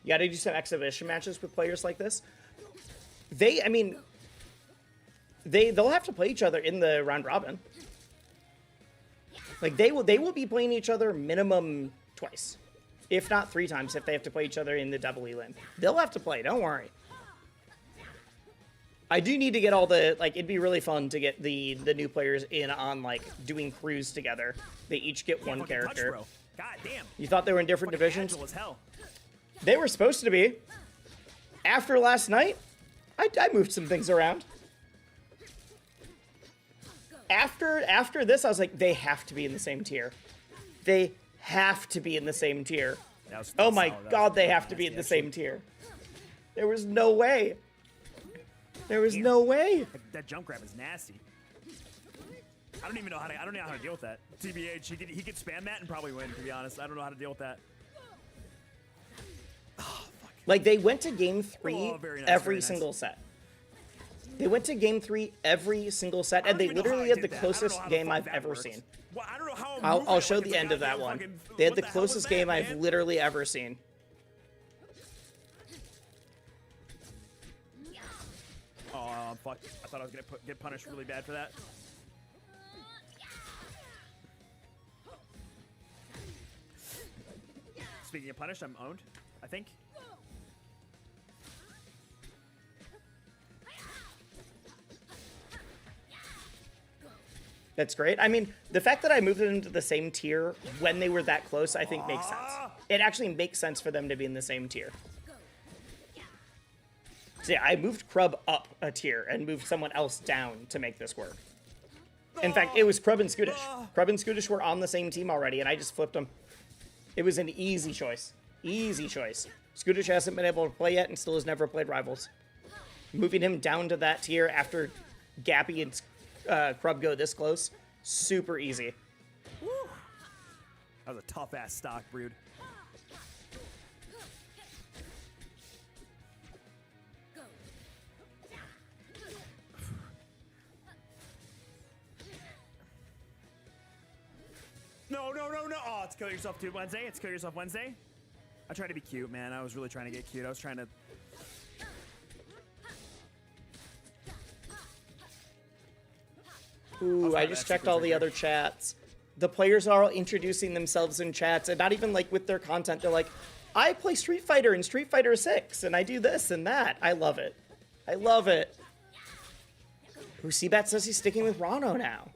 You gotta do some exhibition matches with players like this. I mean, they'll have to play each other in the round robin. Like, they will be playing each other minimum twice, if not 3 times, if they have to play each other in the double elim. They'll have to play, don't worry. I do need to get all the, like, it'd be really fun to get the new players in on, like, doing crews together. They each get one character. Touch, God damn. You thought they were in different divisions? Agile as hell. They were supposed to be. After last night, I moved some things around. After this, I was like, they have to be in the same tier. They have to be in the same tier. Oh my god, they have to be in the same tier. There was no way. There was no way. That jump grab is nasty. I don't even know how to. I don't know how to deal with that. TBH, he could spam that and probably win. To be honest, I don't know how to deal with that. Like, they went to game 3 very nice, every very nice. single set. They went to game 3 every single set, and they literally had the closest game I've ever seen. Well, I don't know how. I'll show the end of that one. They had the closest game I've literally ever seen. Oh, fuck. I thought I was going to get punished really bad for that. Speaking of punished, I'm owned, I think. That's great. I mean, the fact that I moved them into the same tier when they were that close, I think makes sense. It actually makes sense for them to be in the same tier. So yeah, I moved Krub up a tier and moved someone else down to make this work. In fact, it was Krub and Scootish. Krub and Scootish were on the same team already, and I just flipped them. It was an easy choice. Easy choice. Scootish hasn't been able to play yet and still has never played Rivals. Moving him down to that tier after Gappy and Krub go this close, super easy. Woo. That was a tough-ass stock, Brood. No. Oh, it's Kill Yourself too Wednesday. It's Kill Yourself Wednesday. I tried to be cute, man. I was really trying to get cute. I was trying to... Ooh, I just checked all the other chats. The players are all introducing themselves in chats, and not even like with their content. They're like, I play Street Fighter in Street Fighter 6, and I do this and that. I love it. I love it. Ooh, Seabat says he's sticking with Rano now.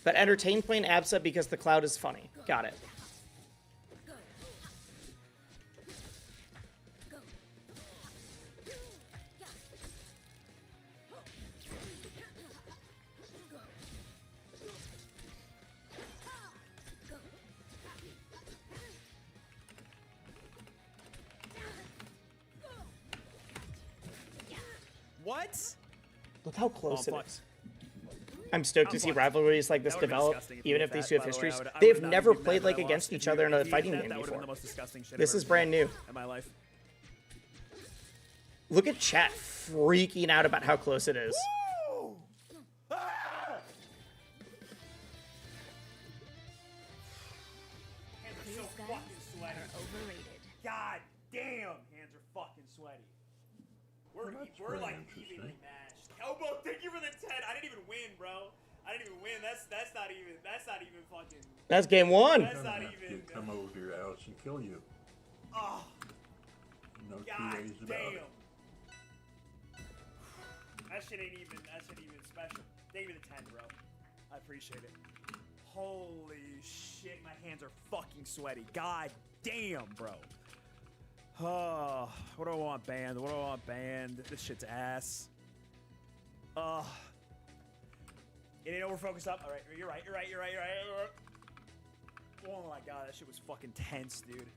But entertain playing Absa because the cloud is funny. Got it. What? Look how close Oh, it is. I'm stoked to see rivalries like this That would've been develop, disgusting if even you if did these that, two have by the way. histories. I would They've not never even be played mad like that I against lost. each If other in a you fighting did game that, would've been before. the most disgusting shit This I've is ever brand new. seen in my life. Look at chat freaking out about how close it is. Hands are so fucking sweaty. God damn, hands are fucking sweaty. We're like evenly matched. Elbow, thank you for the 10. I didn't even win, bro. I didn't even win. That's not even fucking. That's game 1. That's not even. Come over here, Alex, and kill you. Oh. No two God ways about damn. it. That shit ain't even special. Thank you for the 10, bro. I appreciate it. Holy shit, my hands are fucking sweaty. God damn, bro. Oh, what do I want banned? What do I want banned? This shit's ass. It ain't over focused up. All right, you're right. Oh my god, that shit was fucking tense, dude.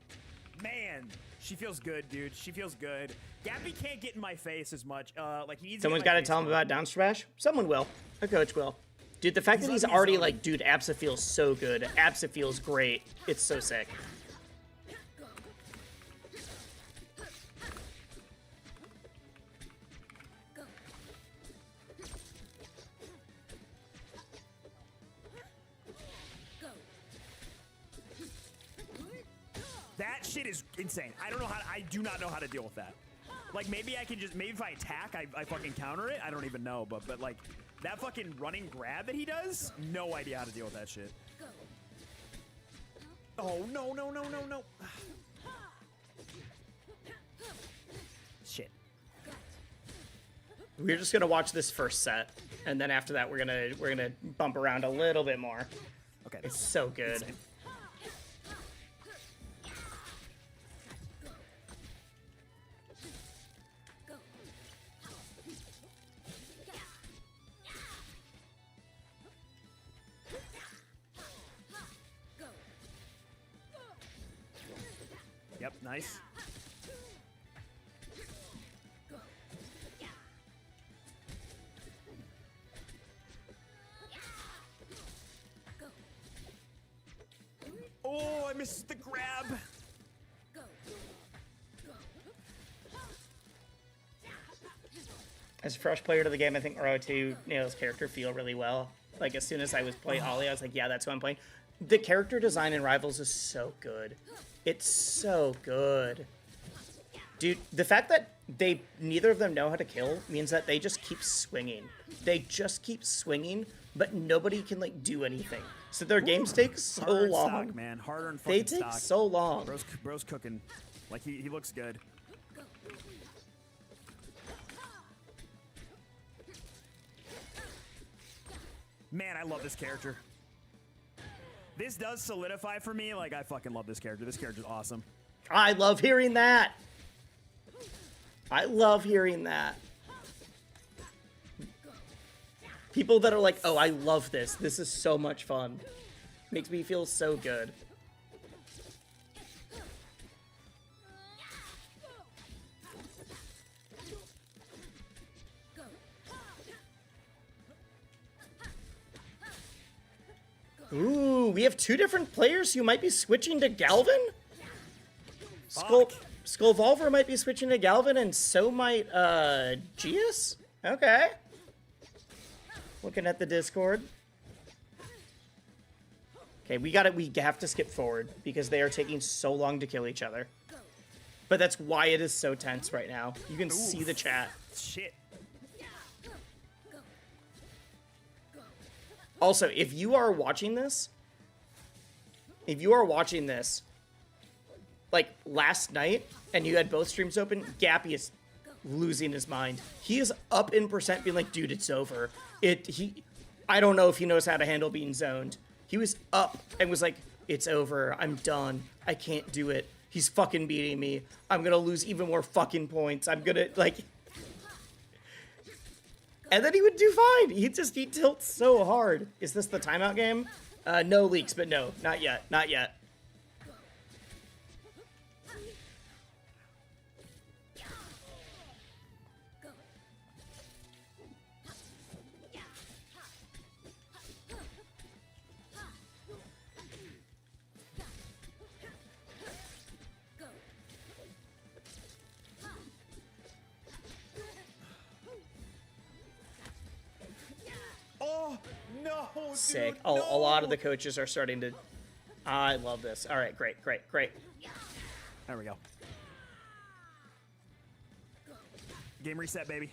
Man, she feels good, dude. She feels good. Gappy can't get in my face as much. Like he needs. Someone's got to tell him about down smash. Someone will. A coach will. Dude, the fact that he's already like, dude, Absa feels so good. Absa feels great. It's so sick. That shit is insane. I don't know how. I do not know how to deal with that. Like maybe I can just maybe if I attack, I fucking counter it. I don't even know, but like that fucking running grab that he does, no idea how to deal with that shit. Oh no no no no no. Shit. We're just gonna watch this first set, and then after that we're gonna bump around a little bit more. Okay. It's so good. Insane. Yep, nice. Oh, I missed the grab. As a fresh player to the game, I think RO2 nails character feel really well. Like, as soon as I was playing Ollie, I was like, yeah, that's who I'm playing. The character design in Rivals is so good. It's so good. Dude, the fact that neither of them know how to kill means that they just keep swinging. They just keep swinging, but nobody can, like, do anything. So their games take so Hard-earned long. stock, man. Hard-earned They fucking take stock. so long. Bro's cooking. Like, he looks good. Man, I love this character. This does solidify for me, like, I fucking love this character. This character's awesome. I love hearing that. I love hearing that. People that are like, oh, I love this. This is so much fun. Makes me feel so good. Ooh, we have two different players who might be switching to Galvin? Skullvolver might be switching to Galvin, and so might, Geas? Okay. Looking at the Discord. Okay, we have to skip forward, because they are taking so long to kill each other. But that's why it is so tense right now. You can see the chat. Shit. Also, if you are watching this, like last night, and you had both streams open, Gappy is losing his mind. He is up in percent being like, dude, it's over. I don't know if he knows how to handle being zoned. He was up and was like, it's over. I'm done. I can't do it. He's fucking beating me. I'm gonna lose even more fucking points. I'm gonna, like... And then he would do fine. He tilts so hard. Is this the timeout game? No leaks, but no, not yet. Not yet. Oh, no, dude, Sick. no. A lot of the coaches are starting to... I love this. All right, great. There we go. Game reset, baby.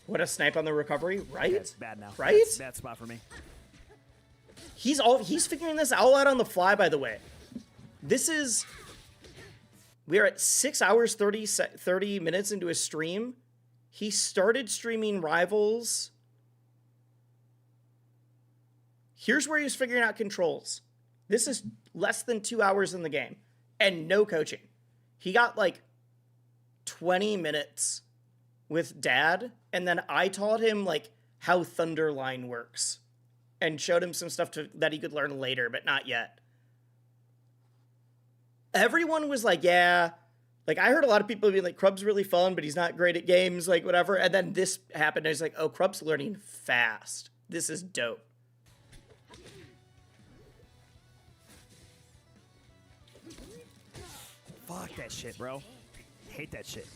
What a snipe on the recovery, right? Yeah, it's bad now. Right? Bad spot for me. He's figuring this all out on the fly, by the way. We're at 6 hours, 30 minutes into his stream. He started streaming Rivals. Here's where he was figuring out controls. This is less than 2 hours in the game. And no coaching. He got like 20 minutes with Dad. And then I taught him like how Thunderline works. And showed him some stuff that he could learn later, but not yet. Everyone was like, yeah. Like, I heard a lot of people being like, Krub's really fun, but he's not great at games, like, whatever. And then this happened, and I was like, oh, Krub's learning fast. This is dope. Fuck that shit, bro. Hate that shit.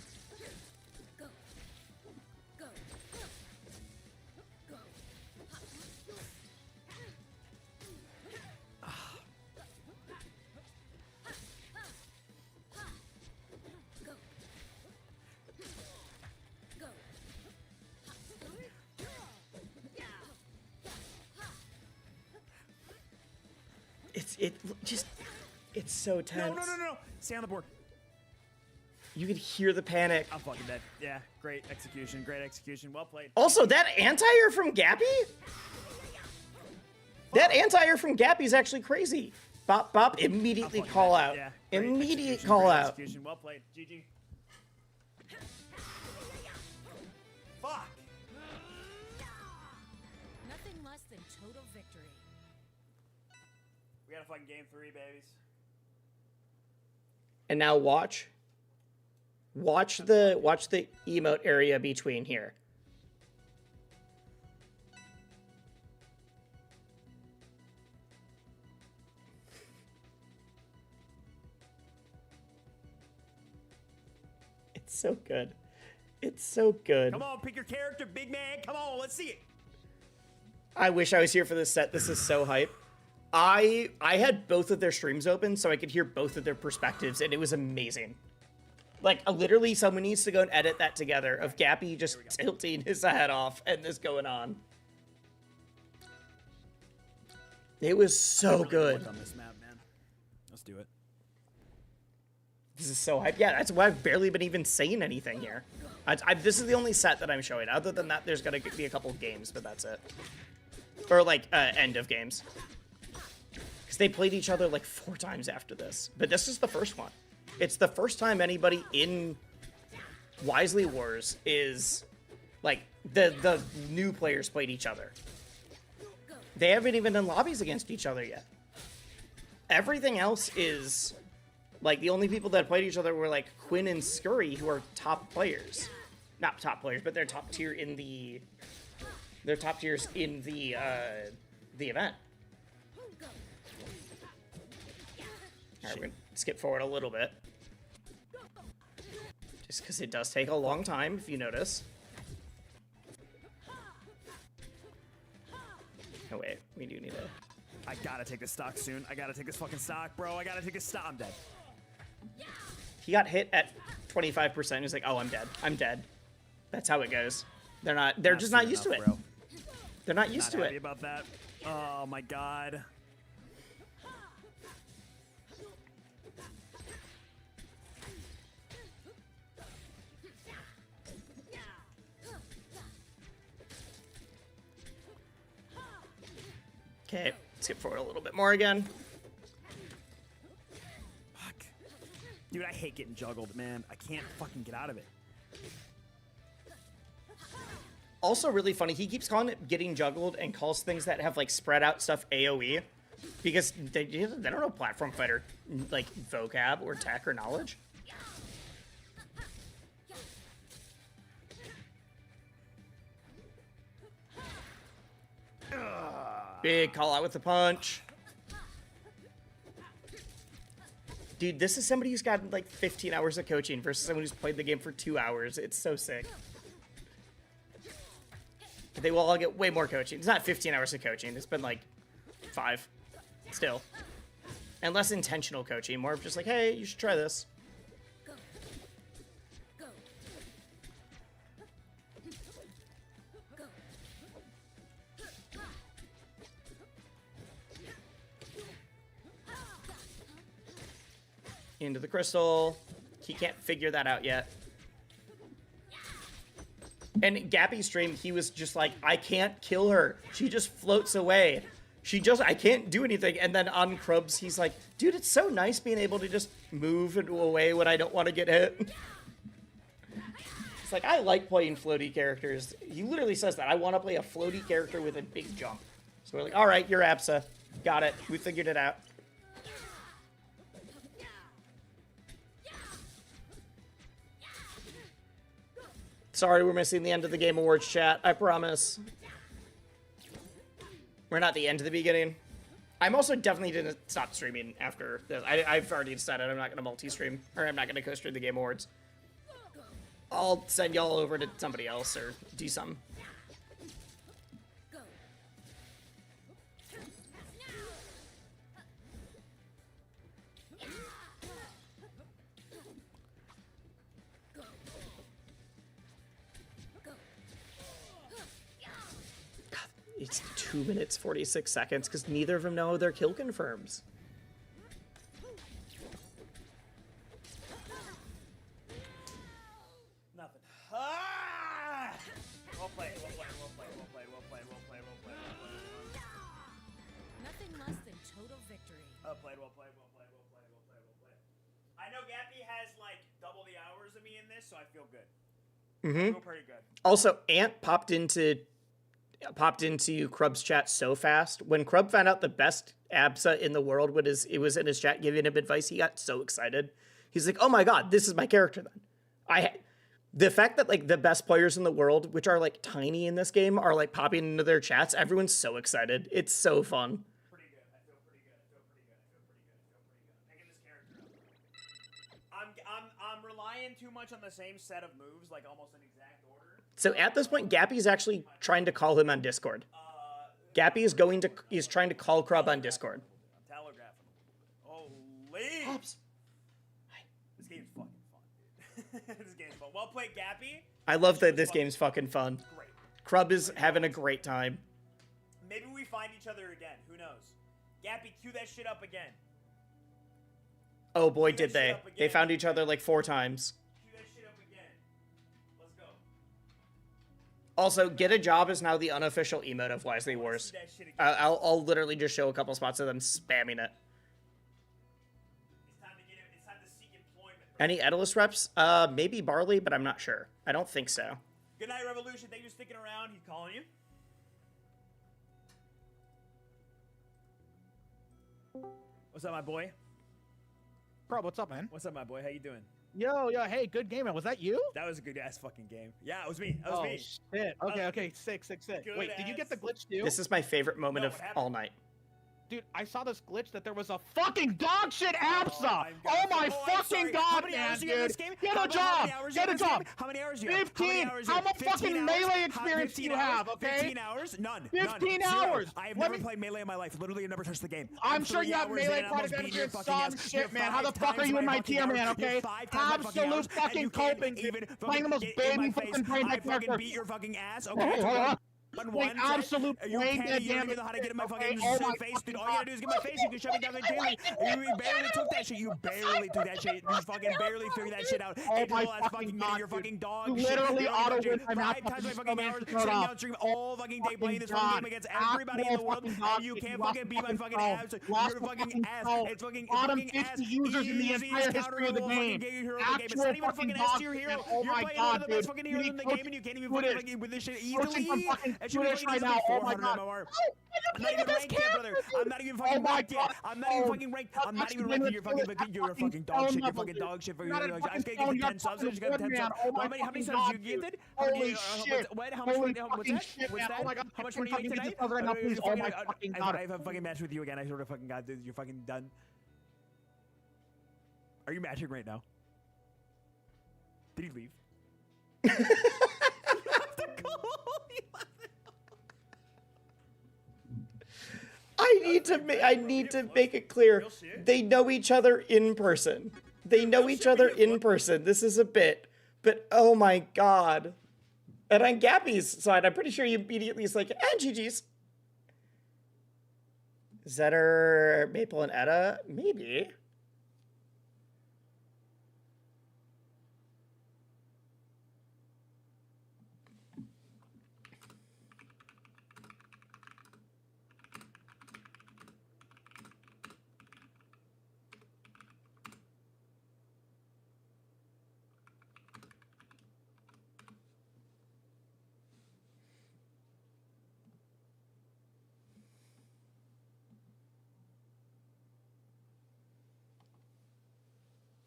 It's so tense. No. Stay on the board. You could hear the panic. I'm fucking dead. Yeah, great execution. Well played. Also, that anti-air from Gappy? That anti-air from Gappy is actually crazy. Bop, bop, immediately call out. Yeah, Immediate call out. Execution. Well played. GG. Fuck. Nothing less than total victory. We got a fucking game 3, babies. And now watch. Watch the emote area between here. It's so good. It's so good. Come on, pick your character, big man. Come on, let's see it. I wish I was here for this set. This is so hype. I had both of their streams open so I could hear both of their perspectives, and it was amazing. Like, literally, someone needs to go and edit that together of Gappy just tilting his head off and this going on. It was so good. On this map, man. Let's do it. This is so hype. Yeah, that's why I've barely been even saying anything here. This is the only set that I'm showing. Other than that, there's going to be a couple of games, but that's it. Or, like, end of games. Because they played each other, like, 4 times after this. But this is the first one. It's the first time anybody in Wisely Wars is, like, the new players played each other. They haven't even done lobbies against each other yet. Everything else is, like, the only people that played each other were, like, Quinn and Scurry, who are top players. Not top players, but they're top tier in the... They're top tiers in the event. Alright, we're gonna skip forward a little bit. Just because it does take a long time, if you notice. Oh wait, we do need to... I gotta take this stock soon. I gotta take this fucking stock, bro. I gotta take this stock. I'm dead. He got hit at 25%. He's like, oh, I'm dead. I'm dead. That's how it goes. They're just not used to it. Bro. They're not used to Happy it. about that. Oh my god. Okay, skip forward a little bit more again. Fuck. Dude, I hate getting juggled, man. I can't fucking get out of it. Also really funny, he keeps calling it getting juggled and calls things that have, like, spread out stuff AoE. Because they don't know platform fighter, like, vocab or tech or knowledge. Big call out with the punch. Dude, this is somebody who's got, like, 15 hours of coaching versus someone who's played the game for 2 hours. It's so sick. But they will all get way more coaching. It's not 15 hours of coaching. It's been, like, 5. Still. And less intentional coaching. More of just like, hey, you should try this. Into the crystal. He can't figure that out yet. And Gappy's stream, he was just like, I can't kill her. She just floats away. I can't do anything. And then on Krubs, he's like, dude, it's so nice being able to just move away when I don't want to get hit. It's like, I like playing floaty characters. He literally says that. I want to play a floaty character with a big jump. So we're like, all right, you're Absa. Got it. We figured it out. Sorry, we're missing the end of the Game Awards chat. I promise. We're not the end of the beginning. I'm also definitely didn't stop streaming after this. I've already decided I'm not going to multi-stream, or I'm not going to co-stream the Game Awards. I'll send y'all over to somebody else or do something. It's 2 2 minutes, 46 seconds, because neither of them know their kill confirms. Nothing. Ah! Well played, well played, well played, well played, well played, well played, well played, well played. Nothing less than total victory. Well played, well played, well played, well played, well played, well played. I know Gappy has like double the hours of me in this, so I feel good. I feel pretty good. Also, Ant popped into Krub's chat so fast. When Krub found out the best ABSA in the world was in his chat giving him advice, he got so excited. He's like, "Oh my god, this is my character then." The fact that like the best players in the world, which are like tiny in this game, are like popping into their chats, everyone's so excited. It's so fun. Pretty good. I feel pretty good. I feel pretty good. I feel pretty good. I feel pretty good. Picking this character up. I'm relying too much on the same set of moves, like almost in exact order. So at this point, Gappy's actually trying to call him on Discord. Gappy is trying to call Krub on Discord. I'm telegraphing. Holy! Oops. This game's fucking fun, dude. This game's fun. Well played, Gappy. I love that this game's fucking fun. Great. Krub is having a great time. Maybe we find each other again. Who knows? Gappy, cue that shit up again. Oh boy, did they. They found each other like 4 times. Cue that shit up again. Let's go. Also, get a job is now the unofficial emote of Wisely Wars. I'll literally just show a couple spots of them spamming it. It's time to seek employment. Any Edalus reps? Maybe Barley, but I'm not sure. I don't think so. Good night, Revolution. Thank you for sticking around. He's calling you. What's up, my boy? Bro, what's up, man? What's up, my boy? How you doing? Yo, hey, good game, man. Was that you? That was a good ass fucking game. Yeah, it was me. That was me. Shit. Okay, sick. Wait, did you get the glitch too? This is my favorite moment of all night. Dude, I saw this glitch that there was a fucking dog shit ABSA! Oh my fucking god, man, dude! Get a job! Get a job! How many hours do you have? 15! How much fucking melee experience do you have, okay? 15 hours? None. 15 hours! I have never played melee in my life. Literally, I've never touched the game. I'm sure you have melee product experience, some shit, man. How the fuck are you in my tier, man, okay? Absolute fucking coping, dude. Playing the most baby fucking brain dead character. I fucking beat your fucking ass, okay? Like absolute brain dead damage. You don't even know how to get in my fucking face, dude. All you gotta do is get my face. You can shove it down the daily. You barely took that shit. You barely took that shit. You fucking barely figured that shit out. Oh my fucking god, your fucking dog. You literally auto win. I'm not 5 times my fucking hours. Sitting down stream all fucking day playing this fucking game against everybody in the world. And you can't fucking beat my fucking abs. You're fucking ass. It's fucking ass. Users in the entire history of the game. It's not even a fucking S tier hero. Oh my god, dude. You're playing one of the best fucking heroes in the game and you can't even fucking win this shit easily. And she was right now. Oh my god. I'm not even ranked yet, brother. I'm not even fucking ranked yet. I'm not even fucking ranked. I'm not even ranked yet. You're fucking dog shit. You're fucking dog shit. I just gotta get 10 subs. I just got 10 subs. How many subs you gifted? Holy shit. What? How much money? What's that? What's that? How much money you make tonight? Oh my fucking god. I have a fucking match with you again. I sort of fucking got this. You're fucking done. Are you matching right now? Did he leave? I need to make it clear. They know each other in person. They know each other in person. This is a bit, but oh my god. And on Gappy's side, I'm pretty sure he immediately is like, GG's. Zetter, Maple, and Etta? Maybe.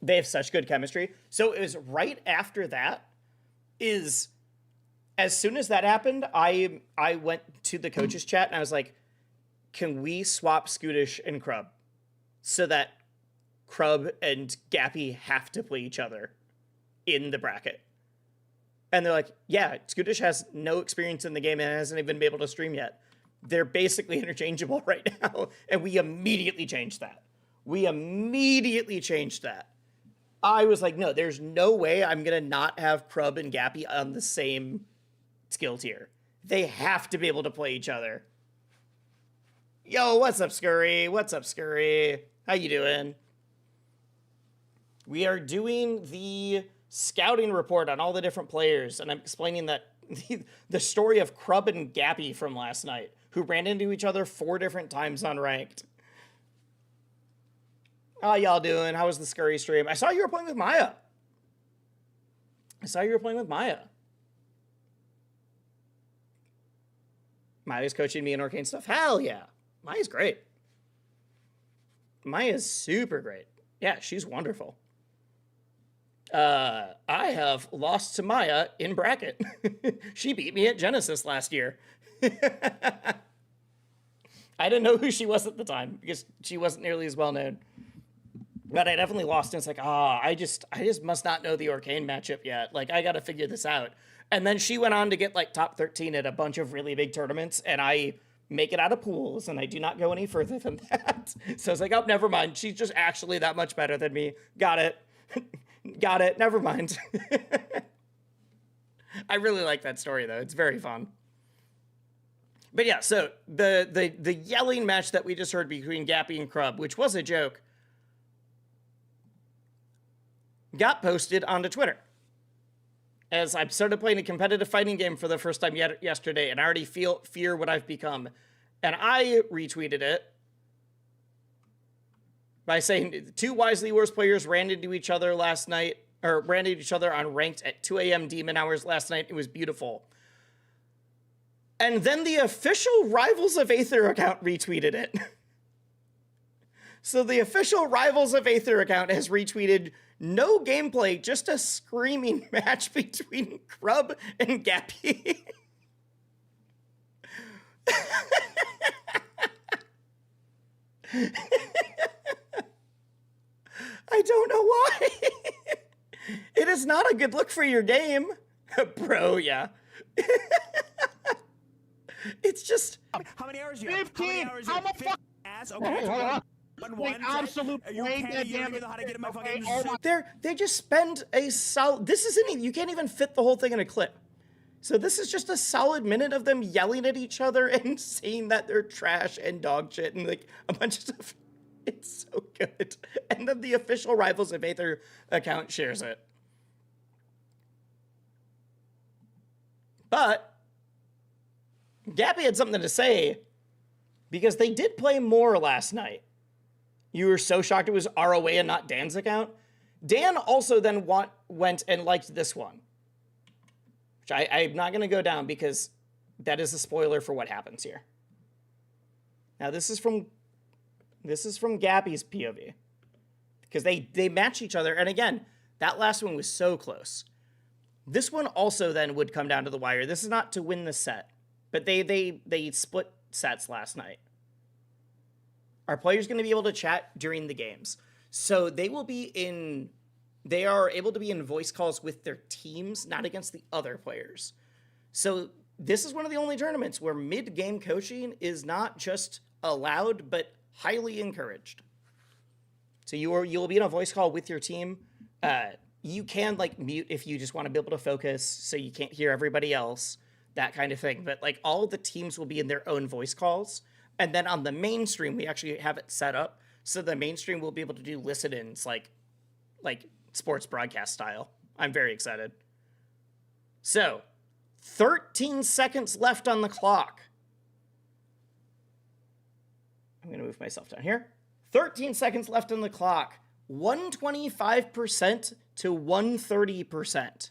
They have such good chemistry. So it was right after that is, as soon as that happened, I went to the coaches chat and I was like, can we swap Scootish and Krub so that Krub and Gappy have to play each other in the bracket? And they're like, yeah, Scootish has no experience in the game and hasn't even been able to stream yet. They're basically interchangeable right now. And we immediately changed that. I was like, no, there's no way I'm going to not have Krub and Gappy on the same skill tier. They have to be able to play each other. Yo, what's up, Scurry? What's up, Scurry? How you doing? We are doing the scouting report on all the different players, and I'm explaining that the story of Crub and Gappy from last night, who ran into each other 4 different times on ranked. How y'all doing? How was the Scurry stream? I saw you were playing with Maya. Maya's coaching me in arcane stuff. Hell yeah. Maya's great. Maya's super great. Yeah, she's wonderful. I have lost to Maya in bracket. She beat me at Genesis last year. I didn't know who she was at the time because she wasn't nearly as well known. But I definitely lost, and it's like, I just must not know the Arcane matchup yet. Like, I got to figure this out. And then she went on to get, like, top 13 at a bunch of really big tournaments, and I make it out of pools, and I do not go any further than that. So I was like, oh, never mind. She's just actually that much better than me. Got it. Got it. Never mind. I really like that story, though. It's very fun. But yeah, so the yelling match that we just heard between Gappy and Crub, which was a joke, got posted onto Twitter. As I started playing a competitive fighting game for the first time yesterday, and I already fear what I've become. And I retweeted it by saying 2 Wisely Wars players ran into each other last night, or ran into each other on ranked at 2 a.m. demon hours last night. It was beautiful. And then the official Rivals of Aether account retweeted it. So the official Rivals of Aether account has retweeted, no gameplay, just a screaming match between Crub and Gappy. I don't know why. It is not a good look for your game. Bro, yeah. It's just... How many hours do you have? 15! How How much fuck? ass? Okay, Okay, hold on. one, Absolute you brain can't dead even know how to get in my fucking They just spend a solid... This isn't even... You can't even fit the whole thing in a clip. So this is just a solid minute of them yelling at each other and saying that they're trash and dog shit and like a bunch of stuff. It's so good. And then the official Rivals of Aether account shares it. But Gappy had something to say because they did play more last night. You were so shocked it was ROA and not Dan's account. Dan also then went and liked this one, which I'm not going to go down because that is a spoiler for what happens here. Now this is from Gappy's POV because they match each other, and again, that last one was so close. This one also then would come down to the wire. This is not to win the set, but they split sets last night. Our players going to be able to chat during the games. So they are able to be in voice calls with their teams, not against the other players. So this is one of the only tournaments where mid-game coaching is not just allowed, but highly encouraged. So you'll be in a voice call with your team. You can like mute if you just want to be able to focus so you can't hear everybody else, that kind of thing. But like all of the teams will be in their own voice calls. And then on the main stream, we actually have it set up so the main stream will be able to do listen-ins like sports broadcast style. I'm very excited. So, 13 seconds left on the clock. I'm going to move myself down here. 13 seconds left on the clock. 125% to 130%.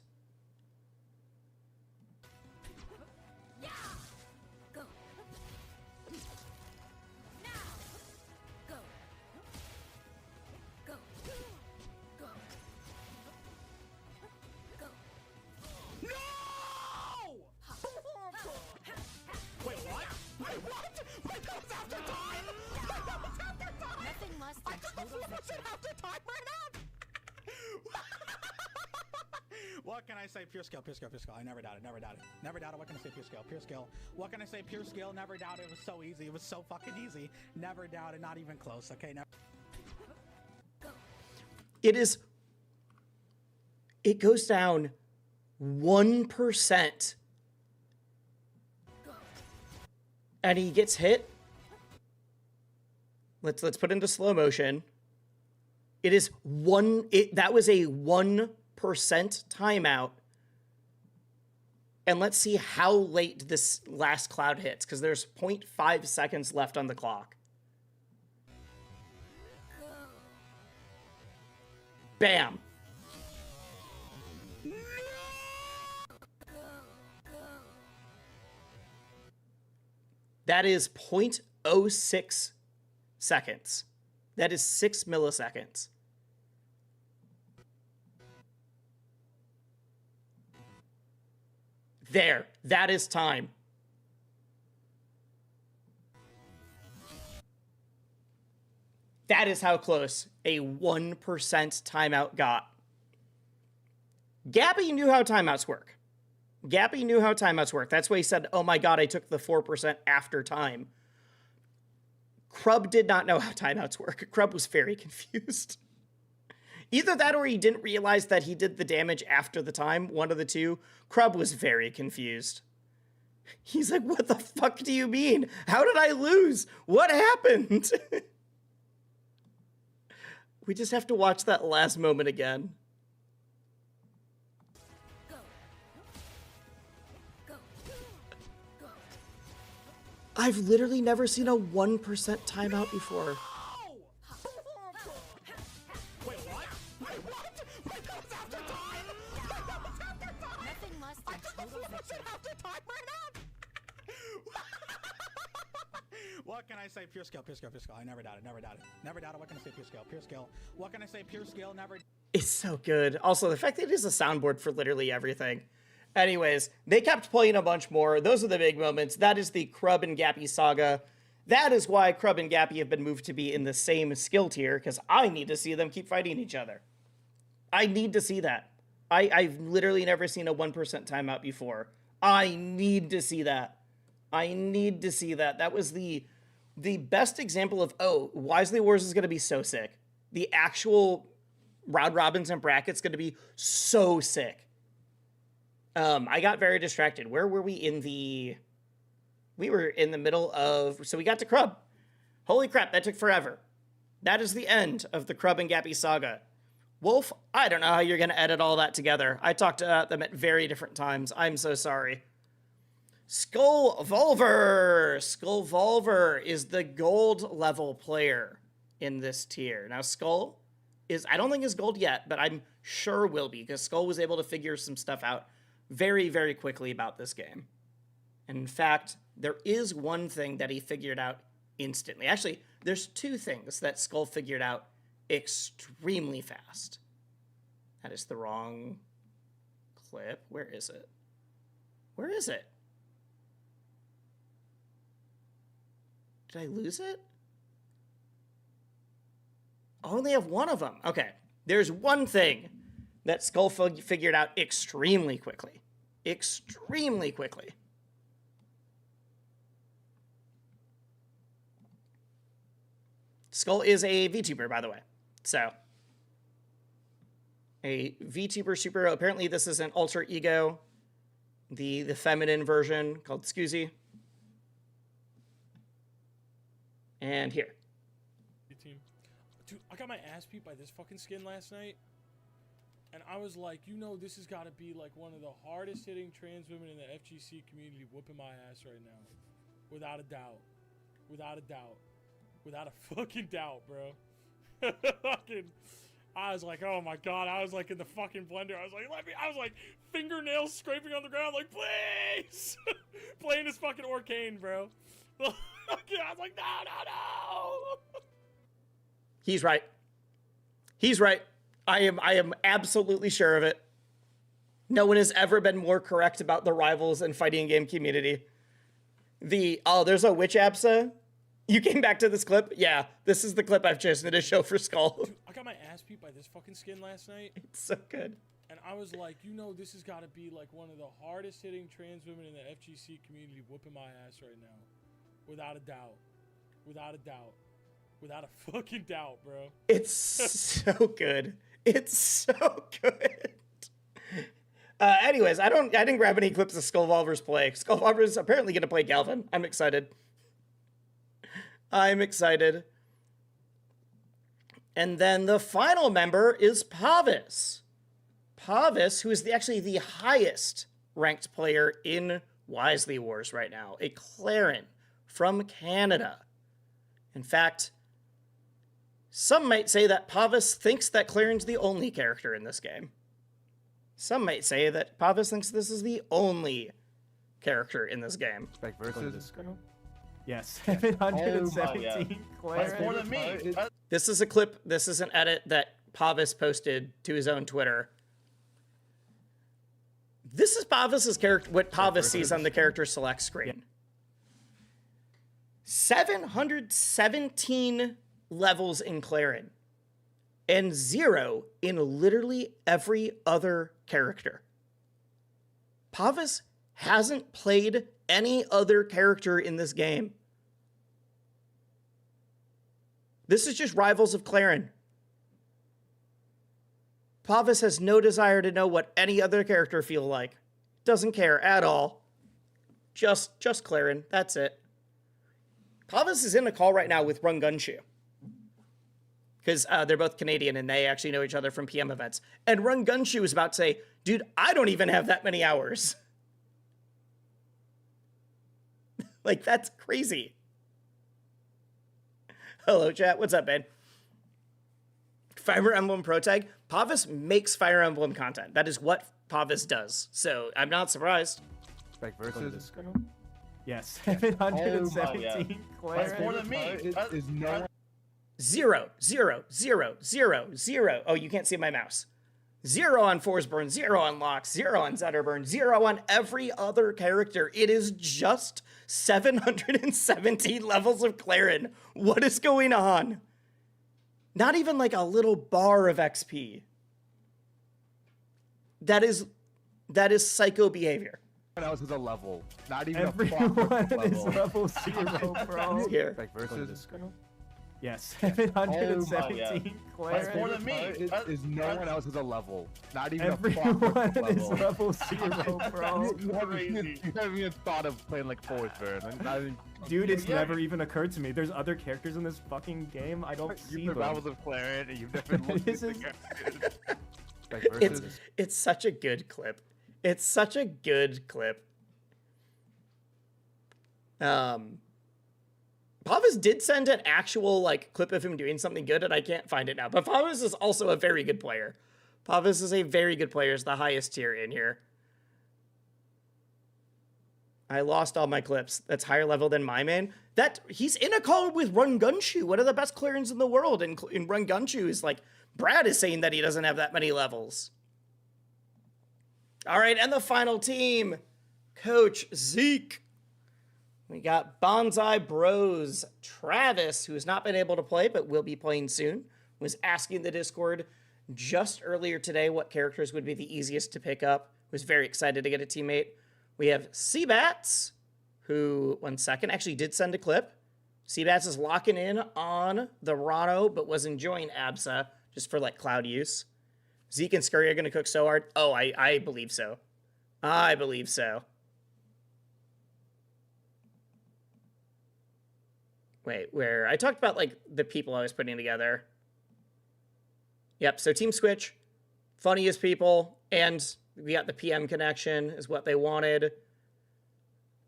What can I say? Pure skill, pure skill, pure skill. I never doubted, never doubted. Never doubted. What can I say? Pure skill, pure skill. What can I say? Pure skill, never doubted. It was so easy. It was so fucking easy. Never doubted, not even close. Okay, never. It goes down 1%. And he gets hit. Let's put into slow motion. It is that was a 1% timeout. And let's see how late this last cloud hits, because there's 0.5 seconds left on the clock. Bam. That is 0.06 seconds. That is 6 milliseconds. There, that is time. That is how close a 1% timeout got. Gappy knew how timeouts work. Gappy knew how timeouts work. That's why he said, oh my god, I took the 4% after time. Krub did not know how timeouts work. Krub was very confused. Either that or he didn't realize that he did the damage after the time. One of the two. Krub was very confused. He's like, what the fuck do you mean? How did I lose? What happened? We just have to watch that last moment again. I've literally never seen a 1% timeout before. What can I say? Pure skill, pure skill, pure skill. I never doubted, never doubted. Never doubted. What can I say? Pure skill, pure skill. What can I say? Pure skill, never. It's so good. Also, the fact that it is a soundboard for literally everything. Anyways, they kept playing a bunch more. Those are the big moments. That is the Krub and Gappy saga. That is why Krub and Gappy have been moved to be in the same skill tier, because I need to see them keep fighting each other. I need to see that. I've literally never seen a 1% timeout before. I need to see that. I need to see that. That was the best example of, oh, Wisely Wars is going to be so sick. The actual round robins and brackets going to be so sick. I got very distracted. Where were we in the... We were in the middle of... So we got to Krub. Holy crap, that took forever. That is the end of the Krub and Gappy saga. Wolf, I don't know how you're going to edit all that together. I talked about them at very different times. I'm so sorry. Skullvolver! Skullvolver is the gold level player in this tier. Now, Skull is... I don't think is gold yet, but I'm sure will be, because Skull was able to figure some stuff out very, very quickly about this game. And in fact, there is one thing that he figured out instantly. Actually, there's two things that Skull figured out extremely fast. That is the wrong clip. Where is it? Where is it? Did I lose it? I only have one of them. Okay. There's one thing that Skull figured out extremely quickly. Extremely quickly. Skull is a VTuber, by the way. So, a VTuber superhero. Apparently, this is an alter ego, the feminine version called Scoozy. And here. Dude, I got my ass beat by this fucking skin last night. And I was like, you know, this has got to be like one of the hardest hitting trans women in the FGC community whooping my ass right now. Without a doubt. Without a doubt. Without a fucking doubt, bro. I was like, oh my god. I was like in the fucking blender. I was like fingernails scraping on the ground, like, please! Playing this fucking Orcane, bro. I was like, no. He's right. He's right. I am absolutely sure of it. No one has ever been more correct about the rivals and fighting game community. There's a witch Absa. You came back to this clip? Yeah, this is the clip I've chosen to show for Skull. Dude, I got my ass beat by this fucking skin last night. It's so good. And I was like, you know, this has got to be like one of the hardest hitting trans women in the FGC community whooping my ass right now. Without a doubt. Without a doubt. Without a fucking doubt, bro. It's so good. It's so good. Anyways, I didn't grab any clips of Skullvolver's play. Skullvolver's apparently going to play Galvin. I'm excited. I'm excited. And then the final member is Pavis. Pavis, who is actually the highest ranked player in Wisely Wars right now, a Claren from Canada. In fact, some might say that Pavis thinks that Claren's the only character in this game. Some might say that Pavis thinks this is the only character in this game. Like versus. Yes, 717 Claren. That's more than me. This is a clip, this is an edit that Pavis posted to his own Twitter. This is Pavis's character, what Pavis sees on the character select screen. 717 levels in Claren, and 0 in literally every other character. Pavis hasn't played any other character in this game. This is just Rivals of Claren. Pavis has no desire to know what any other character feel like. Doesn't care at all. Just Claren. That's it. Pavis is in a call right now with Run Gunshoe. Because they're both Canadian and they actually know each other from PM events. And Run Gunshoe is about to say, dude, I don't even have that many hours. Like, that's crazy. Hello, chat. What's up, man? Fire Emblem Pro Tag. Pavis makes Fire Emblem content. That is what Pavis does. So I'm not surprised. Like versus. Yes, 717 Claren. That's more than me. Is no 0, 0, 0, 0, 0. Oh, you can't see my mouse. 0 on Forsburn, 0 on Locks, 0 on Zetterburn, 0 on every other character. It is just 717 levels of Claren. What is going on? Not even like a little bar of XP. That is psycho behavior. else is a level. Not even Everyone a level. is level 0, bro. Here. Like versus. Yes, 717 Claren. That's more than me. Is no one else is a level. Not even Everyone a is level. level 0, bro. You haven't even thought of playing like Forsburn. Dude, it's never even occurred to me. There's other characters in this fucking game. I don't see You've them. been Rivals of Claren and you've never looked at the characters. Like versus. It's such a good clip. It's such a good clip. Pavis did send an actual like clip of him doing something good, and I can't find it now. But Pavis is also a very good player. Pavis is a very good player. Is the highest tier in here. I lost all my clips. That's higher level than my main. That he's in a call with Run Gunshoe, one of the best Clarens in the world. And in Run Gunshoe is like Brad is saying that he doesn't have that many levels. All right, and the final team, Coach Zeke. We got Bonsai Bros. Travis, who has not been able to play, but will be playing soon, was asking the Discord just earlier today what characters would be the easiest to pick up. Was very excited to get a teammate. We have Seabats, who, one second, actually did send a clip. Seabats is locking in on the Rano, but was enjoying Absa just for like cloud use. Zeke and Scurry are going to cook so hard. Oh, I believe so. I believe so. Wait, where I talked about like the people I was putting together. Yep, so Team Switch, funniest people, and we got the PM connection is what they wanted.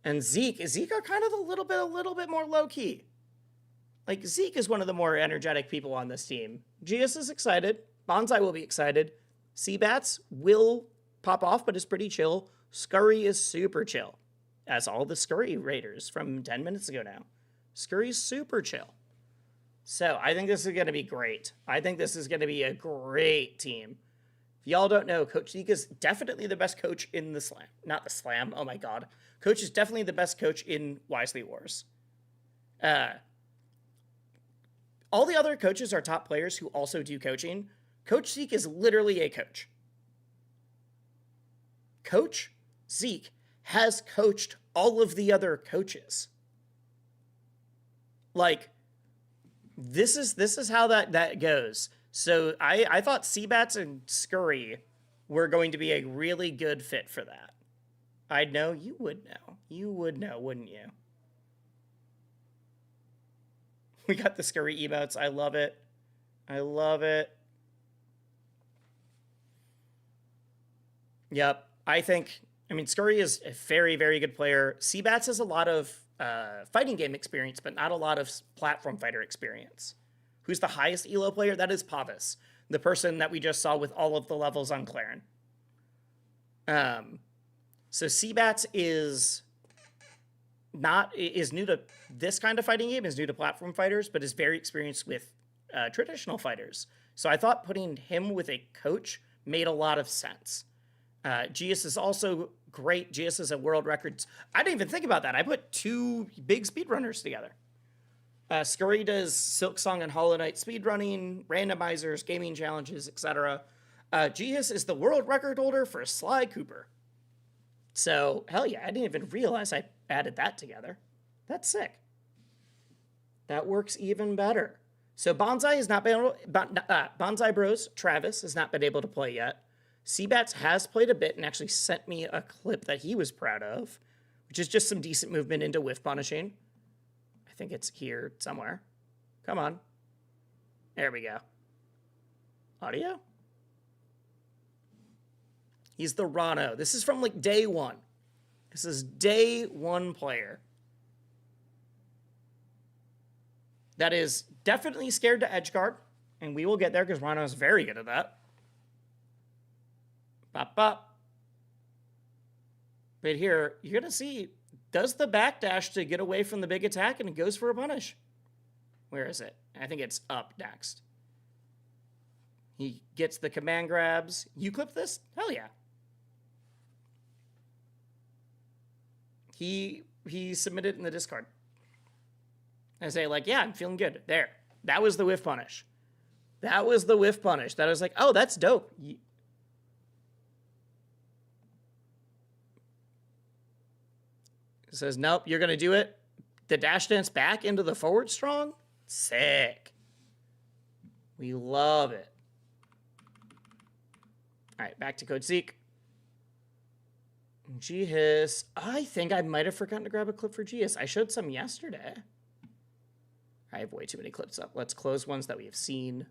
And Zeke are kind of a little bit more low key. Like Zeke is one of the more energetic people on this team. GS is excited. Bonsai will be excited. Seabats will pop off, but is pretty chill. Scurry is super chill, as all the Scurry raiders from 10 minutes ago now. Scurry's super chill. So I think this is going to be great. I think this is going to be a great team. If y'all don't know, Coach Zeke is definitely the best coach in the Slam. Not the Slam, oh my god. Coach is definitely the best coach in Wisely Wars. All the other coaches are top players who also do coaching. Coach Zeke is literally a coach. Coach Zeke has coached all of the other coaches. Like, this is how that goes. So I thought Seabats and Scurry were going to be a really good fit for that. I know you would know. You would know, wouldn't you? We got the Scurry emotes. I love it. I love it. Yep. I mean, Scurry is a very, very good player. Seabats has a lot of fighting game experience, but not a lot of platform fighter experience. Who's the highest ELO player? That is Pavis, the person that we just saw with all of the levels on Claren. So Seabats is new to this kind of fighting game, is new to platform fighters, but is very experienced with traditional fighters. So I thought putting him with a coach made a lot of sense. Gius is also great. Gius is a world record. I didn't even think about that. I put two big speedrunners together. Scurry does Silk Song and Hollow Knight speedrunning, randomizers, gaming challenges, etc. Gius is the world record holder for Sly Cooper. So, hell yeah, I didn't even realize I added that together. That's sick. That works even better. So Bonsai has not been able, Bonsai Bros, Travis, has not been able to play yet. Seabats has played a bit and actually sent me a clip that he was proud of, which is just some decent movement into whiff punishing. I think it's here somewhere. Come on. There we go. Audio? He's the Rano. This is from like day one. This is day one player. That is definitely scared to edgeguard, and we will get there because Rano is very good at that. Bop, bop. But here, you're going to see, does the backdash to get away from the big attack, and it goes for a punish. Where is it? I think it's up next. He gets the command grabs. You clip this? Hell yeah. He submitted in the discard. I say, like, yeah, I'm feeling good. There. That was the whiff punish. That was the whiff punish. That I was like, oh, that's dope. It says, nope, you're going to do it. The dash dance back into the forward strong? Sick. We love it. All right, back to Code Seek. G-Hiss. I think I might have forgotten to grab a clip for G-Hiss. I showed some yesterday. I have way too many clips up. Let's close ones that we have seen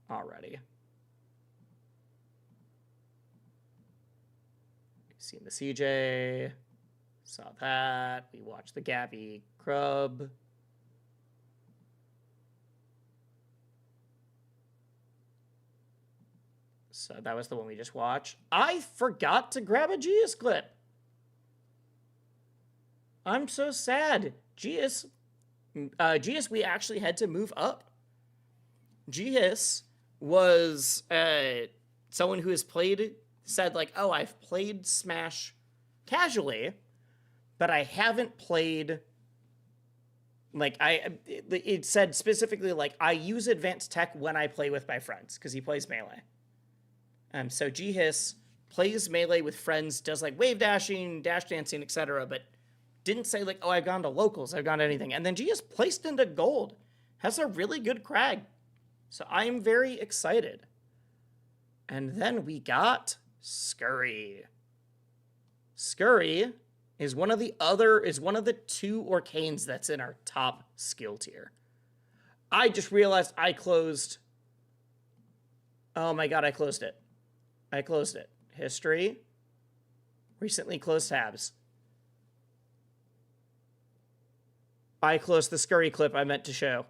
already. We've seen the CJ. Saw that. We watched the Gabby Crub. So that was the one we just watched. I forgot to grab a Gius clip. I'm so sad. Gius, we actually had to move up. Gius was someone who has played, said like, oh, I've played Smash casually, but I haven't played, like, it said specifically, like, I use advanced tech when I play with my friends, because he plays Melee. So G-Hiss plays Melee with friends, does like wave dashing, dash dancing, etc., but didn't say like, oh, I've gone to locals, I've gone to anything. And then G-Hiss placed into gold, has a really good crag. So I am very excited. And then we got Scurry. Scurry is one of the two Orcanes that's in our top skill tier. I just realized I closed. Oh my god, I closed it. I closed it. History. Recently closed tabs. I closed the Scurry clip I meant to show.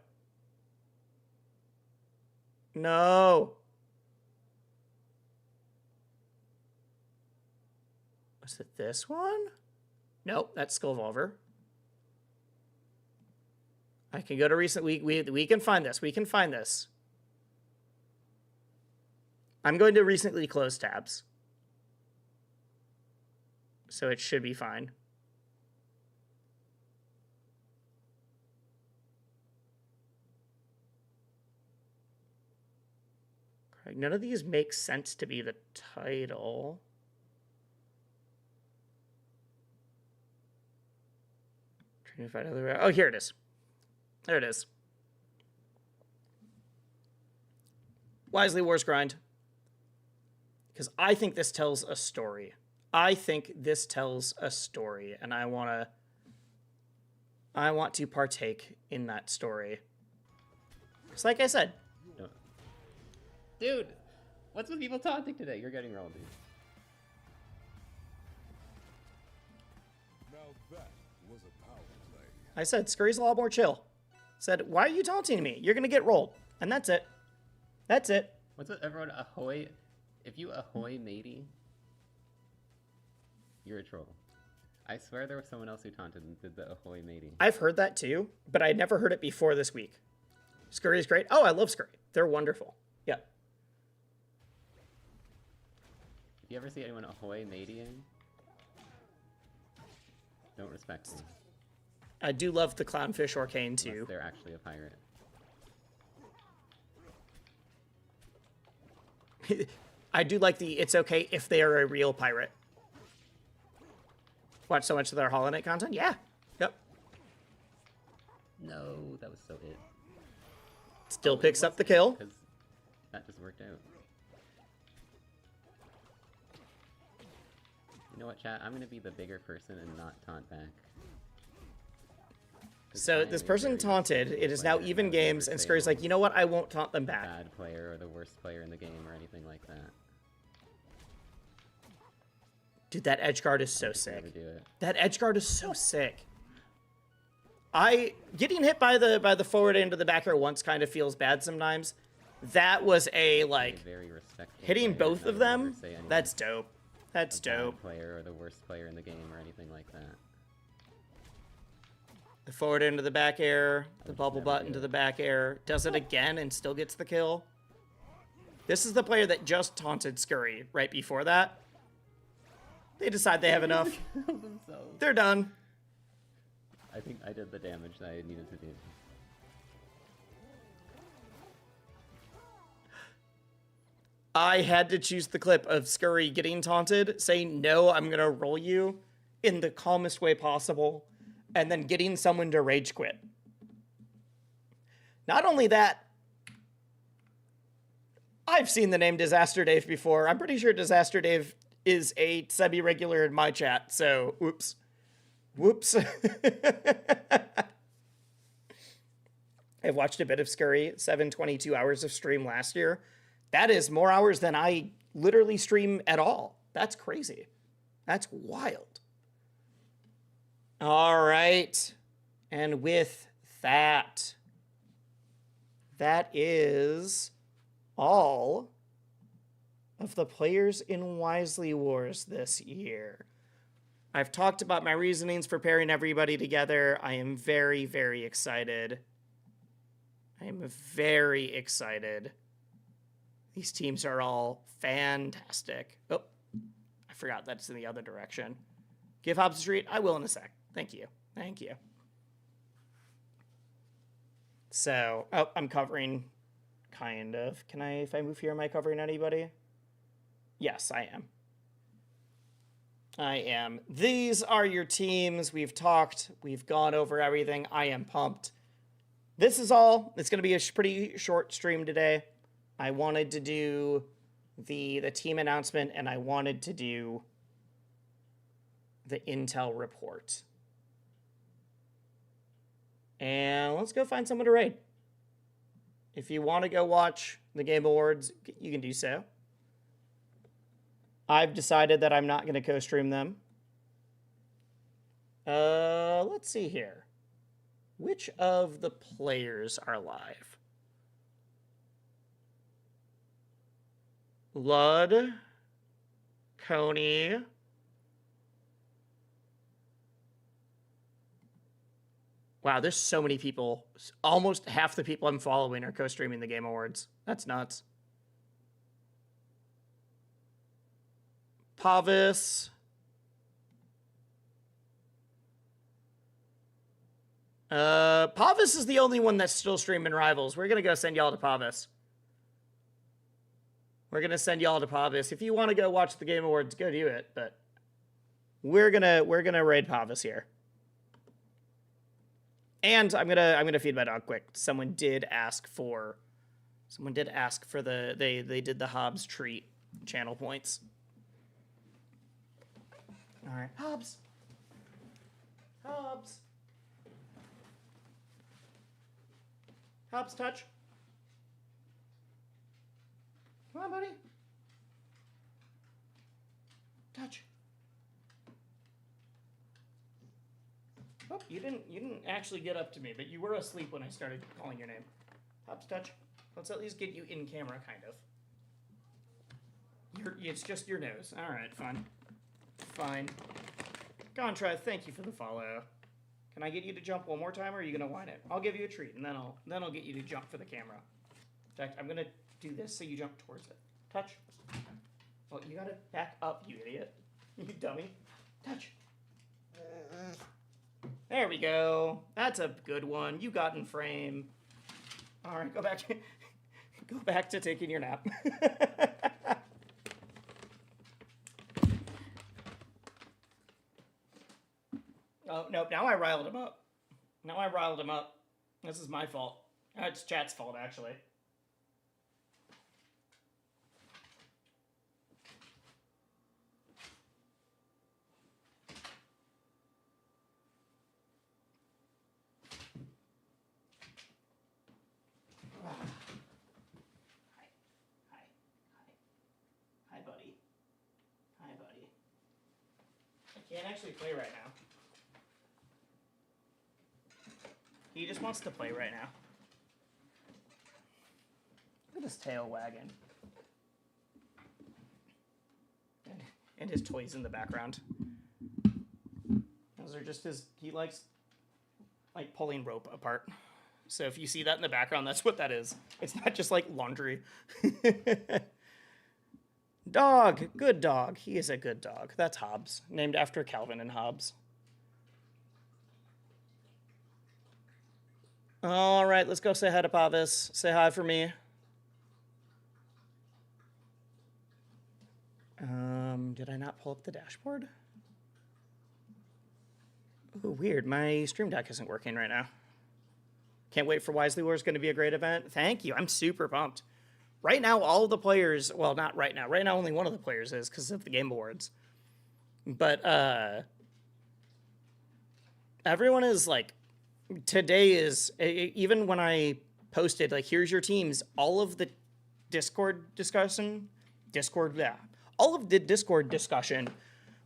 No. Was it this one? Nope, that's Skullvolver. I can go to recent. We can find this. We can find this. I'm going to recently close tabs. So it should be fine. None of these make sense to be the title. Trying to find other. Oh, here it is. There it is. Wisely Wars Grind. Because I think this tells a story. I think this tells a story, and I want to partake in that story. It's like I said, Dude, what's with people taunting today? You're getting rolled, dude. I said, Scurry's a lot more chill. Said, why are you taunting me? You're gonna get rolled. And that's it. That's it. What's with everyone ahoy? If you ahoy matey, you're a troll. I swear there was someone else who taunted and did the ahoy matey. I've heard that too, but I never heard it before this week. Scurry's great. Oh, I love Scurry. They're wonderful. Yeah. If you ever see anyone ahoy mateying, don't respect them. I do love the Clownfish Arcane too. Unless they're actually a pirate. I do like the it's okay if they are a real pirate. Watch so much of their Hollow Knight content? Yeah. Yep. No, that was so it. Still picks up the kill. Because that just worked out. You know what, chat? I'm gonna be the bigger person and not taunt back. So this person taunted. It is now even games, and Scurry's like, you know what? I won't taunt them back. Bad player or the worst player in the game or anything like that. Dude, that edge guard is so sick. Never do it. That edge guard is so sick. Getting hit by the forward end of the back air once kind of feels bad sometimes. That was a like hitting both of them. That's dope. That's dope. Bad player or the worst player in the game or anything like that. The forward end of the back air, the bubble button to the back air, does it again and still gets the kill. This is the player that just taunted Scurry right before that. They decide they have enough. They're done. I think I did the damage that I needed to do. I had to choose the clip of Scurry getting taunted, saying, no, I'm going to roll you in the calmest way possible, and then getting someone to rage quit. Not only that, I've seen the name Disaster Dave before. I'm pretty sure Disaster Dave is a semi-regular in my chat, so whoops. Whoops. I've watched a bit of Scurry, 722 hours of stream last year. That is more hours than I literally stream at all. That's crazy. That's wild. All right. And with that, that is all of the players in Wisely Wars this year. I've talked about my reasonings for pairing everybody together. I am very, very excited. I am very excited. These teams are all fantastic. Oh, I forgot that's in the other direction. Give Hobbs a treat? I will in a sec. Thank you. Thank you. So, oh, I'm covering, kind of. If I move here, am I covering anybody? Yes, I am. I am. These are your teams. We've talked. We've gone over everything. I am pumped. This is all. It's going to be a pretty short stream today. I wanted to do the team announcement, and I wanted to do the intel report. And let's go find someone to raid. If you want to go watch the Game Awards, you can do so. I've decided that I'm not going to co-stream them. Let's see here. Which of the players are live? Lud, Coney, wow, there's so many people. Almost half the people I'm following are co-streaming the Game Awards. That's nuts. Pavis. Pavis is the only one that's still streaming Rivals. We're going to go send y'all to Pavis. We're going to send y'all to Pavis. If you want to go watch the Game Awards, go do it, but we're going to raid Pavis here. And I'm going to feed my dog quick. Someone did ask for they did the Hobbs treat channel points. All right. Hobbs. Hobbs. Hobbs, touch. Oh, you didn't actually get up to me, but you were asleep when I started calling your name. Hops touch. Let's at least get you in camera, kind of. It's just your nose. All right, fine. Fine. Contra, thank you for the follow. Can I get you to jump one more time, or are you gonna whine it? I'll give you a treat, and then I'll get you to jump for the camera. In fact, I'm gonna do this so you jump towards it. Touch. Well, you gotta back up, you idiot. You dummy. Touch. There we go. That's a good one. You got in frame. All right, go back to taking your nap. Oh, nope, now I riled him up. This is my fault. It's chat's fault, actually. Hi, buddy. I can't actually play right now. He just wants to play right now. Look at his tail wagging. And his toys in the background. Those are just he likes like pulling rope apart. So if you see that in the background, that's what that is. It's not just like laundry. Dog, good dog. He is a good dog. That's Hobbs, named after Calvin and Hobbes. All right, let's go say hi to Pavis. Say hi for me. Did I not pull up the dashboard? Ooh, weird. My Stream Deck isn't working right now. Can't wait for Wisely War. It's going to be a great event. Thank you. I'm super pumped. Right now, all of the players, well, not right now. Right now, only one of the players is because of the Game Awards. But everyone is like, today is, even when I posted, like, here's your teams, all of the Discord discussion, all of the Discord discussion,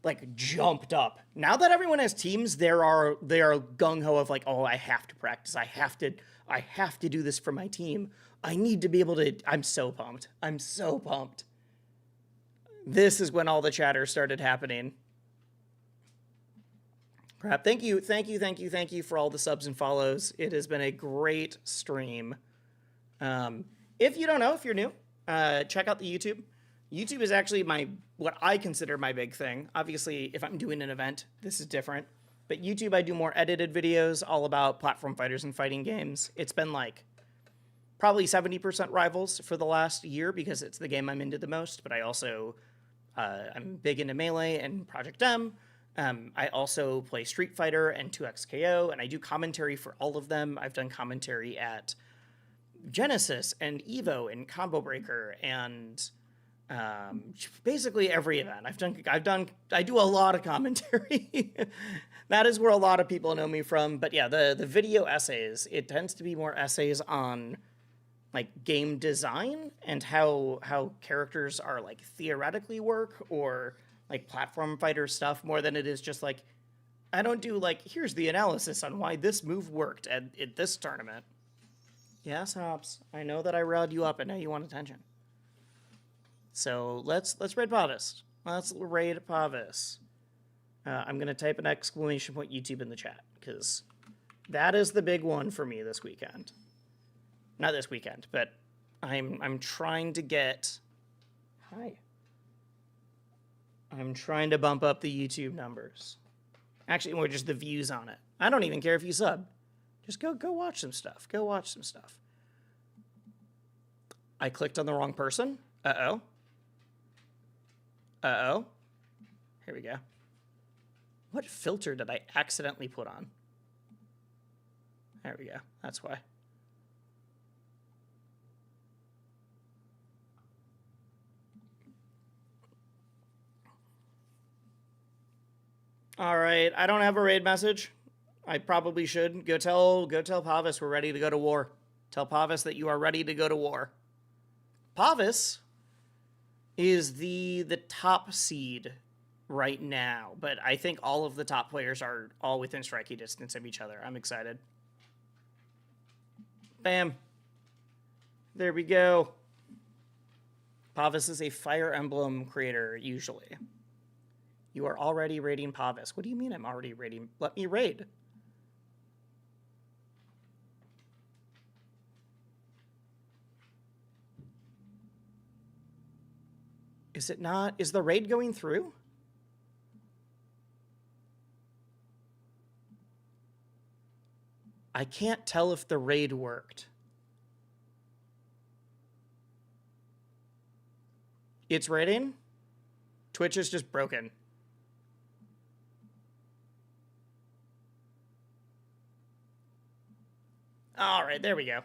like, jumped up. Now that everyone has teams, they are gung-ho of like, oh, I have to practice. I have to do this for my team. I need to be able to, I'm so pumped. This is when all the chatter started happening. Crap. Thank you for all the subs and follows. It has been a great stream. If you don't know, if you're new, check out the YouTube. YouTube is actually what I consider my big thing. Obviously, if I'm doing an event, this is different. But YouTube, I do more edited videos all about platform fighters and fighting games. It's been like probably 70% Rivals for the last year because it's the game I'm into the most. But I also, I'm big into Melee and Project M. I also play Street Fighter and 2XKO, and I do commentary for all of them. I've done commentary at Genesis and Evo and Combo Breaker and basically every event. I do a lot of commentary. That is where a lot of people know me from. But yeah, the video essays, it tends to be more essays on like game design and how characters are like theoretically work or like platform fighter stuff more than it is just like, I don't do like, here's the analysis on why this move worked at this tournament. Yes, Hops, I know that I riled you up and now you want attention. So let's raid Pavis. Let's raid Pavis. I'm going to type an exclamation point YouTube in the chat because that is the big one for me this weekend. Not this weekend, but I'm trying to get, hi. I'm trying to bump up the YouTube numbers. Actually, or just the views on it. I don't even care if you sub. Just go watch some stuff. Go watch some stuff. I clicked on the wrong person. Uh-oh. Uh-oh. Here we go. What filter did I accidentally put on? There we go. That's why. All right, I don't have a raid message. I probably should. Go tell Pavis we're ready to go to war. Tell Pavis that you are ready to go to war. Pavis is the top seed right now, but I think all of the top players are all within striking distance of each other. I'm excited. Bam. There we go. Pavis is a Fire Emblem creator, usually. You are already raiding Pavis. What do you mean I'm already raiding? Let me raid. Is it not? Is the raid going through? I can't tell if the raid worked. It's raiding? Twitch is just broken. All right, there we go.